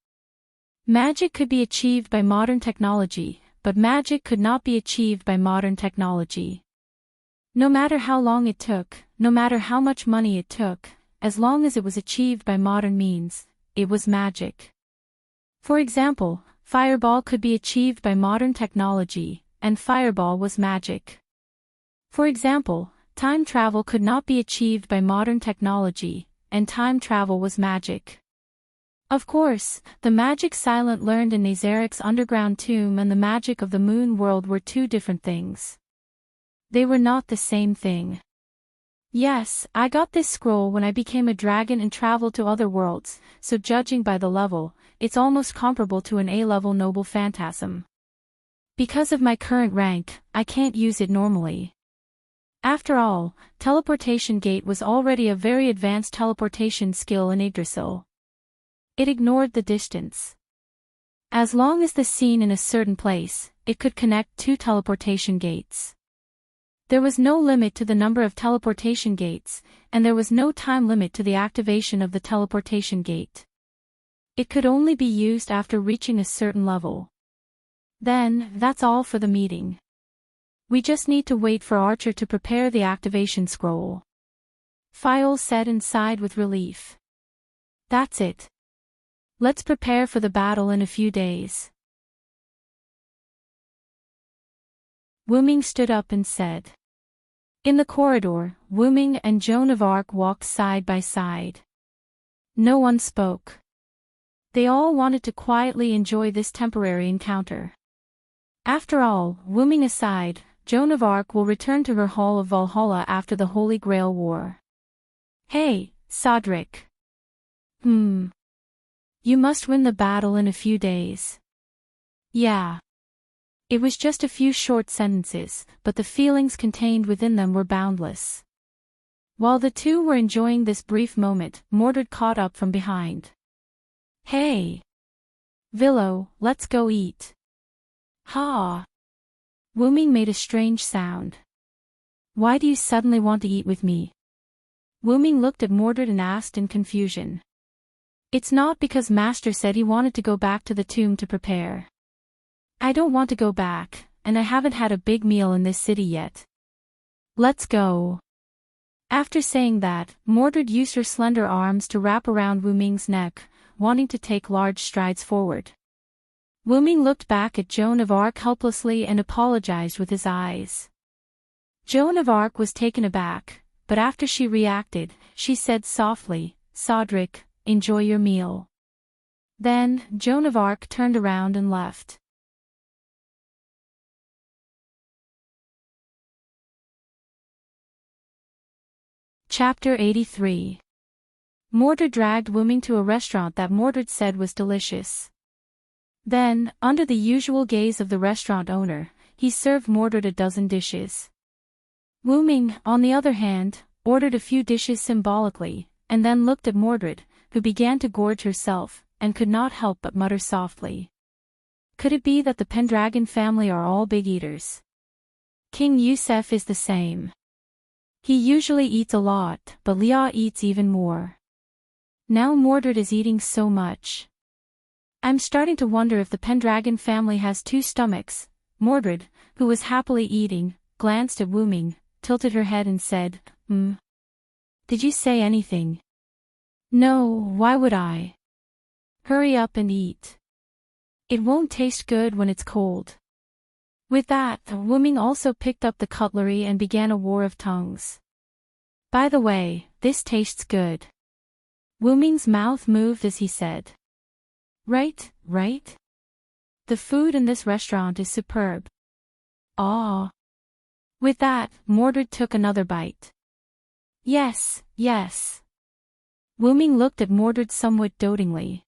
Magic could be achieved by modern technology, but magic could not be achieved by modern technology. No matter how long it took, no matter how much money it took, as long as it was achieved by modern means, it was magic. For example, Fireball could be achieved by modern technology, and Fireball was magic. For example, time travel could not be achieved by modern technology, and time travel was magic. Of course, the magic Silent learned in Nazarik's underground tomb and the magic of the moon world were 2 different things. They were not the same thing. Yes, I got this scroll when I became a dragon and traveled to other worlds, so judging by the level, it's almost comparable to an A-level noble phantasm. Because of my current rank, I can't use it normally. After all, Teleportation Gate was already a very advanced teleportation skill in Yggdrasil. It ignored the distance. As long as the scene in a certain place, it could connect two teleportation gates. There was no limit to the number of teleportation gates, and there was no time limit to the activation of the teleportation gate. It could only be used after reaching a certain level. Then, that's all for the meeting. We just need to wait for Archer to prepare the activation scroll. Fiol said and sighed with relief. That's it. Let's prepare for the battle in a few days. Wuming stood up and said. In the corridor, Wuming and Joan of Arc walked side by side. No one spoke. They all wanted to quietly enjoy this temporary encounter. After all, Wuming aside, Joan of Arc will return to her Hall of Valhalla after the Holy Grail War. Hey, Sodric. You must win the battle in a few days. Yeah. It was just a few short sentences, but the feelings contained within them were boundless. While the two were enjoying this brief moment, Mordred caught up from behind. Hey! Villo, let's go eat. Ha! Wuming made a strange sound. Why do you suddenly want to eat with me? Wuming looked at Mordred and asked in confusion. It's not because Master said he wanted to go back to the tomb to prepare. I don't want to go back, and I haven't had a big meal in this city yet. Let's go. After saying that, Mordred used her slender arms to wrap around Wuming's neck, wanting to take large strides forward. Wuming looked back at Joan of Arc helplessly and apologized with his eyes. Joan of Arc was taken aback, but after she reacted, she said softly, Sodric, enjoy your meal. Then, Joan of Arc turned around and left. Chapter 83. Mordred dragged Wuming to a restaurant that Mordred said was delicious. Then, under the usual gaze of the restaurant owner, he served Mordred a dozen dishes. Wuming, on the other hand, ordered a few dishes symbolically, and then looked at Mordred, who began to gorge herself, and could not help but mutter softly. Could it be that the Pendragon family are all big eaters? King Yusef is the same. He usually eats a lot, but Leah eats even more. Now Mordred is eating so much. I'm starting to wonder if the Pendragon family has two stomachs. Mordred, who was happily eating, glanced at Wuming, tilted her head and said, Did you say anything? No, why would I? Hurry up and eat. It won't taste good when it's cold. With that, Wuming also picked up the cutlery and began a war of tongues. By the way, this tastes good. Wuming's mouth moved as he said. Right? The food in this restaurant is superb. Ah. With that, Mordred took another bite. Yes. Wuming looked at Mordred somewhat dotingly.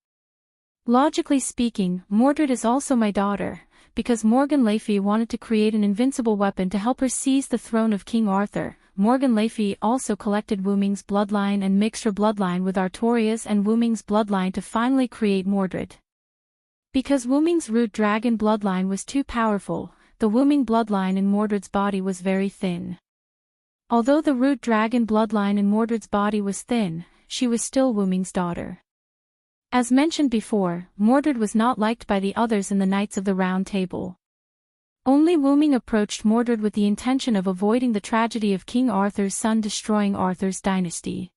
Logically speaking, Mordred is also my daughter, because Morgan Le Fay wanted to create an invincible weapon to help her seize the throne of King Arthur. Morgan Le Fay also collected Wuming's bloodline and mixed her bloodline with Artoria's and Wuming's bloodline to finally create Mordred. Because Wuming's root dragon bloodline was too powerful, the Wuming bloodline in Mordred's body was very thin. Although the root dragon bloodline in Mordred's body was thin, she was still Wuming's daughter. As mentioned before, Mordred was not liked by the others in the Knights of the Round Table. Only Wuming approached Mordred with the intention of avoiding the tragedy of King Arthur's son destroying Arthur's dynasty.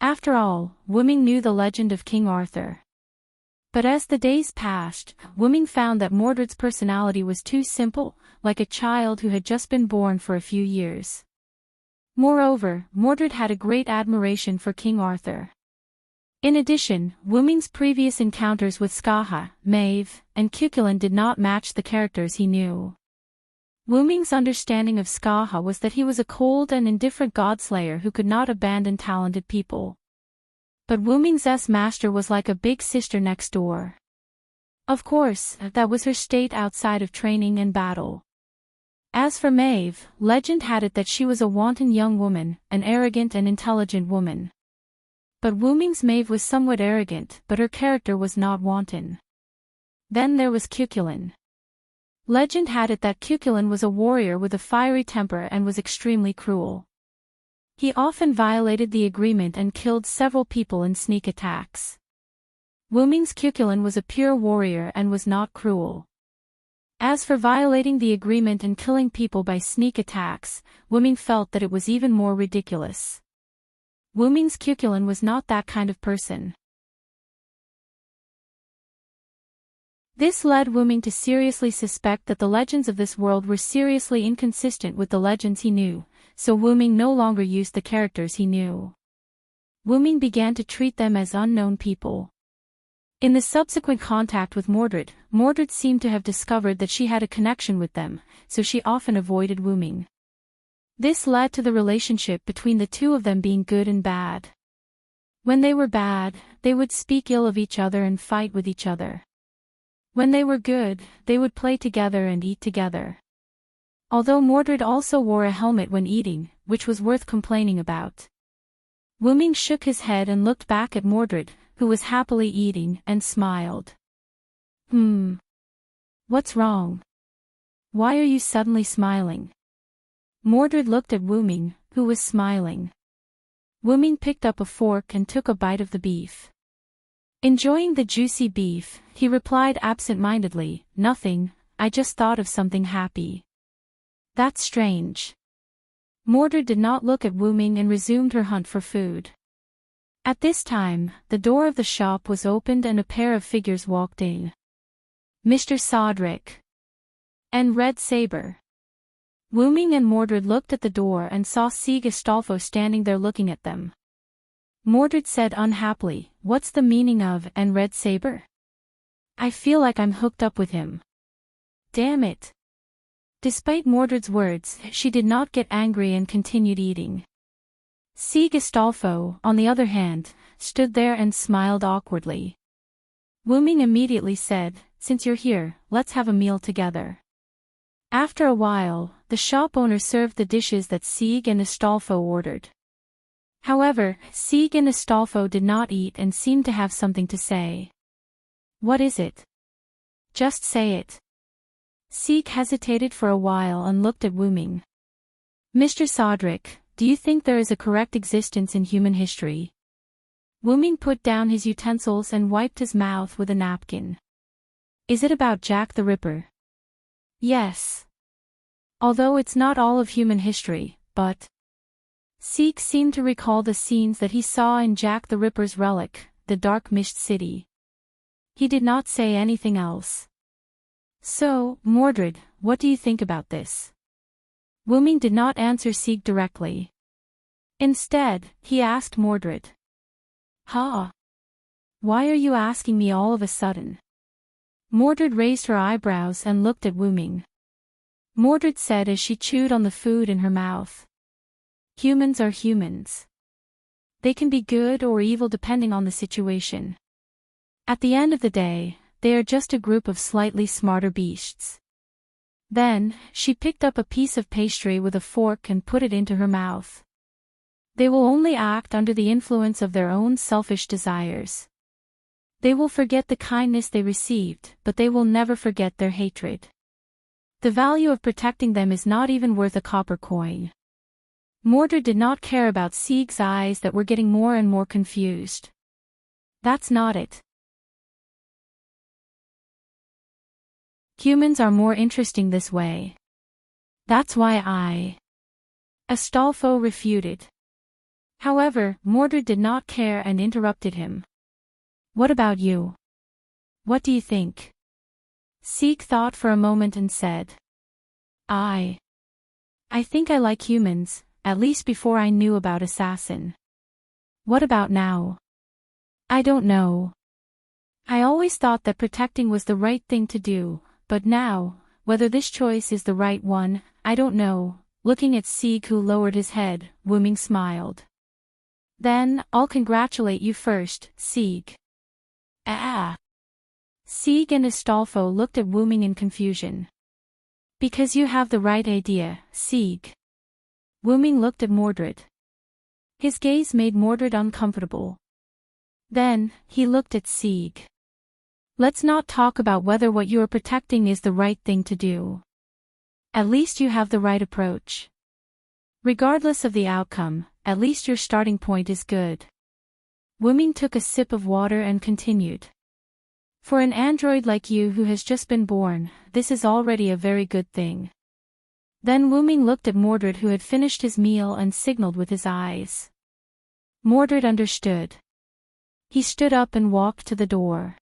After all, Wuming knew the legend of King Arthur. But as the days passed, Wuming found that Mordred's personality was too simple, like a child who had just been born for a few years. Moreover, Mordred had a great admiration for King Arthur. In addition, Wuming's previous encounters with Skaha, Maeve, and Cuchulainn did not match the characters he knew. Wuming's understanding of Skaha was that he was a cold and indifferent godslayer who could not abandon talented people. But Wuming's master was like a big sister next door. Of course, that was her state outside of training and battle. As for Maeve, legend had it that she was a wanton young woman, an arrogant and intelligent woman. But Wu Ming's Maeve was somewhat arrogant, but her character was not wanton. Then there was Cuchulainn. Legend had it that Cuchulainn was a warrior with a fiery temper and was extremely cruel. He often violated the agreement and killed several people in sneak attacks. Wu Ming's Cuchulainn was a pure warrior and was not cruel. As for violating the agreement and killing people by sneak attacks, Wu Ming felt that it was even more ridiculous. Wu Ming's Cuchulainn was not that kind of person. This led Wu Ming to seriously suspect that the legends of this world were seriously inconsistent with the legends he knew, so Wu Ming no longer used the characters he knew. Wu Ming began to treat them as unknown people. In the subsequent contact with Mordred, Mordred seemed to have discovered that she had a connection with them, so she often avoided Wu Ming. This led to the relationship between the two of them being good and bad. When they were bad, they would speak ill of each other and fight with each other. When they were good, they would play together and eat together. Although Mordred also wore a helmet when eating, which was worth complaining about. Wu Ming shook his head and looked back at Mordred, who was happily eating, and smiled. What's wrong? Why are you suddenly smiling? Mordred looked at Wu Ming, who was smiling. Wu Ming picked up a fork and took a bite of the beef. Enjoying the juicy beef, he replied absent-mindedly, "Nothing, I just thought of something happy." That's strange. Mordred did not look at Wu Ming and resumed her hunt for food. At this time, the door of the shop was opened and a pair of figures walked in. Mr. Sodrick and Red Saber. Wu Ming and Mordred looked at the door and saw Sieg Astolfo standing there looking at them. Mordred said unhappily, "What's the meaning of and Red Saber? I feel like I'm hooked up with him. Damn it." Despite Mordred's words, she did not get angry and continued eating. Sieg Astolfo, on the other hand, stood there and smiled awkwardly. Wu Ming immediately said, "Since you're here, let's have a meal together." After a while, the shop owner served the dishes that Sieg and Astolfo ordered. However, Sieg and Astolfo did not eat and seemed to have something to say. "What is it? Just say it." Sieg hesitated for a while and looked at Wu Ming. "Mr. Sodrick, do you think there is a correct existence in human history?" Wu Ming put down his utensils and wiped his mouth with a napkin. "Is it about Jack the Ripper?" "Yes. Although it's not all of human history, but..." Sieg seemed to recall the scenes that he saw in Jack the Ripper's relic, the Dark Mist City. He did not say anything else. "So, Mordred, what do you think about this?" Wu Ming did not answer Sieg directly. Instead, he asked Mordred. "Huh? Why are you asking me all of a sudden?" Mordred raised her eyebrows and looked at Wu Ming. Mordred said as she chewed on the food in her mouth. "Humans are humans. They can be good or evil depending on the situation. At the end of the day, they are just a group of slightly smarter beasts." Then, she picked up a piece of pastry with a fork and put it into her mouth. They will only act under the influence of their own selfish desires. They will forget the kindness they received, but they will never forget their hatred. The value of protecting them is not even worth a copper coin. Mordred did not care about Sieg's eyes that were getting more and more confused. "That's not it. Humans are more interesting this way. That's why Astolfo refuted. However, Mordred did not care and interrupted him. "What about you? What do you think?" Sieg thought for a moment and said. I think I like humans, at least before I knew about Assassin. What about now?" "I don't know. I always thought that protecting was the right thing to do. But now, whether this choice is the right one, I don't know." Looking at Sieg, who lowered his head, Wu Ming smiled. "Then, I'll congratulate you first, Sieg." "Ah." Sieg and Astolfo looked at Wuming in confusion. Because you have the right idea, Sieg. Wuming looked at Mordred. His gaze made Mordred uncomfortable. Then, he looked at Sieg. Let's not talk about whether what you are protecting is the right thing to do. At least you have the right approach. Regardless of the outcome, at least your starting point is good. Wuming took a sip of water and continued. For an android like you who has just been born, this is already a very good thing. Then Wuming looked at Mordred, who had finished his meal, and signaled with his eyes. Mordred understood. He stood up and walked to the door.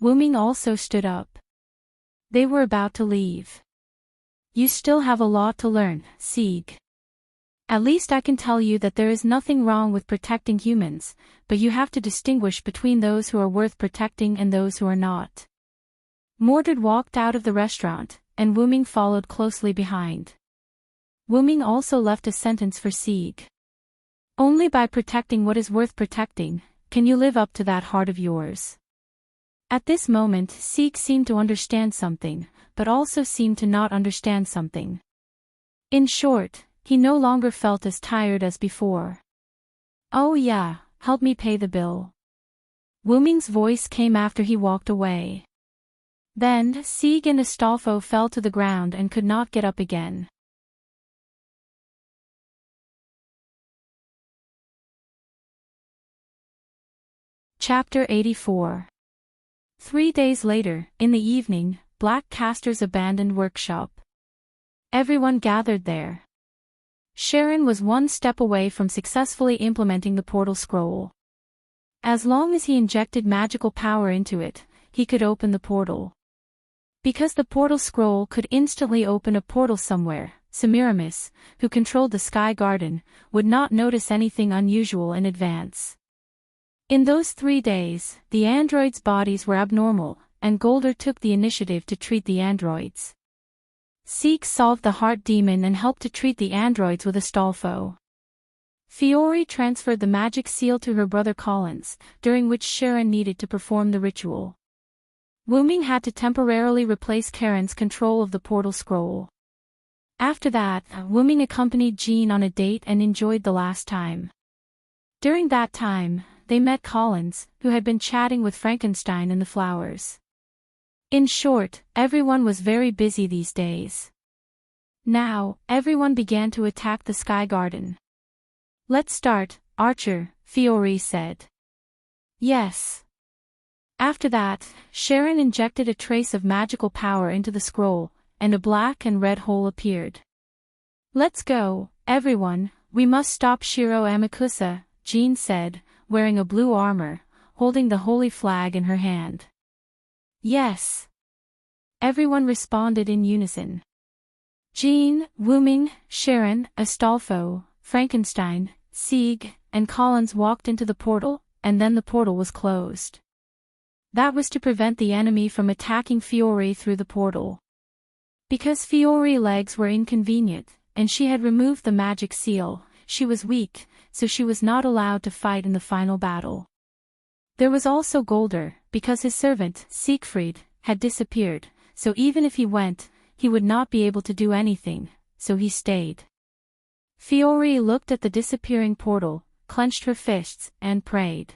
Wuming also stood up. They were about to leave. You still have a lot to learn, Sieg. At least I can tell you that there is nothing wrong with protecting humans, but you have to distinguish between those who are worth protecting and those who are not. Mordred walked out of the restaurant, and Wuming followed closely behind. Wuming also left a sentence for Sieg. Only by protecting what is worth protecting, can you live up to that heart of yours. At this moment, Sieg seemed to understand something, but also seemed to not understand something. In short, he no longer felt as tired as before. Oh yeah, help me pay the bill. Wuming's voice came after he walked away. Then, Sieg and Astolfo fell to the ground and could not get up again. Chapter 84. 3 days later, in the evening, Black Caster's abandoned workshop. Everyone gathered there. Sharon was one step away from successfully implementing the portal scroll. As long as he injected magical power into it, he could open the portal. Because the portal scroll could instantly open a portal somewhere, Semiramis, who controlled the Sky Garden, would not notice anything unusual in advance. In those 3 days, the androids' bodies were abnormal, and Golder took the initiative to treat the androids. Sieg solved the heart demon and helped to treat the androids with Astolfo. Fiore transferred the magic seal to her brother Collins, during which Sharon needed to perform the ritual. Wuming had to temporarily replace Karen's control of the portal scroll. After that, Wuming accompanied Jean on a date and enjoyed the last time. During that time, they met Collins, who had been chatting with Frankenstein and the flowers. In short, everyone was very busy these days. Now, everyone began to attack the Sky Garden. Let's start, Archer, Fiore said. Yes. After that, Sharon injected a trace of magical power into the scroll, and a black and red hole appeared. Let's go, everyone, we must stop Shiro Amakusa, Jean said, wearing a blue armor, holding the holy flag in her hand. Yes. Everyone responded in unison. Jean, Wuming, Sharon, Astolfo, Frankenstein, Sieg, and Collins walked into the portal, and then the portal was closed. That was to prevent the enemy from attacking Fiore through the portal. Because Fiore's legs were inconvenient, and she had removed the magic seal, she was weak, so she was not allowed to fight in the final battle. There was also Golder, because his servant, Siegfried, had disappeared, so even if he went, he would not be able to do anything, so he stayed. Fiore looked at the disappearing portal, clenched her fists, and prayed.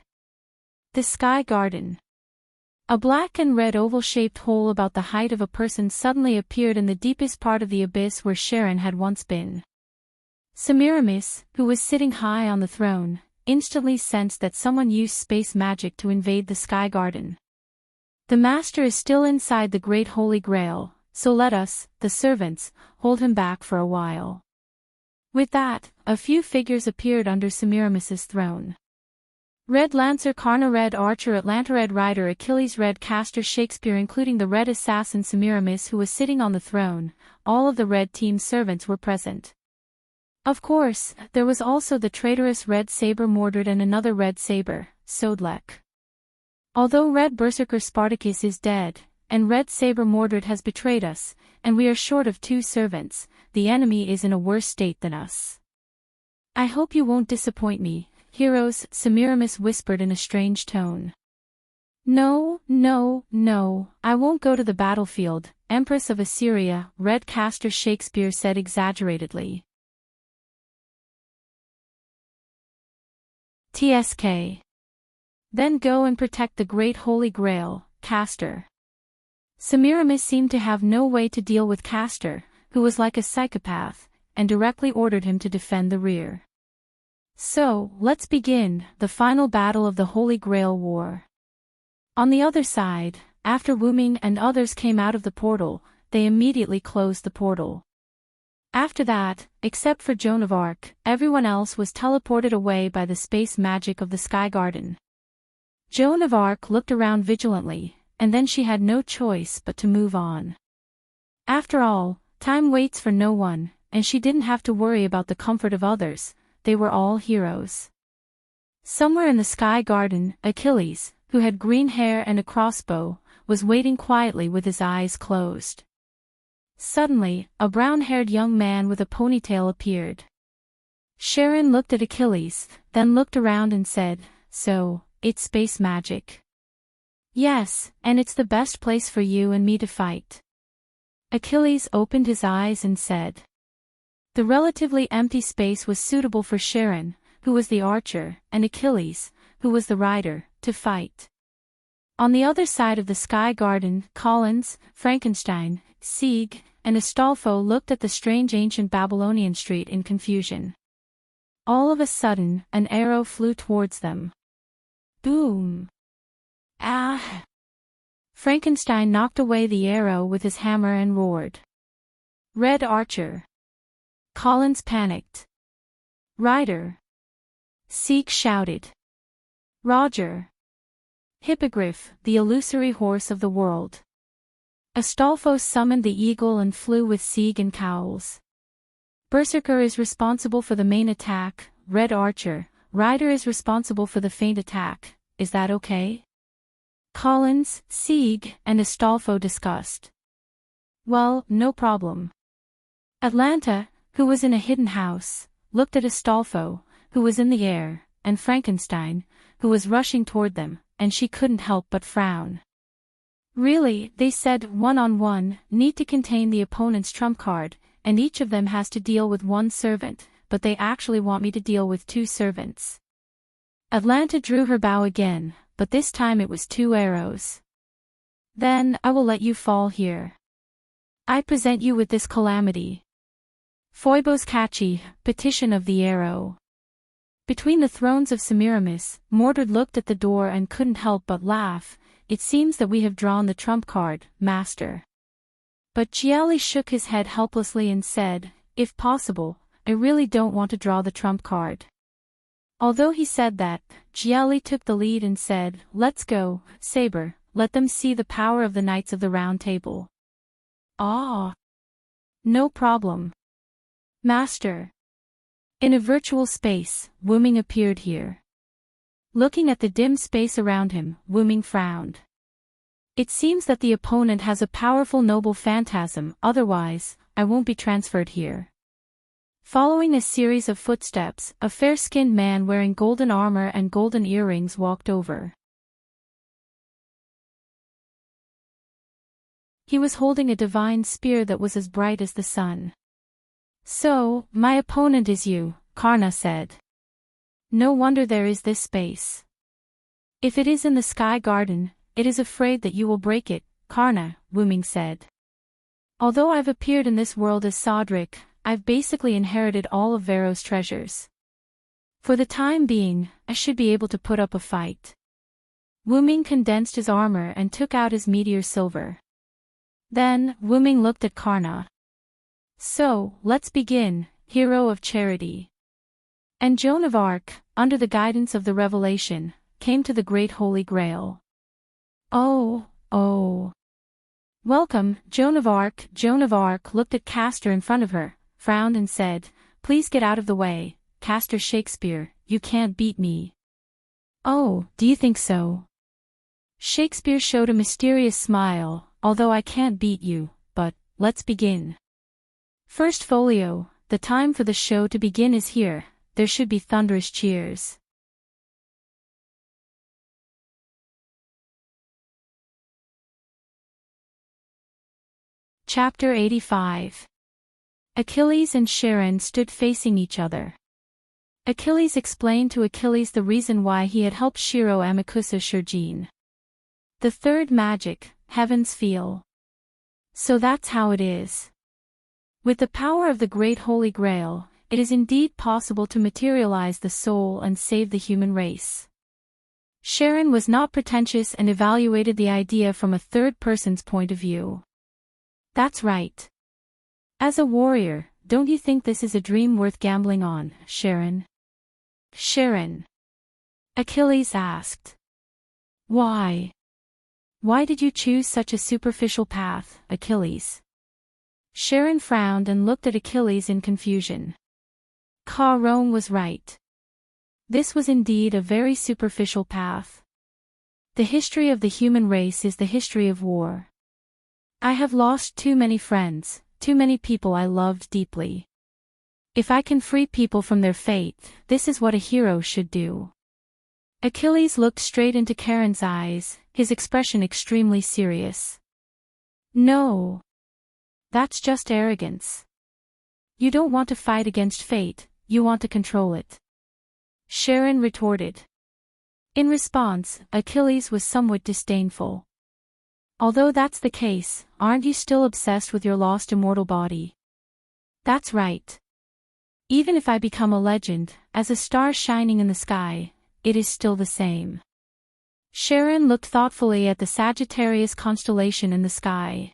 The Sky Garden. A black and red oval-shaped hole about the height of a person suddenly appeared in the deepest part of the abyss where Sharon had once been. Semiramis, who was sitting high on the throne, instantly sensed that someone used space magic to invade the Sky Garden. The Master is still inside the Great Holy Grail, so let us, the servants, hold him back for a while. With that, a few figures appeared under Semiramis's throne. Red Lancer Karna Red Archer Atlanta Red Rider Achilles Red Caster Shakespeare including the Red Assassin Semiramis who was sitting on the throne, all of the Red Team's servants were present. Of course, there was also the traitorous Red Saber Mordred and another Red Saber, Sodlek. Although Red Berserker Spartacus is dead, and Red Saber Mordred has betrayed us, and we are short of 2 servants, the enemy is in a worse state than us. I hope you won't disappoint me, heroes, Semiramis whispered in a strange tone. No, no, no, I won't go to the battlefield, Empress of Assyria, Red Caster Shakespeare said exaggeratedly. TSK. Then go and protect the Great Holy Grail, Castor. Semiramis seemed to have no way to deal with Castor, who was like a psychopath, and directly ordered him to defend the rear. So, let's begin, the final battle of the Holy Grail War. On the other side, after Wuming and others came out of the portal, they immediately closed the portal. After that, except for Joan of Arc, everyone else was teleported away by the space magic of the Sky Garden. Joan of Arc looked around vigilantly, and then she had no choice but to move on. After all, time waits for no one, and she didn't have to worry about the comfort of others, they were all heroes. Somewhere in the Sky Garden, Achilles, who had green hair and a crossbow, was waiting quietly with his eyes closed. Suddenly, a brown-haired young man with a ponytail appeared. Sharon looked at Achilles, then looked around and said, "So, it's space magic." "Yes, and it's the best place for you and me to fight." Achilles opened his eyes and said. The relatively empty space was suitable for Sharon, who was the archer, and Achilles, who was the rider, to fight. On the other side of the Sky Garden, Collins, Frankenstein, Sieg, and Astolfo looked at the strange ancient Babylonian street in confusion. All of a sudden, an arrow flew towards them. Boom! Ah! Frankenstein knocked away the arrow with his hammer and roared. "Red Archer!" Collins panicked. "Rider!" Sieg shouted. "Roger!" Hippogriff, the illusory horse of the world. Astolfo summoned the eagle and flew with Sieg and Cowls. Berserker is responsible for the main attack, Red Archer, Rider is responsible for the feint attack, is that okay? Collins, Sieg, and Astolfo discussed. Well, no problem. Atlanta, who was in a hidden house, looked at Astolfo, who was in the air, and Frankenstein, who was rushing toward them, and she couldn't help but frown. Really, they said, one-on-one, need to contain the opponent's trump card, and each of them has to deal with one servant, but they actually want me to deal with 2 servants. Atlanta drew her bow again, but this time it was 2 arrows. Then, I will let you fall here. I present you with this calamity. Phoebos Cachi, Petition of the Arrow. Between the thrones of Semiramis, Mordred looked at the door and couldn't help but laugh. It seems that we have drawn the trump card, Master. But Gialli shook his head helplessly and said, if possible, I really don't want to draw the trump card. Although he said that, Gialli took the lead and said, let's go, Saber, let them see the power of the Knights of the Round Table. Ah! No problem. Master. In a virtual space, Wuming appeared here. Looking at the dim space around him, Wuming frowned. It seems that the opponent has a powerful noble phantasm, otherwise, I won't be transferred here. Following a series of footsteps, a fair-skinned man wearing golden armor and golden earrings walked over. He was holding a divine spear that was as bright as the sun. So, my opponent is you, Karna said. No wonder there is this space. If it is in the Sky Garden, it is afraid that you will break it, Karna, Wuming said. Although I've appeared in this world as Sodric, I've basically inherited all of Vero's treasures. For the time being, I should be able to put up a fight. Wuming condensed his armor and took out his meteor silver. Then, Wuming looked at Karna. So, let's begin, hero of charity. And Joan of Arc, under the guidance of the revelation, came to the Great Holy Grail. Oh, oh. Welcome, Joan of Arc. Joan of Arc looked at Castor in front of her, frowned and said, please get out of the way, Castor Shakespeare, you can't beat me. Oh, do you think so? Shakespeare showed a mysterious smile, although I can't beat you, but, let's begin. First folio, the time for the show to begin is here, there should be thunderous cheers. Chapter 85. Achilles and Sharon stood facing each other. Achilles explained to Achilles the reason why he had helped Shiro Amakusa Shurjin. The third magic, Heaven's Feel. So that's how it is. With the power of the Great Holy Grail, it is indeed possible to materialize the soul and save the human race. Sharon was not pretentious and evaluated the idea from a third person's point of view. That's right. As a warrior, don't you think this is a dream worth gambling on, Sharon? Sharon. Achilles asked. Why? Why did you choose such a superficial path, Achilles? Sharon frowned and looked at Achilles in confusion. Rome was right. This was indeed a very superficial path. The history of the human race is the history of war. I have lost too many friends, too many people I loved deeply. If I can free people from their fate, this is what a hero should do. Achilles looked straight into Charon's eyes, his expression extremely serious. No. That's just arrogance. You don't want to fight against fate, you want to control it. Sharon retorted. In response, Achilles was somewhat disdainful. Although that's the case, aren't you still obsessed with your lost immortal body? That's right. Even if I become a legend, as a star shining in the sky, it is still the same. Sharon looked thoughtfully at the Sagittarius constellation in the sky.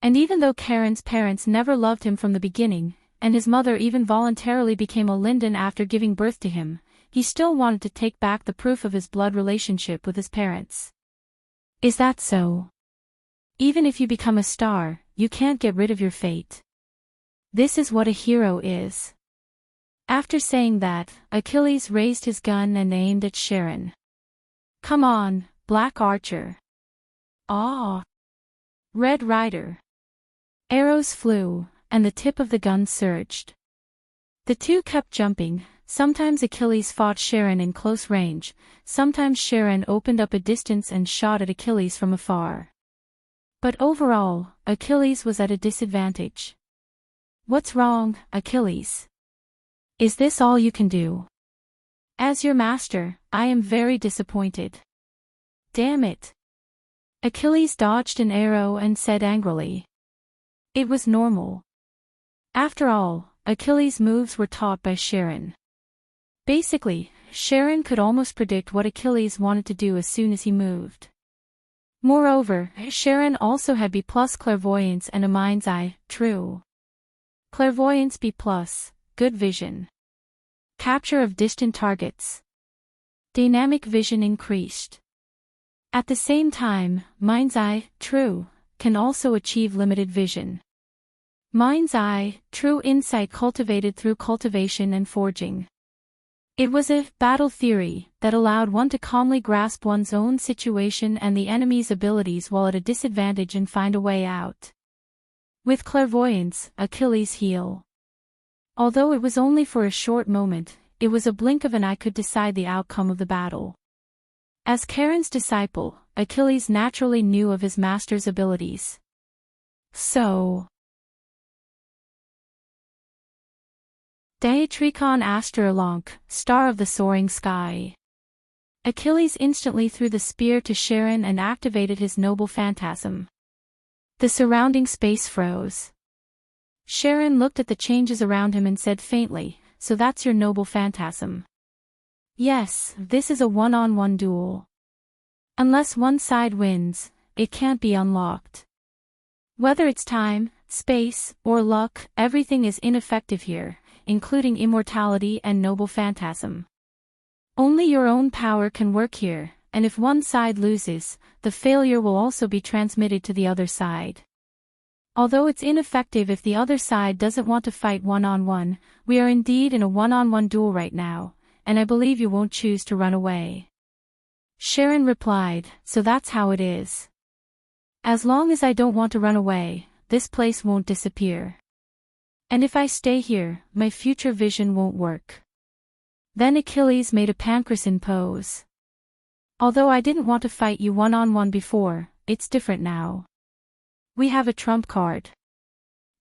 And even though Charon's parents never loved him from the beginning, and his mother even voluntarily became a Linden after giving birth to him, he still wanted to take back the proof of his blood relationship with his parents. Is that so? Even if you become a star, you can't get rid of your fate. This is what a hero is. After saying that, Achilles raised his gun and aimed at Sharon. Come on, Black Archer. Ah! Red Rider. Arrows flew, and the tip of the gun surged. The two kept jumping. Sometimes Achilles fought Sharon in close range, sometimes Sharon opened up a distance and shot at Achilles from afar. But overall, Achilles was at a disadvantage. What's wrong, Achilles? Is this all you can do? As your master, I am very disappointed. Damn it. Achilles dodged an arrow and said angrily. It was normal. After all, Achilles' moves were taught by Sharon. Basically, Sharon could almost predict what Achilles wanted to do as soon as he moved. Moreover, Sharon also had B+ clairvoyance and a mind's eye, true. Clairvoyance B+, good vision. Capture of distant targets. Dynamic vision increased. At the same time, mind's eye, true, can also achieve limited vision. Mind's eye, true insight cultivated through cultivation and forging. It was a battle theory that allowed one to calmly grasp one's own situation and the enemy's abilities while at a disadvantage and find a way out. With clairvoyance, Achilles' heel. Although it was only for a short moment, it was a blink of an eye could decide the outcome of the battle. As Charon's disciple, Achilles naturally knew of his master's abilities. So. Diatrikon Asterlonk, star of the soaring sky. Achilles instantly threw the spear to Sharon and activated his noble phantasm. The surrounding space froze. Sharon looked at the changes around him and said faintly, so that's your noble phantasm. Yes, this is a one-on-one duel. Unless one side wins, it can't be unlocked. Whether it's time, space, or luck, everything is ineffective here, including immortality and noble phantasm. Only your own power can work here, and if one side loses, the failure will also be transmitted to the other side. Although it's ineffective if the other side doesn't want to fight one-on-one, we are indeed in a one-on-one duel right now, and I believe you won't choose to run away. Sharon replied, so that's how it is. As long as I don't want to run away, this place won't disappear. And if I stay here, my future vision won't work. Then Achilles made a pancreasin pose. Although I didn't want to fight you one-on-one before, it's different now. We have a trump card.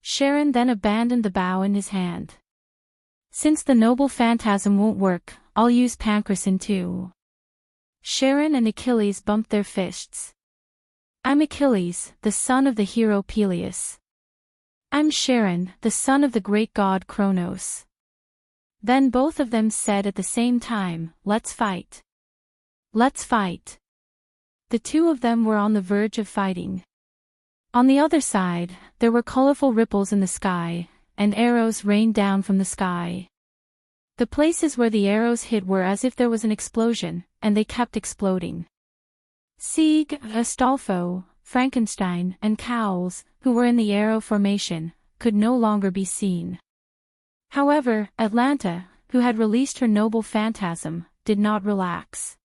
Sharon then abandoned the bow in his hand. Since the noble phantasm won't work, I'll use Pancreson too. Sharon and Achilles bumped their fists. I'm Achilles, the son of the hero Peleus. I'm Sharon, the son of the great god Kronos. Then both of them said at the same time, let's fight. Let's fight. The two of them were on the verge of fighting. On the other side, there were colorful ripples in the sky, and arrows rained down from the sky. The places where the arrows hit were as if there was an explosion, and they kept exploding. Sieg, Astolfo, Frankenstein, and Cowles, who were in the arrow formation, could no longer be seen. However, Atlanta, who had released her noble phantasm, did not relax.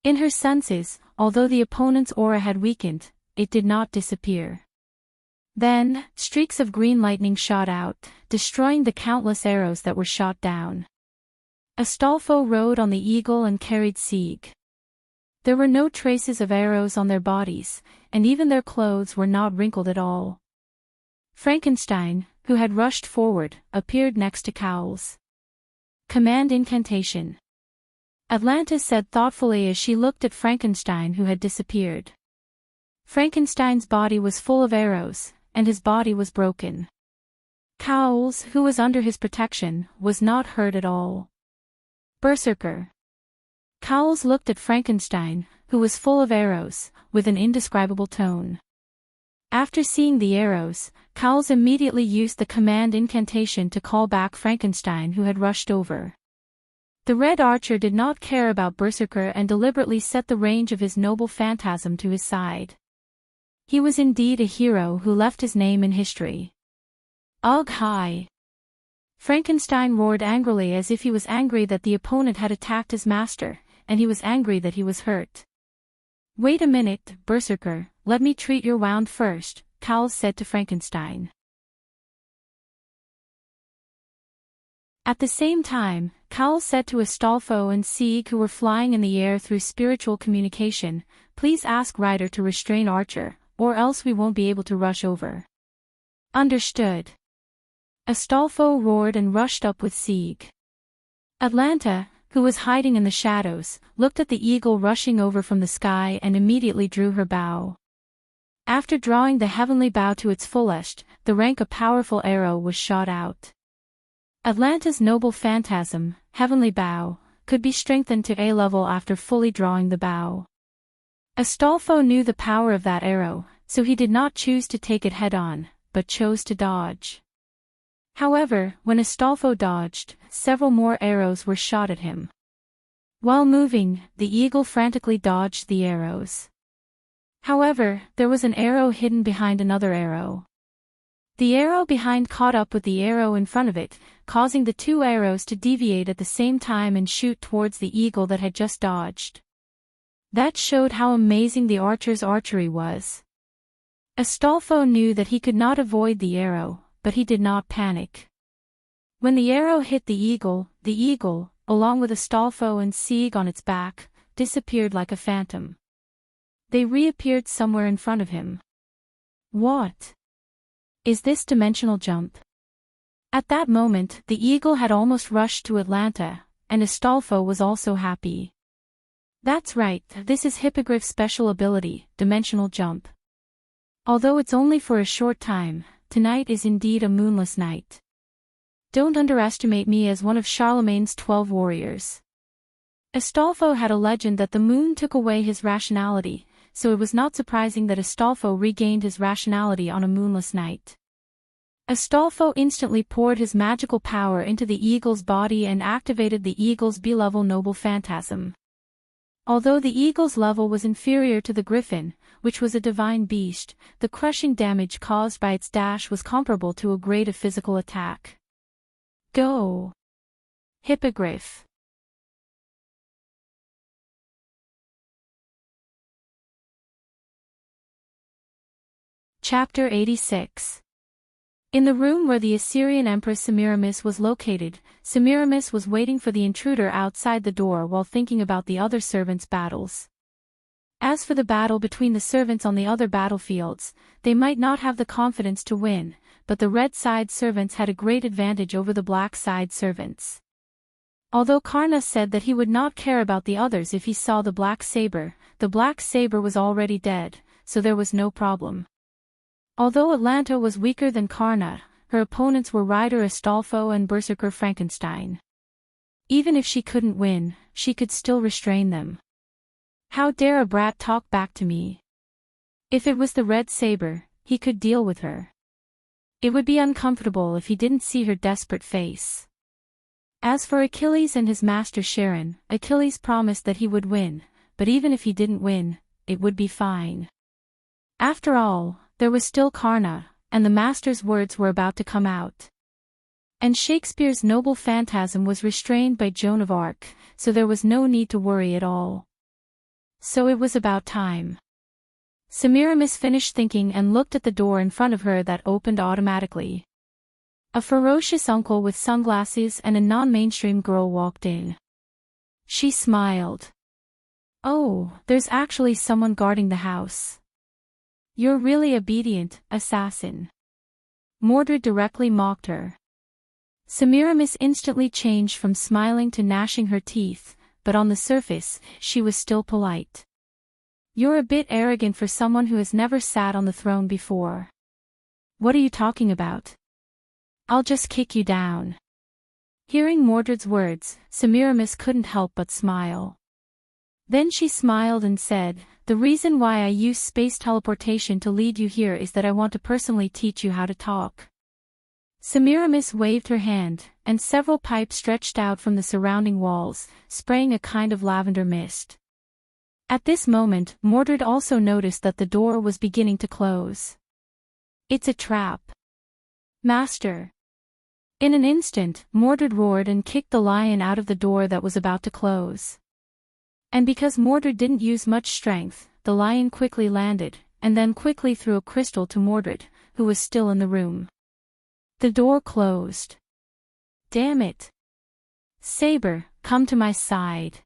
In her senses, although the opponent's aura had weakened, it did not disappear. Then, streaks of green lightning shot out, destroying the countless arrows that were shot down. Astolfo rode on the eagle and carried Sieg. There were no traces of arrows on their bodies, and even their clothes were not wrinkled at all. Frankenstein, who had rushed forward, appeared next to Cowles. Command incantation. Atlanta said thoughtfully as she looked at Frankenstein, who had disappeared. Frankenstein's body was full of arrows, and his body was broken. Cowles, who was under his protection, was not hurt at all. Berserker. Cowles looked at Frankenstein, who was full of arrows, with an indescribable tone. After seeing the arrows, Cowles immediately used the command incantation to call back Frankenstein, who had rushed over. The Red Archer did not care about Berserker and deliberately set the range of his noble phantasm to his side. He was indeed a hero who left his name in history. Ugh hi! Frankenstein roared angrily as if he was angry that the opponent had attacked his master, and he was angry that he was hurt. Wait a minute, Berserker, let me treat your wound first, Cowles said to Frankenstein. At the same time, Cowles said to Astolfo and Sieg, who were flying in the air through spiritual communication, please ask Ryder to restrain Archer, or else we won't be able to rush over. Understood. Astolfo roared and rushed up with Sieg. Atlanta, who was hiding in the shadows, looked at the eagle rushing over from the sky and immediately drew her bow. After drawing the heavenly bow to its fullest, the rank a powerful arrow was shot out. Atlanta's noble phantasm, heavenly bow, could be strengthened to A level after fully drawing the bow. Astolfo knew the power of that arrow, so he did not choose to take it head-on, but chose to dodge. However, when Astolfo dodged, several more arrows were shot at him. While moving, the eagle frantically dodged the arrows. However, there was an arrow hidden behind another arrow. The arrow behind caught up with the arrow in front of it, causing the two arrows to deviate at the same time and shoot towards the eagle that had just dodged. That showed how amazing the archer's archery was. Astolfo knew that he could not avoid the arrow, but he did not panic. When the arrow hit the eagle, along with Astolfo and Sieg on its back, disappeared like a phantom. They reappeared somewhere in front of him. What? Is this dimensional jump? At that moment, the eagle had almost rushed to Atlanta, and Astolfo was also happy. That's right, this is Hippogriff's special ability, dimensional jump. Although it's only for a short time, tonight is indeed a moonless night. Don't underestimate me as one of Charlemagne's 12 warriors. Astolfo had a legend that the moon took away his rationality, so it was not surprising that Astolfo regained his rationality on a moonless night. Astolfo instantly poured his magical power into the eagle's body and activated the eagle's B-level noble phantasm. Although the eagle's level was inferior to the griffin, which was a divine beast, the crushing damage caused by its dash was comparable to a grade of physical attack. Go! Hippogriff! Chapter 86. In the room where the Assyrian Empress Semiramis was located, Semiramis was waiting for the intruder outside the door while thinking about the other servants' battles. As for the battle between the servants on the other battlefields, they might not have the confidence to win, but the red side servants had a great advantage over the black side servants. Although Karna said that he would not care about the others if he saw the black saber was already dead, so there was no problem. Although Atlanta was weaker than Karna, her opponents were Rider Astolfo and Berserker Frankenstein. Even if she couldn't win, she could still restrain them. How dare a brat talk back to me? If it was the red saber, he could deal with her. It would be uncomfortable if he didn't see her desperate face. As for Achilles and his master Sharon, Achilles promised that he would win, but even if he didn't win, it would be fine. After all, there was still Karna, and the master's words were about to come out. And Shakespeare's noble phantasm was restrained by Joan of Arc, so there was no need to worry at all. So it was about time. Semiramis finished thinking and looked at the door in front of her that opened automatically. A ferocious uncle with sunglasses and a non-mainstream girl walked in. She smiled. "Oh, there's actually someone guarding the house. You're really obedient, assassin." Mordred directly mocked her. Semiramis instantly changed from smiling to gnashing her teeth, but on the surface, she was still polite. "You're a bit arrogant for someone who has never sat on the throne before. What are you talking about? I'll just kick you down." Hearing Mordred's words, Semiramis couldn't help but smile. Then she smiled and said, "The reason why I use space teleportation to lead you here is that I want to personally teach you how to talk." Semiramis waved her hand, and several pipes stretched out from the surrounding walls, spraying a kind of lavender mist. At this moment, Mordred also noticed that the door was beginning to close. "It's a trap, Master." In an instant, Mordred roared and kicked the lion out of the door that was about to close. And because Mordred didn't use much strength, the lion quickly landed, and then quickly threw a crystal to Mordred, who was still in the room. The door closed. "Damn it. Saber, come to my side."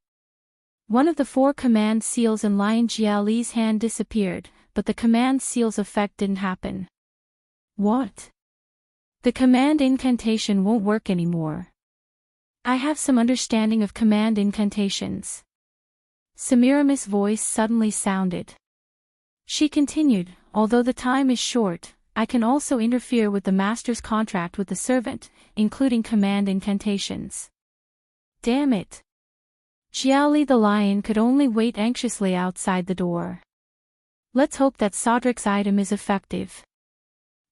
One of the 4 command seals in Lion Jiali's hand disappeared, but the command seal's effect didn't happen. "What? The command incantation won't work anymore. I have some understanding of command incantations." Semiramis' voice suddenly sounded. She continued, "Although the time is short, I can also interfere with the master's contract with the servant, including command incantations." Damn it. Jiali the lion could only wait anxiously outside the door. Let's hope that Sodric's item is effective.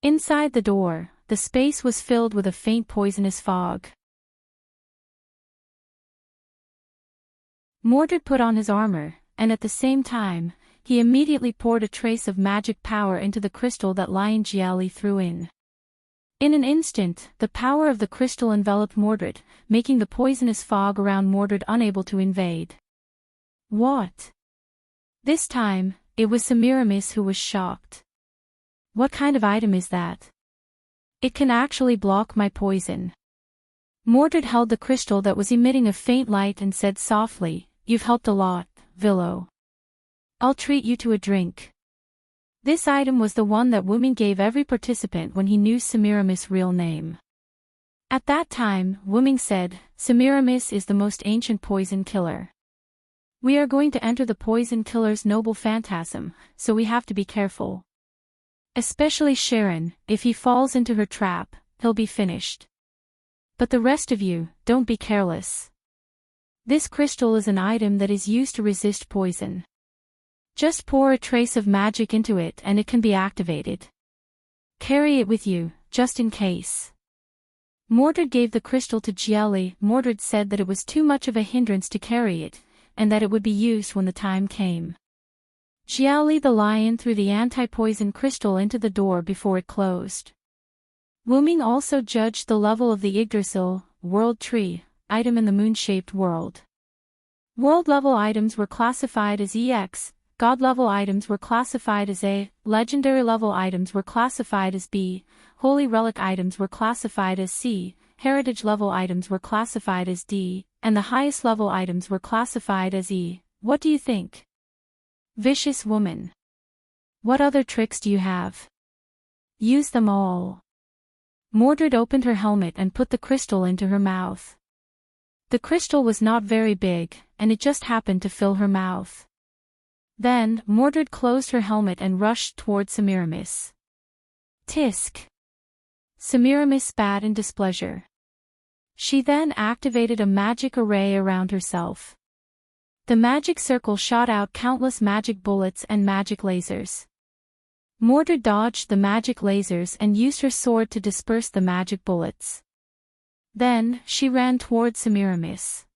Inside the door, the space was filled with a faint poisonous fog. Mordred put on his armor, and at the same time, he immediately poured a trace of magic power into the crystal that Lion Jiali threw in. In an instant, the power of the crystal enveloped Mordred, making the poisonous fog around Mordred unable to invade. What? This time, it was Semiramis who was shocked. What kind of item is that? It can actually block my poison. Mordred held the crystal that was emitting a faint light and said softly, "You've helped a lot, Villo. I'll treat you to a drink." This item was the one that Wuming gave every participant when he knew Semiramis' real name. At that time, Wuming said, "Semiramis is the most ancient poison killer. We are going to enter the poison killer's noble phantasm, so we have to be careful. Especially Sharon, if he falls into her trap, he'll be finished. But the rest of you, don't be careless. This crystal is an item that is used to resist poison. Just pour a trace of magic into it and it can be activated. Carry it with you, just in case." Mordred gave the crystal to Jiali. Mordred said that it was too much of a hindrance to carry it, and that it would be used when the time came. Jiali the lion threw the anti-poison crystal into the door before it closed. Wuming also judged the level of the Yggdrasil, world tree, item in the moon-shaped world. World-level items were classified as EX, God-level items were classified as A, legendary-level items were classified as B, holy relic items were classified as C, heritage-level items were classified as D, and the highest-level items were classified as E. What do you think? Vicious woman. What other tricks do you have? Use them all. Mordred opened her helmet and put the crystal into her mouth. The crystal was not very big, and it just happened to fill her mouth. Then, Mordred closed her helmet and rushed toward Semiramis. Tisk! Semiramis spat in displeasure. She then activated a magic array around herself. The magic circle shot out countless magic bullets and magic lasers. Mordred dodged the magic lasers and used her sword to disperse the magic bullets. Then, she ran toward Semiramis.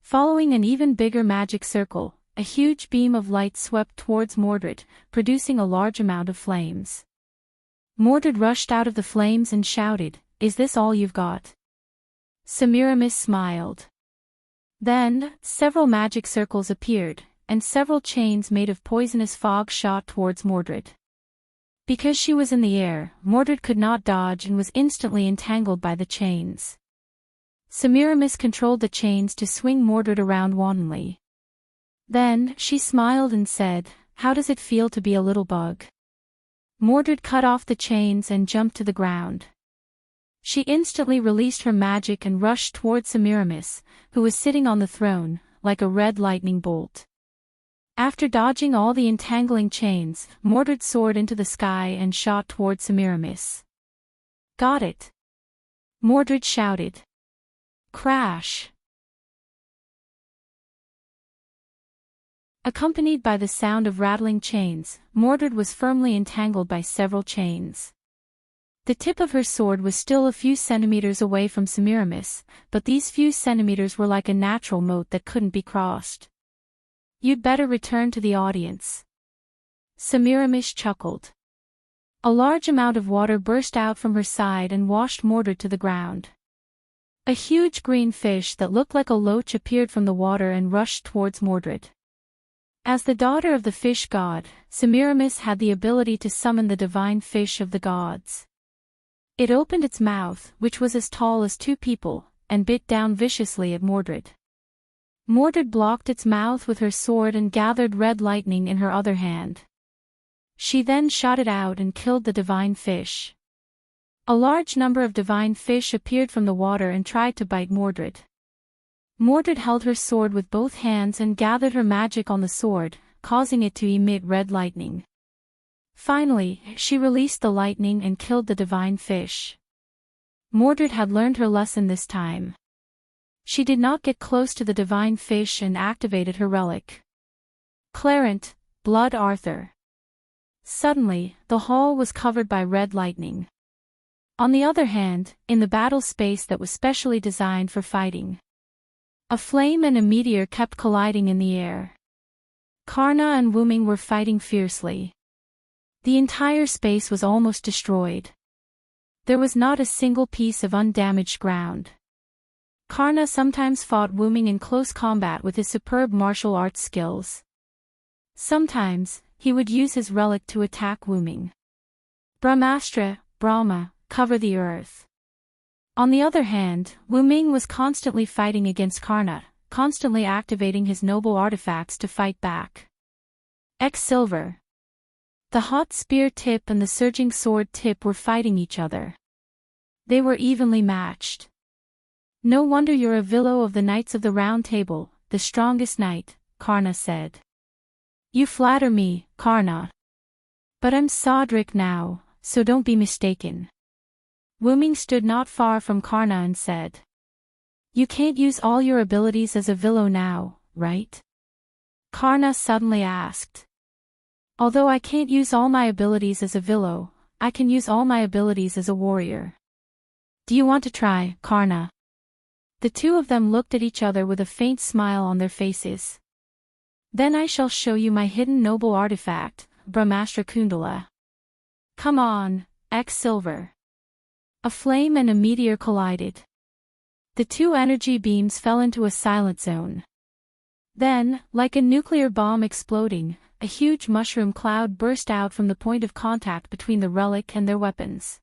Following an even bigger magic circle, a huge beam of light swept towards Mordred, producing a large amount of flames. Mordred rushed out of the flames and shouted, "Is this all you've got?" Semiramis smiled. Then, several magic circles appeared, and several chains made of poisonous fog shot towards Mordred. Because she was in the air, Mordred could not dodge and was instantly entangled by the chains. Semiramis controlled the chains to swing Mordred around wantonly. Then, she smiled and said, "How does it feel to be a little bug?" Mordred cut off the chains and jumped to the ground. She instantly released her magic and rushed toward Semiramis, who was sitting on the throne, like a red lightning bolt. After dodging all the entangling chains, Mordred soared into the sky and shot toward Semiramis. "Got it!" Mordred shouted. Crash! Accompanied by the sound of rattling chains, Mordred was firmly entangled by several chains. The tip of her sword was still a few centimeters away from Semiramis, but these few centimeters were like a natural moat that couldn't be crossed. "You'd better return to the audience." Semiramis chuckled. A large amount of water burst out from her side and washed Mordred to the ground. A huge green fish that looked like a loach appeared from the water and rushed towards Mordred. As the daughter of the fish god, Semiramis had the ability to summon the divine fish of the gods. It opened its mouth, which was as tall as two people, and bit down viciously at Mordred. Mordred blocked its mouth with her sword and gathered red lightning in her other hand. She then shot it out and killed the divine fish. A large number of divine fish appeared from the water and tried to bite Mordred. Mordred held her sword with both hands and gathered her magic on the sword, causing it to emit red lightning. Finally, she released the lightning and killed the divine fish. Mordred had learned her lesson this time. She did not get close to the divine fish and activated her relic. Clarent, Blood Arthur. Suddenly, the hall was covered by red lightning. On the other hand, in the battle space that was specially designed for fighting, a flame and a meteor kept colliding in the air. Karna and Wuming were fighting fiercely. The entire space was almost destroyed. There was not a single piece of undamaged ground. Karna sometimes fought Wuming in close combat with his superb martial arts skills. Sometimes, he would use his relic to attack Wuming. Brahmastra, Brahma, cover the earth. On the other hand, Wuming was constantly fighting against Karna, constantly activating his noble artifacts to fight back. Silver. The hot spear tip and the surging sword tip were fighting each other. They were evenly matched. "No wonder you're a Villo of the Knights of the Round Table, the strongest knight," Karna said. "You flatter me, Karna. But I'm Sodric now, so don't be mistaken." Wuming stood not far from Karna and said, "You can't use all your abilities as a Villo now, right?" Karna suddenly asked. "Although I can't use all my abilities as a Villo, I can use all my abilities as a warrior. Do you want to try, Karna?" The two of them looked at each other with a faint smile on their faces. "Then I shall show you my hidden noble artifact, Brahmastra Kundala. Come on, Silver." A flame and a meteor collided. The two energy beams fell into a silent zone. Then, like a nuclear bomb exploding, a huge mushroom cloud burst out from the point of contact between the relic and their weapons.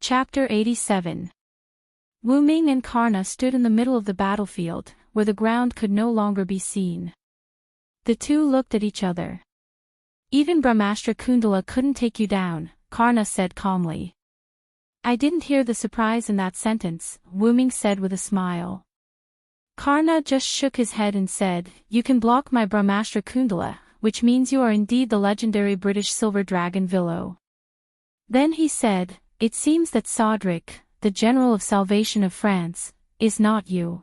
Chapter 87. Wu Ming and Karna stood in the middle of the battlefield, where the ground could no longer be seen. The two looked at each other. Even Brahmastra Kundala couldn't take you down, Karna said calmly. I didn't hear the surprise in that sentence, Wu Ming said with a smile. Karna just shook his head and said, you can block my Brahmastra Kundala, which means you are indeed the legendary British silver dragon Villo. Then he said, it seems that Sodric, the General of Salvation of France, is not you.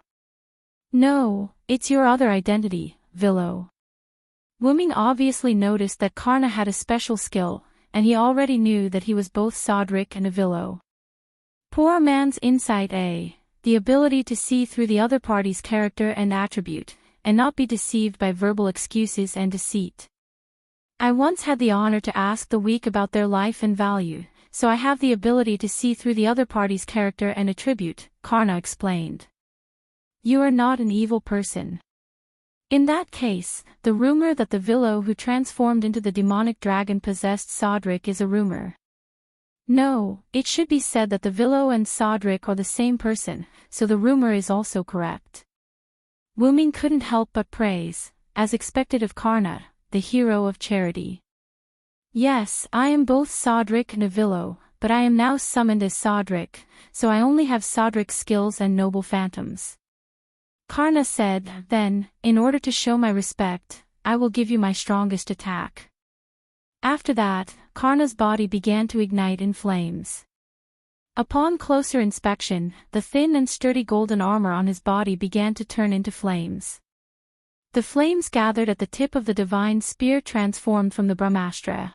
No, it's your other identity, Villo. Wu Ming obviously noticed that Karna had a special skill, and he already knew that he was both Sodric and a Villo. Poor man's insight the ability to see through the other party's character and attribute, and not be deceived by verbal excuses and deceit. I once had the honor to ask the weak about their life and value, so I have the ability to see through the other party's character and attribute, Karna explained. You are not an evil person. In that case, the rumor that the Villo who transformed into the demonic dragon possessed Sodric is a rumor. No, it should be said that the Villo and Sodric are the same person, so the rumor is also correct. Wu Ming couldn't help but praise, as expected of Karna, the hero of charity. Yes, I am both Sodric and a Villo, but I am now summoned as Sodric, so I only have Sodric's skills and noble phantoms. Karna said, then, in order to show my respect, I will give you my strongest attack. After that, Karna's body began to ignite in flames. Upon closer inspection, the thin and sturdy golden armor on his body began to turn into flames. The flames gathered at the tip of the divine spear transformed from the Brahmastra.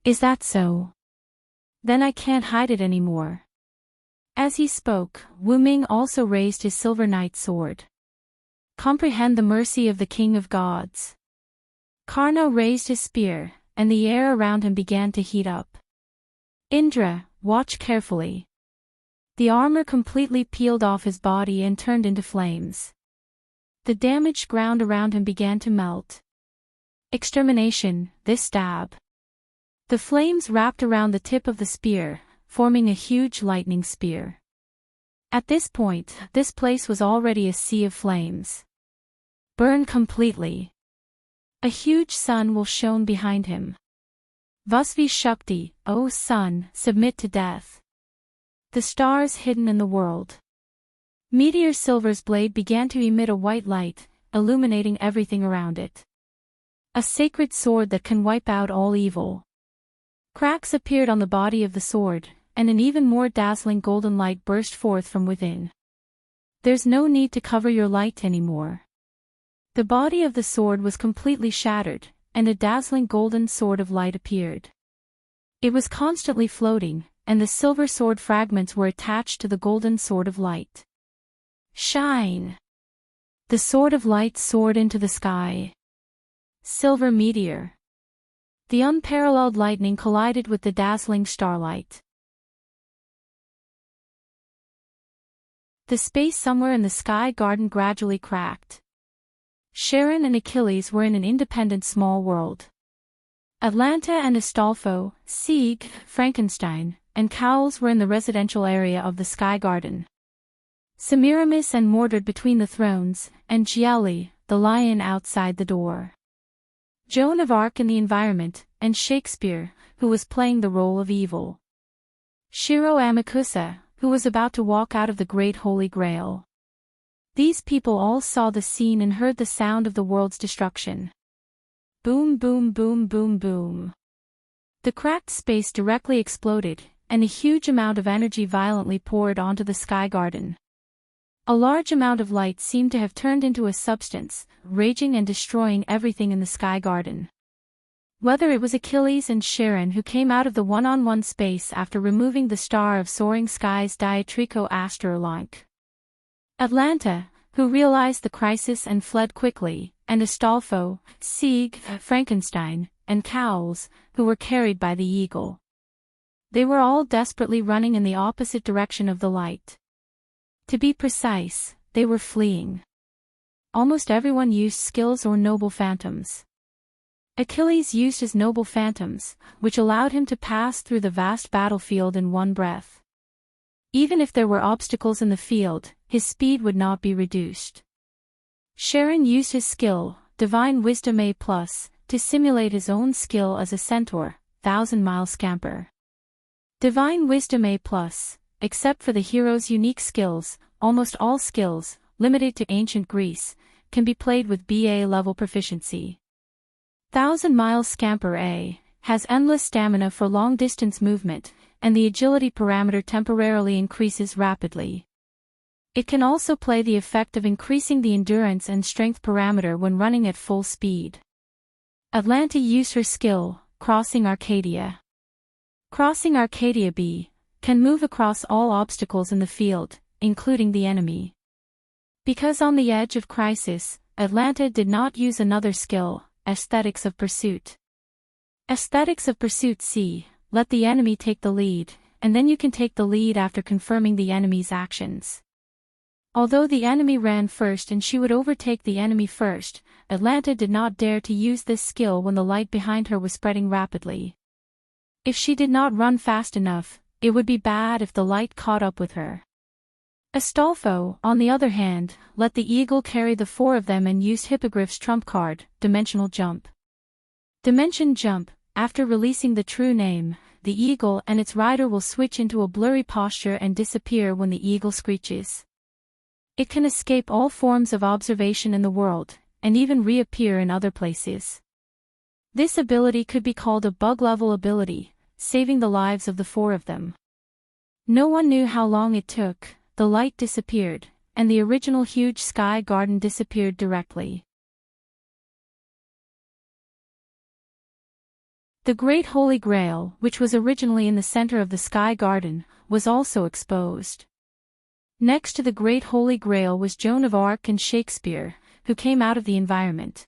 Is that so? Then I can't hide it anymore. As he spoke, Wu Ming also raised his silver knight sword. Comprehend the mercy of the King of Gods. Karna raised his spear, and the air around him began to heat up. Indra, watch carefully. The armor completely peeled off his body and turned into flames. The damaged ground around him began to melt. Extermination, this stab. The flames wrapped around the tip of the spear, forming a huge lightning spear. At this point, this place was already a sea of flames. Burn completely. A huge sun will shone behind him. Vasvi Shakti, O sun, submit to death. The stars hidden in the world. Meteor Silver's blade began to emit a white light, illuminating everything around it. A sacred sword that can wipe out all evil. Cracks appeared on the body of the sword, and an even more dazzling golden light burst forth from within. There's no need to cover your light anymore. The body of the sword was completely shattered, and a dazzling golden sword of light appeared. It was constantly floating, and the silver sword fragments were attached to the golden sword of light. Shine! The sword of light soared into the sky. Silver meteor. The unparalleled lightning collided with the dazzling starlight. The space somewhere in the sky garden gradually cracked. Sharon and Achilles were in an independent small world. Atlanta and Astolfo, Sieg, Frankenstein, and Cowles were in the residential area of the Sky Garden. Semiramis and Mordred between the thrones, and Gielli, the lion outside the door. Joan of Arc in the environment, and Shakespeare, who was playing the role of evil. Shiro Amakusa, who was about to walk out of the Great Holy Grail. These people all saw the scene and heard the sound of the world's destruction. Boom, boom, boom, boom, boom. The cracked space directly exploded, and a huge amount of energy violently poured onto the Sky Garden. A large amount of light seemed to have turned into a substance, raging and destroying everything in the Sky Garden. Whether it was Achilles and Sharon who came out of the one-on-one space after removing the star of soaring skies Diatrico Asterlink. Atlanta, who realized the crisis and fled quickly, and Astolfo, Sieg, Frankenstein, and Cowles, who were carried by the eagle. They were all desperately running in the opposite direction of the light. To be precise, they were fleeing. Almost everyone used skills or noble phantoms. Achilles used his noble phantoms, which allowed him to pass through the vast battlefield in one breath. Even if there were obstacles in the field, his speed would not be reduced. Sharon used his skill, Divine Wisdom A+, to simulate his own skill as a centaur, 1,000-mile scamper. Divine Wisdom A+, except for the hero's unique skills, almost all skills, limited to ancient Greece, can be played with BA level proficiency. 1,000-mile scamper A has endless stamina for long-distance movement, and the agility parameter temporarily increases rapidly. It can also play the effect of increasing the endurance and strength parameter when running at full speed. Atlanta used her skill, Crossing Arcadia. Crossing Arcadia B can move across all obstacles in the field, including the enemy. Because on the edge of crisis, Atlanta did not use another skill, Aesthetics of Pursuit. Aesthetics of Pursuit C, let the enemy take the lead, and then you can take the lead after confirming the enemy's actions. Although the enemy ran first and she would overtake the enemy first, Atlanta did not dare to use this skill when the light behind her was spreading rapidly. If she did not run fast enough, it would be bad if the light caught up with her. Astolfo, on the other hand, let the eagle carry the four of them and used Hippogriff's trump card, Dimensional Jump. Dimension Jump, after releasing the true name, the eagle and its rider will switch into a blurry posture and disappear when the eagle screeches. It can escape all forms of observation in the world, and even reappear in other places. This ability could be called a bug-level ability, saving the lives of the four of them. No one knew how long it took, the light disappeared, and the original huge sky garden disappeared directly. The Great Holy Grail, which was originally in the center of the Sky Garden, was also exposed. Next to the Great Holy Grail was Joan of Arc and Shakespeare, who came out of the environment.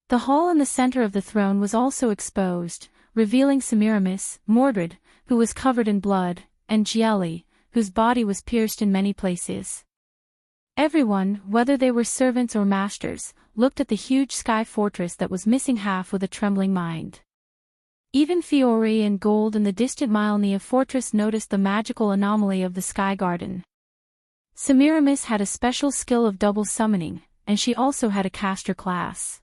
The hall in the center of the throne was also exposed, revealing Semiramis, Mordred, who was covered in blood, and Gielli, whose body was pierced in many places. Everyone, whether they were servants or masters, looked at the huge sky fortress that was missing half with a trembling mind. Even Fiore and Gold in the distant Mylnia fortress noticed the magical anomaly of the Sky Garden. Semiramis had a special skill of double summoning, and she also had a caster class.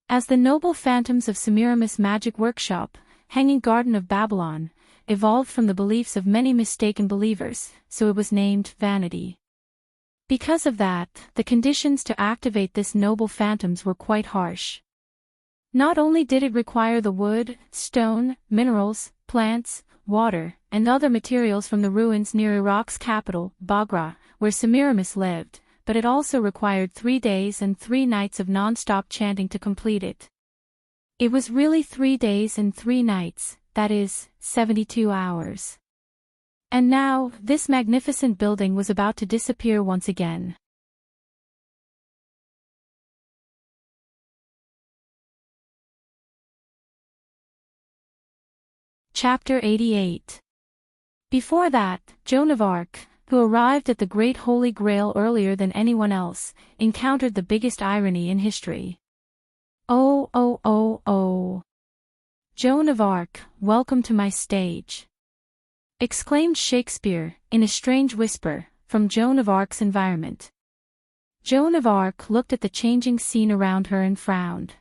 As the noble phantoms of Semiramis' magic workshop, Hanging Garden of Babylon, evolved from the beliefs of many mistaken believers, so it was named Vanity. Because of that, the conditions to activate this noble phantoms were quite harsh. Not only did it require the wood, stone, minerals, plants, water, and other materials from the ruins near Iraq's capital, Baghra, where Semiramis lived, but it also required 3 days and 3 nights of non-stop chanting to complete it. It was really 3 days and 3 nights, that is, 72 hours. And now, this magnificent building was about to disappear once again. Chapter 88. Before that, Joan of Arc, who arrived at the Great Holy Grail earlier than anyone else, encountered the biggest irony in history. Oh, oh, oh, oh. Joan of Arc, welcome to my stage, exclaimed Shakespeare, in a strange whisper, from Joan of Arc's environment. Joan of Arc looked at the changing scene around her and frowned.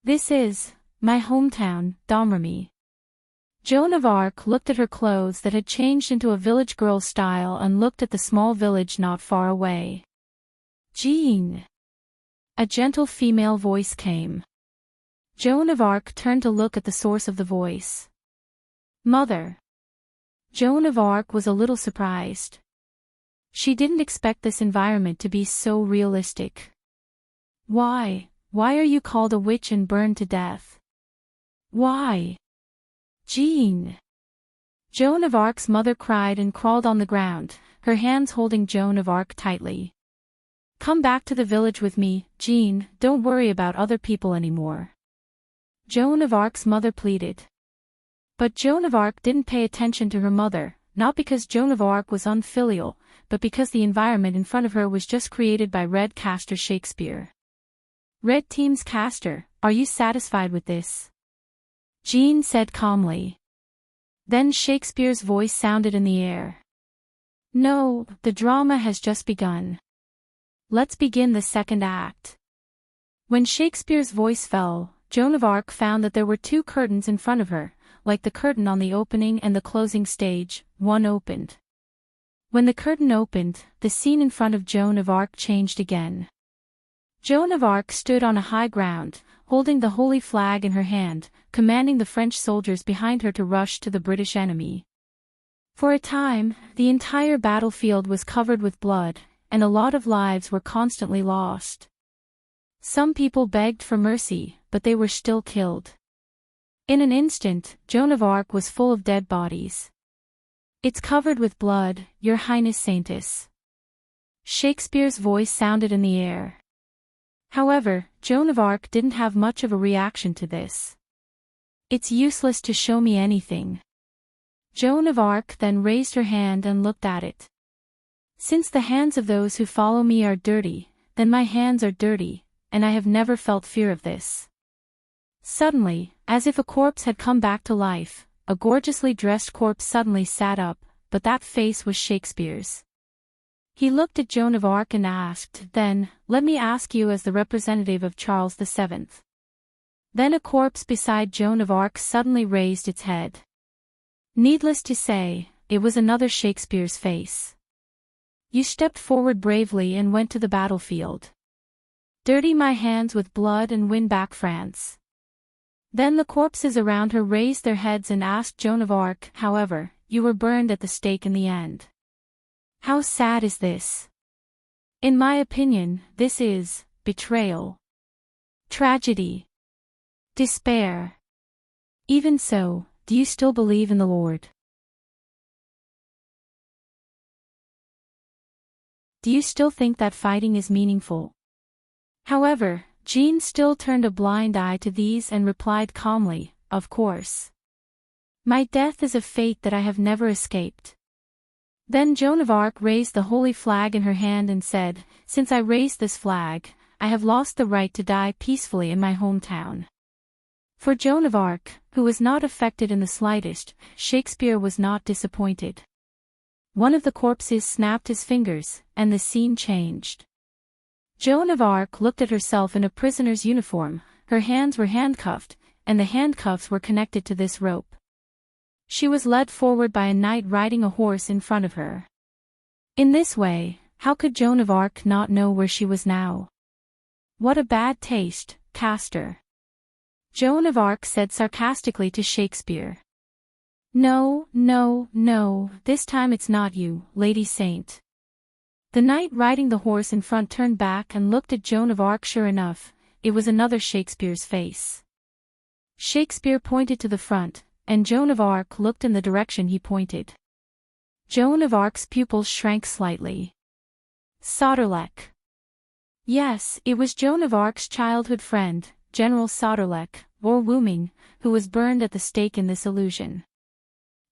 This is my hometown, Domremy. Joan of Arc looked at her clothes that had changed into a village girl style and looked at the small village not far away. Jean. A gentle female voice came. Joan of Arc turned to look at the source of the voice. Mother. Joan of Arc was a little surprised. She didn't expect this environment to be so realistic. Why are you called a witch and burned to death? Why? Jean. Joan of Arc's mother cried and crawled on the ground, her hands holding Joan of Arc tightly. Come back to the village with me, Jean, don't worry about other people anymore. Joan of Arc's mother pleaded. But Joan of Arc didn't pay attention to her mother, not because Joan of Arc was unfilial, but because the environment in front of her was just created by Red Caster Shakespeare. Red Team's caster, are you satisfied with this? Jean said calmly. Then Shakespeare's voice sounded in the air. No, the drama has just begun. Let's begin the second act. When Shakespeare's voice fell, Joan of Arc found that there were two curtains in front of her, like the curtain on the opening and the closing stage. One opened. When the curtain opened, the scene in front of Joan of Arc changed again. Joan of Arc stood on a high ground, holding the holy flag in her hand, commanding the French soldiers behind her to rush to the British enemy. For a time, the entire battlefield was covered with blood, and a lot of lives were constantly lost. Some people begged for mercy, but they were still killed. In an instant, Joan of Arc was full of dead bodies. "It's covered with blood, Your Highness Saintess." Shakespeare's voice sounded in the air. However, Joan of Arc didn't have much of a reaction to this. "It's useless to show me anything." Joan of Arc then raised her hand and looked at it. "Since the hands of those who follow me are dirty, then my hands are dirty, and I have never felt fear of this." Suddenly, as if a corpse had come back to life, a gorgeously dressed corpse suddenly sat up, but that face was Shakespeare's. He looked at Joan of Arc and asked, "Then, let me ask you as the representative of Charles VII. Then a corpse beside Joan of Arc suddenly raised its head. Needless to say, it was another Shakespeare's face. "You stepped forward bravely and went to the battlefield. Dirty my hands with blood and win back France." Then the corpses around her raised their heads and asked Joan of Arc, "However, you were burned at the stake in the end. How sad is this? In my opinion, this is betrayal, tragedy, despair. Even so, do you still believe in the Lord? Do you still think that fighting is meaningful?" However, Jean still turned a blind eye to these and replied calmly, "Of course. My death is a fate that I have never escaped." Then Joan of Arc raised the holy flag in her hand and said, "Since I raised this flag, I have lost the right to die peacefully in my hometown." For Joan of Arc, who was not affected in the slightest, Shakespeare was not disappointed. One of the corpses snapped his fingers, and the scene changed. Joan of Arc looked at herself in a prisoner's uniform, her hands were handcuffed, and the handcuffs were connected to this rope. She was led forward by a knight riding a horse in front of her. In this way, how could Joan of Arc not know where she was now? "What a bad taste, Castor," Joan of Arc said sarcastically to Shakespeare. "No, no, no, this time it's not you, Lady Saint." The knight riding the horse in front turned back and looked at Joan of Arc. Sure enough, it was another Shakespeare's face. Shakespeare pointed to the front, and Joan of Arc looked in the direction he pointed. Joan of Arc's pupils shrank slightly. Sauterlech. Yes, it was Joan of Arc's childhood friend, General Sauterlech, or Wooming, who was burned at the stake in this illusion.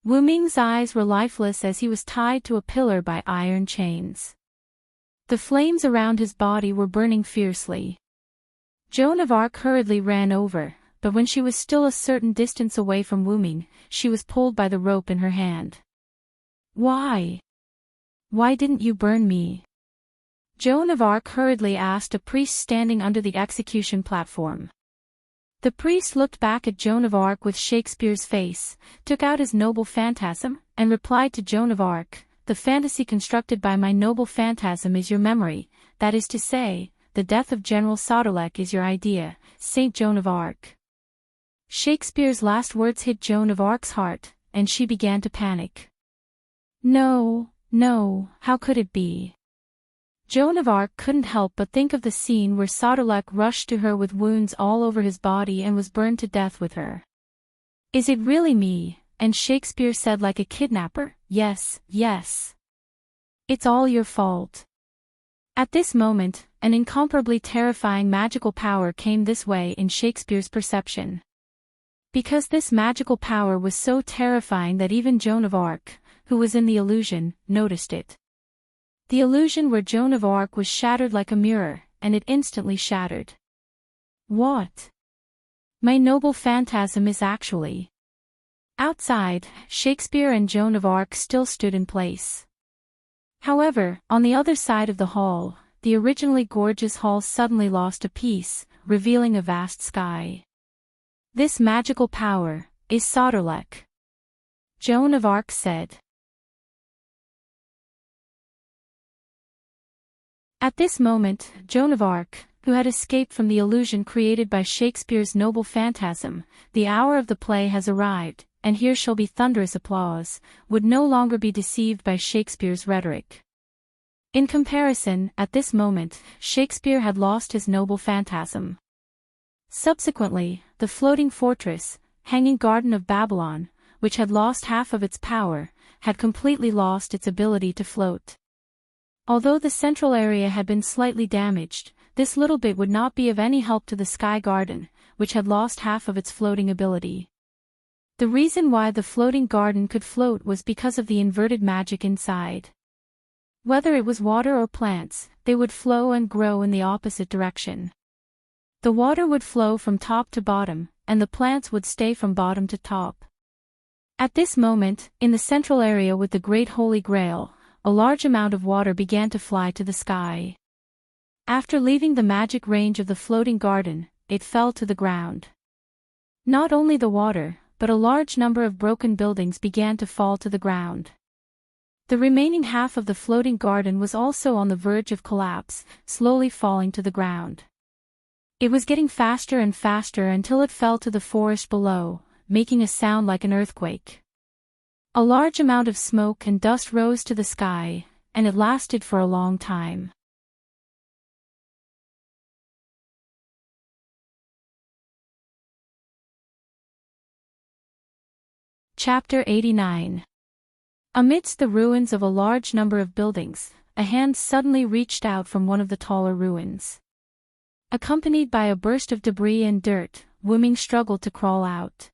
Wooming's eyes were lifeless as he was tied to a pillar by iron chains. The flames around his body were burning fiercely. Joan of Arc hurriedly ran over, but when she was still a certain distance away from Wooming, she was pulled by the rope in her hand. "Why? Why didn't you burn me?" Joan of Arc hurriedly asked a priest standing under the execution platform. The priest looked back at Joan of Arc with Shakespeare's face, took out his noble phantasm, and replied to Joan of Arc, "The fantasy constructed by my noble phantasm is your memory, that is to say, the death of General Sauterlech is your idea, Saint Joan of Arc." Shakespeare's last words hit Joan of Arc's heart, and she began to panic. No, no, how could it be? Joan of Arc couldn't help but think of the scene where Sauterlech rushed to her with wounds all over his body and was burned to death with her. "Is it really me?" And Shakespeare said like a kidnapper, "Yes, yes. It's all your fault." At this moment, an incomparably terrifying magical power came this way in Shakespeare's perception. Because this magical power was so terrifying that even Joan of Arc, who was in the illusion, noticed it. The illusion where Joan of Arc was shattered like a mirror, and it instantly shattered. What? My noble phantasm is actually... Outside, Shakespeare and Joan of Arc still stood in place. However, on the other side of the hall, the originally gorgeous hall suddenly lost a piece, revealing a vast sky. This magical power is Soderlek, Joan of Arc said. At this moment, Joan of Arc, who had escaped from the illusion created by Shakespeare's noble phantasm, the hour of the play has arrived, and here shall be thunderous applause, would no longer be deceived by Shakespeare's rhetoric. In comparison, at this moment, Shakespeare had lost his noble phantasm. Subsequently, the floating fortress, hanging garden of Babylon, which had lost half of its power, had completely lost its ability to float. Although the central area had been slightly damaged, this little bit would not be of any help to the Sky Garden, which had lost half of its floating ability. The reason why the floating garden could float was because of the inverted magic inside. Whether it was water or plants, they would flow and grow in the opposite direction. The water would flow from top to bottom, and the plants would stay from bottom to top. At this moment, in the central area with the Great Holy Grail, a large amount of water began to fly to the sky. After leaving the magic range of the floating garden, it fell to the ground. Not only the water, but a large number of broken buildings began to fall to the ground. The remaining half of the floating garden was also on the verge of collapse, slowly falling to the ground. It was getting faster and faster until it fell to the forest below, making a sound like an earthquake. A large amount of smoke and dust rose to the sky, and it lasted for a long time. Chapter 89. Amidst the ruins of a large number of buildings, a hand suddenly reached out from one of the taller ruins. Accompanied by a burst of debris and dirt, Wuming struggled to crawl out.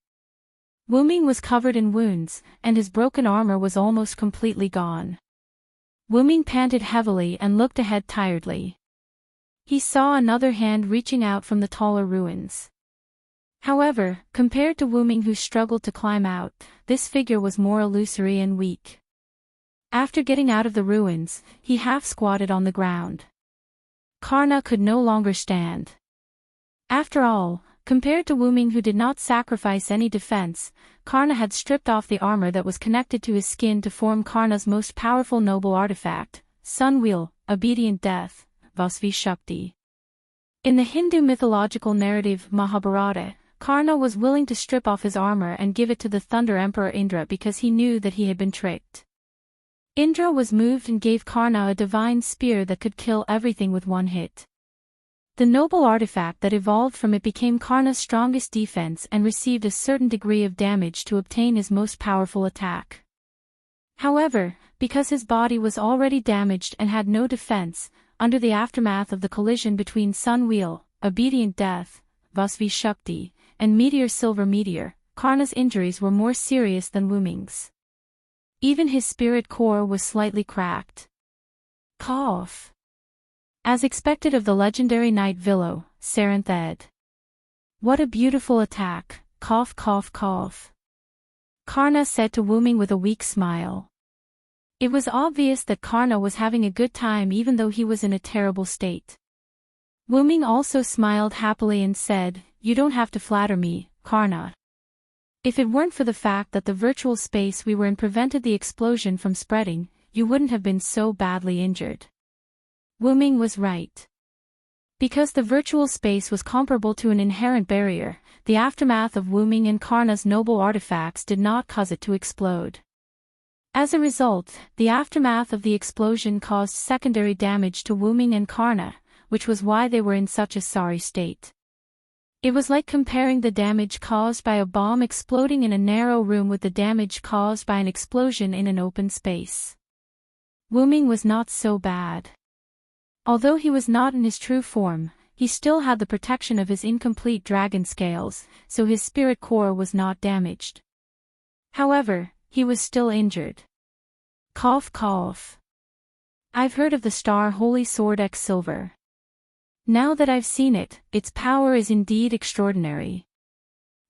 Wuming was covered in wounds, and his broken armor was almost completely gone. Wuming panted heavily and looked ahead tiredly. He saw another hand reaching out from the taller ruins. However, compared to Wuming who struggled to climb out, this figure was more illusory and weak. After getting out of the ruins, he half-squatted on the ground. Karna could no longer stand. After all, compared to Wuming who did not sacrifice any defense, Karna had stripped off the armor that was connected to his skin to form Karna's most powerful noble artifact, Sun Wheel, Obedient Death, Vasvi Shakti. In the Hindu mythological narrative Mahabharata, Karna was willing to strip off his armor and give it to the Thunder Emperor Indra because he knew that he had been tricked. Indra was moved and gave Karna a divine spear that could kill everything with one hit. The noble artifact that evolved from it became Karna's strongest defense and received a certain degree of damage to obtain his most powerful attack. However, because his body was already damaged and had no defense, under the aftermath of the collision between Sun Wheel, Obedient Death, Vasvi Shakti, and Meteor Silver Meteor, Karna's injuries were more serious than Wuming's. Even his spirit core was slightly cracked. Cough. As expected of the legendary knight Vilo, Saranthed. What a beautiful attack, cough cough cough. Karna said to Wuming with a weak smile. It was obvious that Karna was having a good time even though he was in a terrible state. Wuming also smiled happily and said, "You don't have to flatter me, Karna. If it weren't for the fact that the virtual space we were in prevented the explosion from spreading, you wouldn't have been so badly injured." Wuming was right. Because the virtual space was comparable to an inherent barrier, the aftermath of Wuming and Karna's noble artifacts did not cause it to explode. As a result, the aftermath of the explosion caused secondary damage to Wuming and Karna, which was why they were in such a sorry state. It was like comparing the damage caused by a bomb exploding in a narrow room with the damage caused by an explosion in an open space. Wuming was not so bad. Although he was not in his true form, he still had the protection of his incomplete dragon scales, so his spirit core was not damaged. However, he was still injured. Cough cough. I've heard of the Star Holy Sword X Silver. Now that I've seen it, its power is indeed extraordinary.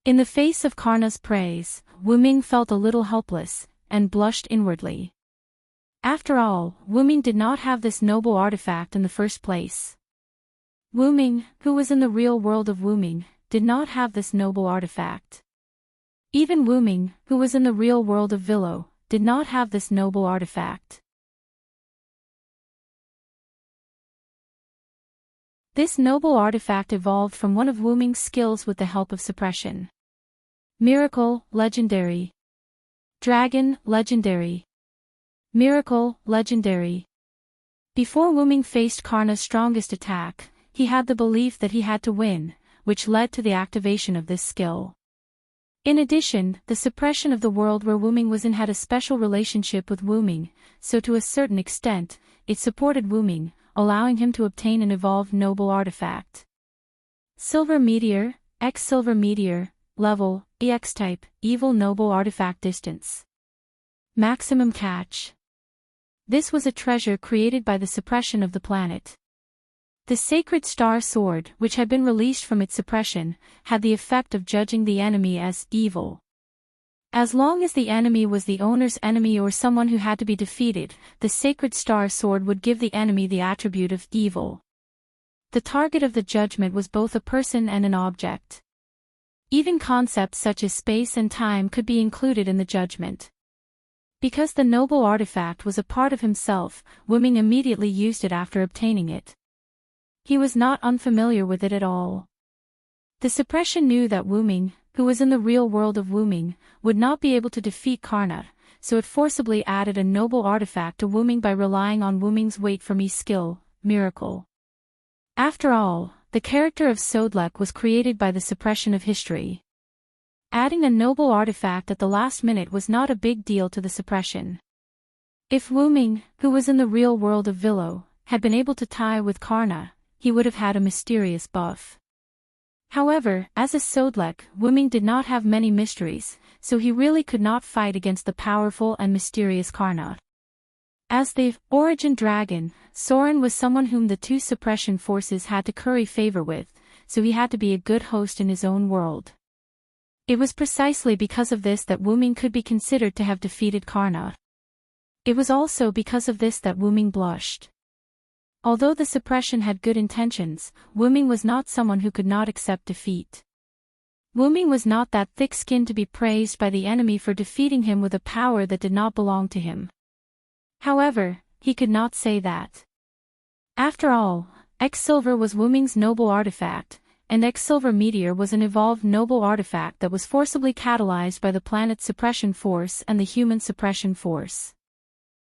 In the face of Karna's praise, Wuming felt a little helpless, and blushed inwardly. After all, Wuming did not have this noble artifact in the first place. Wuming, who was in the real world of Wuming, did not have this noble artifact. Even Wuming, who was in the real world of Villo, did not have this noble artifact. This noble artifact evolved from one of Wuming's skills with the help of suppression. Miracle, legendary. Dragon, legendary. Miracle, legendary. Before Wuming faced Karna's strongest attack, he had the belief that he had to win, which led to the activation of this skill. In addition, the suppression of the world where Wuming was in had a special relationship with Wuming, so to a certain extent, it supported Wuming, allowing him to obtain an evolved noble artifact. Silver Meteor, X Silver Meteor, Level, EX Type, Evil Noble Artifact Distance. Maximum Catch. This was a treasure created by the suppression of the planet. The Sacred Star Sword, which had been released from its suppression, had the effect of judging the enemy as evil. As long as the enemy was the owner's enemy or someone who had to be defeated, the Sacred Star Sword would give the enemy the attribute of evil. The target of the judgment was both a person and an object. Even concepts such as space and time could be included in the judgment. Because the noble artifact was a part of himself, Wuming immediately used it after obtaining it. He was not unfamiliar with it at all. The suppression knew that Wuming, who was in the real world of Wuming, would not be able to defeat Karna, so it forcibly added a noble artifact to Wuming by relying on Wuming's wait for me skill, Miracle. After all, the character of Sodlek was created by the suppression of history. Adding a noble artifact at the last minute was not a big deal to the suppression. If Wuming, who was in the real world of Villo, had been able to tie with Karna, he would have had a mysterious buff. However, as a Sodlek, Wuming did not have many mysteries, so he really could not fight against the powerful and mysterious Karna. As the Origin Dragon, Soren was someone whom the two suppression forces had to curry favor with, so he had to be a good host in his own world. It was precisely because of this that Wuming could be considered to have defeated Karna. It was also because of this that Wuming blushed. Although the suppression had good intentions, Wuming was not someone who could not accept defeat. Wuming was not that thick-skinned to be praised by the enemy for defeating him with a power that did not belong to him. However, he could not say that. After all, X-Silver was Wuming's noble artifact, and X-Silver Meteor was an evolved noble artifact that was forcibly catalyzed by the planet's suppression force and the human suppression force.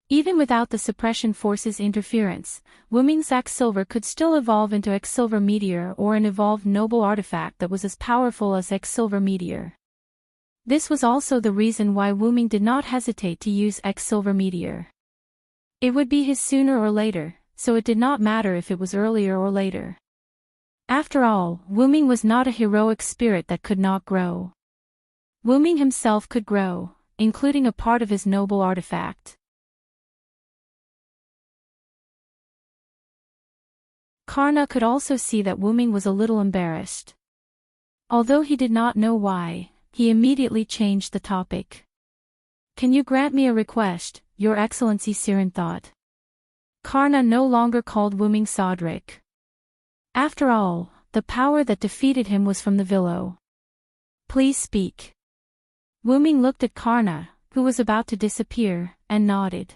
Even without the suppression force's interference, Wuming's X-Silver could still evolve into X-Silver Meteor or an evolved noble artifact that was as powerful as X-Silver Meteor. This was also the reason why Wuming did not hesitate to use X-Silver Meteor. It would be his sooner or later, so it did not matter if it was earlier or later. After all, Wuming was not a heroic spirit that could not grow. Wuming himself could grow, including a part of his noble artifact. Karna could also see that Wuming was a little embarrassed. Although he did not know why, he immediately changed the topic. "Can you grant me a request, Your Excellency Siren thought. Karna no longer called Wuming Sodric. After all, the power that defeated him was from the Villo. "Please speak." Wuming looked at Karna, who was about to disappear, and nodded.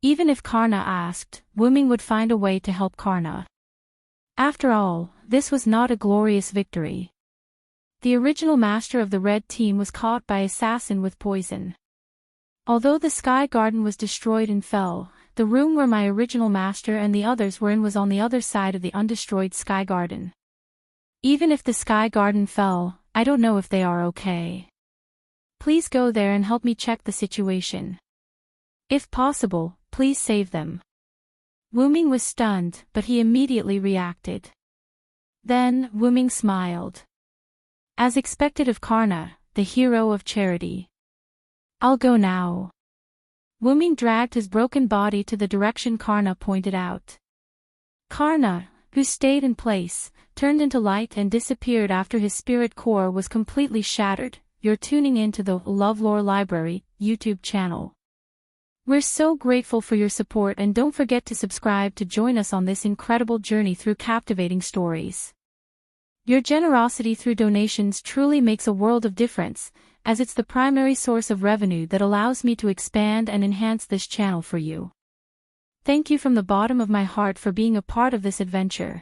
Even if Karna asked, Wuming would find a way to help Karna. After all, this was not a glorious victory. The original master of the red team was caught by assassin with poison. Although the Sky Garden was destroyed and fell, the room where my original master and the others were in was on the other side of the undestroyed Sky Garden. Even if the Sky Garden fell, I don't know if they are okay. Please go there and help me check the situation. If possible, please save them. Wuming was stunned, but he immediately reacted. Then, Wuming smiled. As expected of Karna, the hero of charity. "I'll go now." Wuming dragged his broken body to the direction Karna pointed out. Karna, who stayed in place, turned into light and disappeared after his spirit core was completely shattered. You're tuning in to the LoveLore Library YouTube channel. We're so grateful for your support, and don't forget to subscribe to join us on this incredible journey through captivating stories. Your generosity through donations truly makes a world of difference, as it's the primary source of revenue that allows me to expand and enhance this channel for you. Thank you from the bottom of my heart for being a part of this adventure.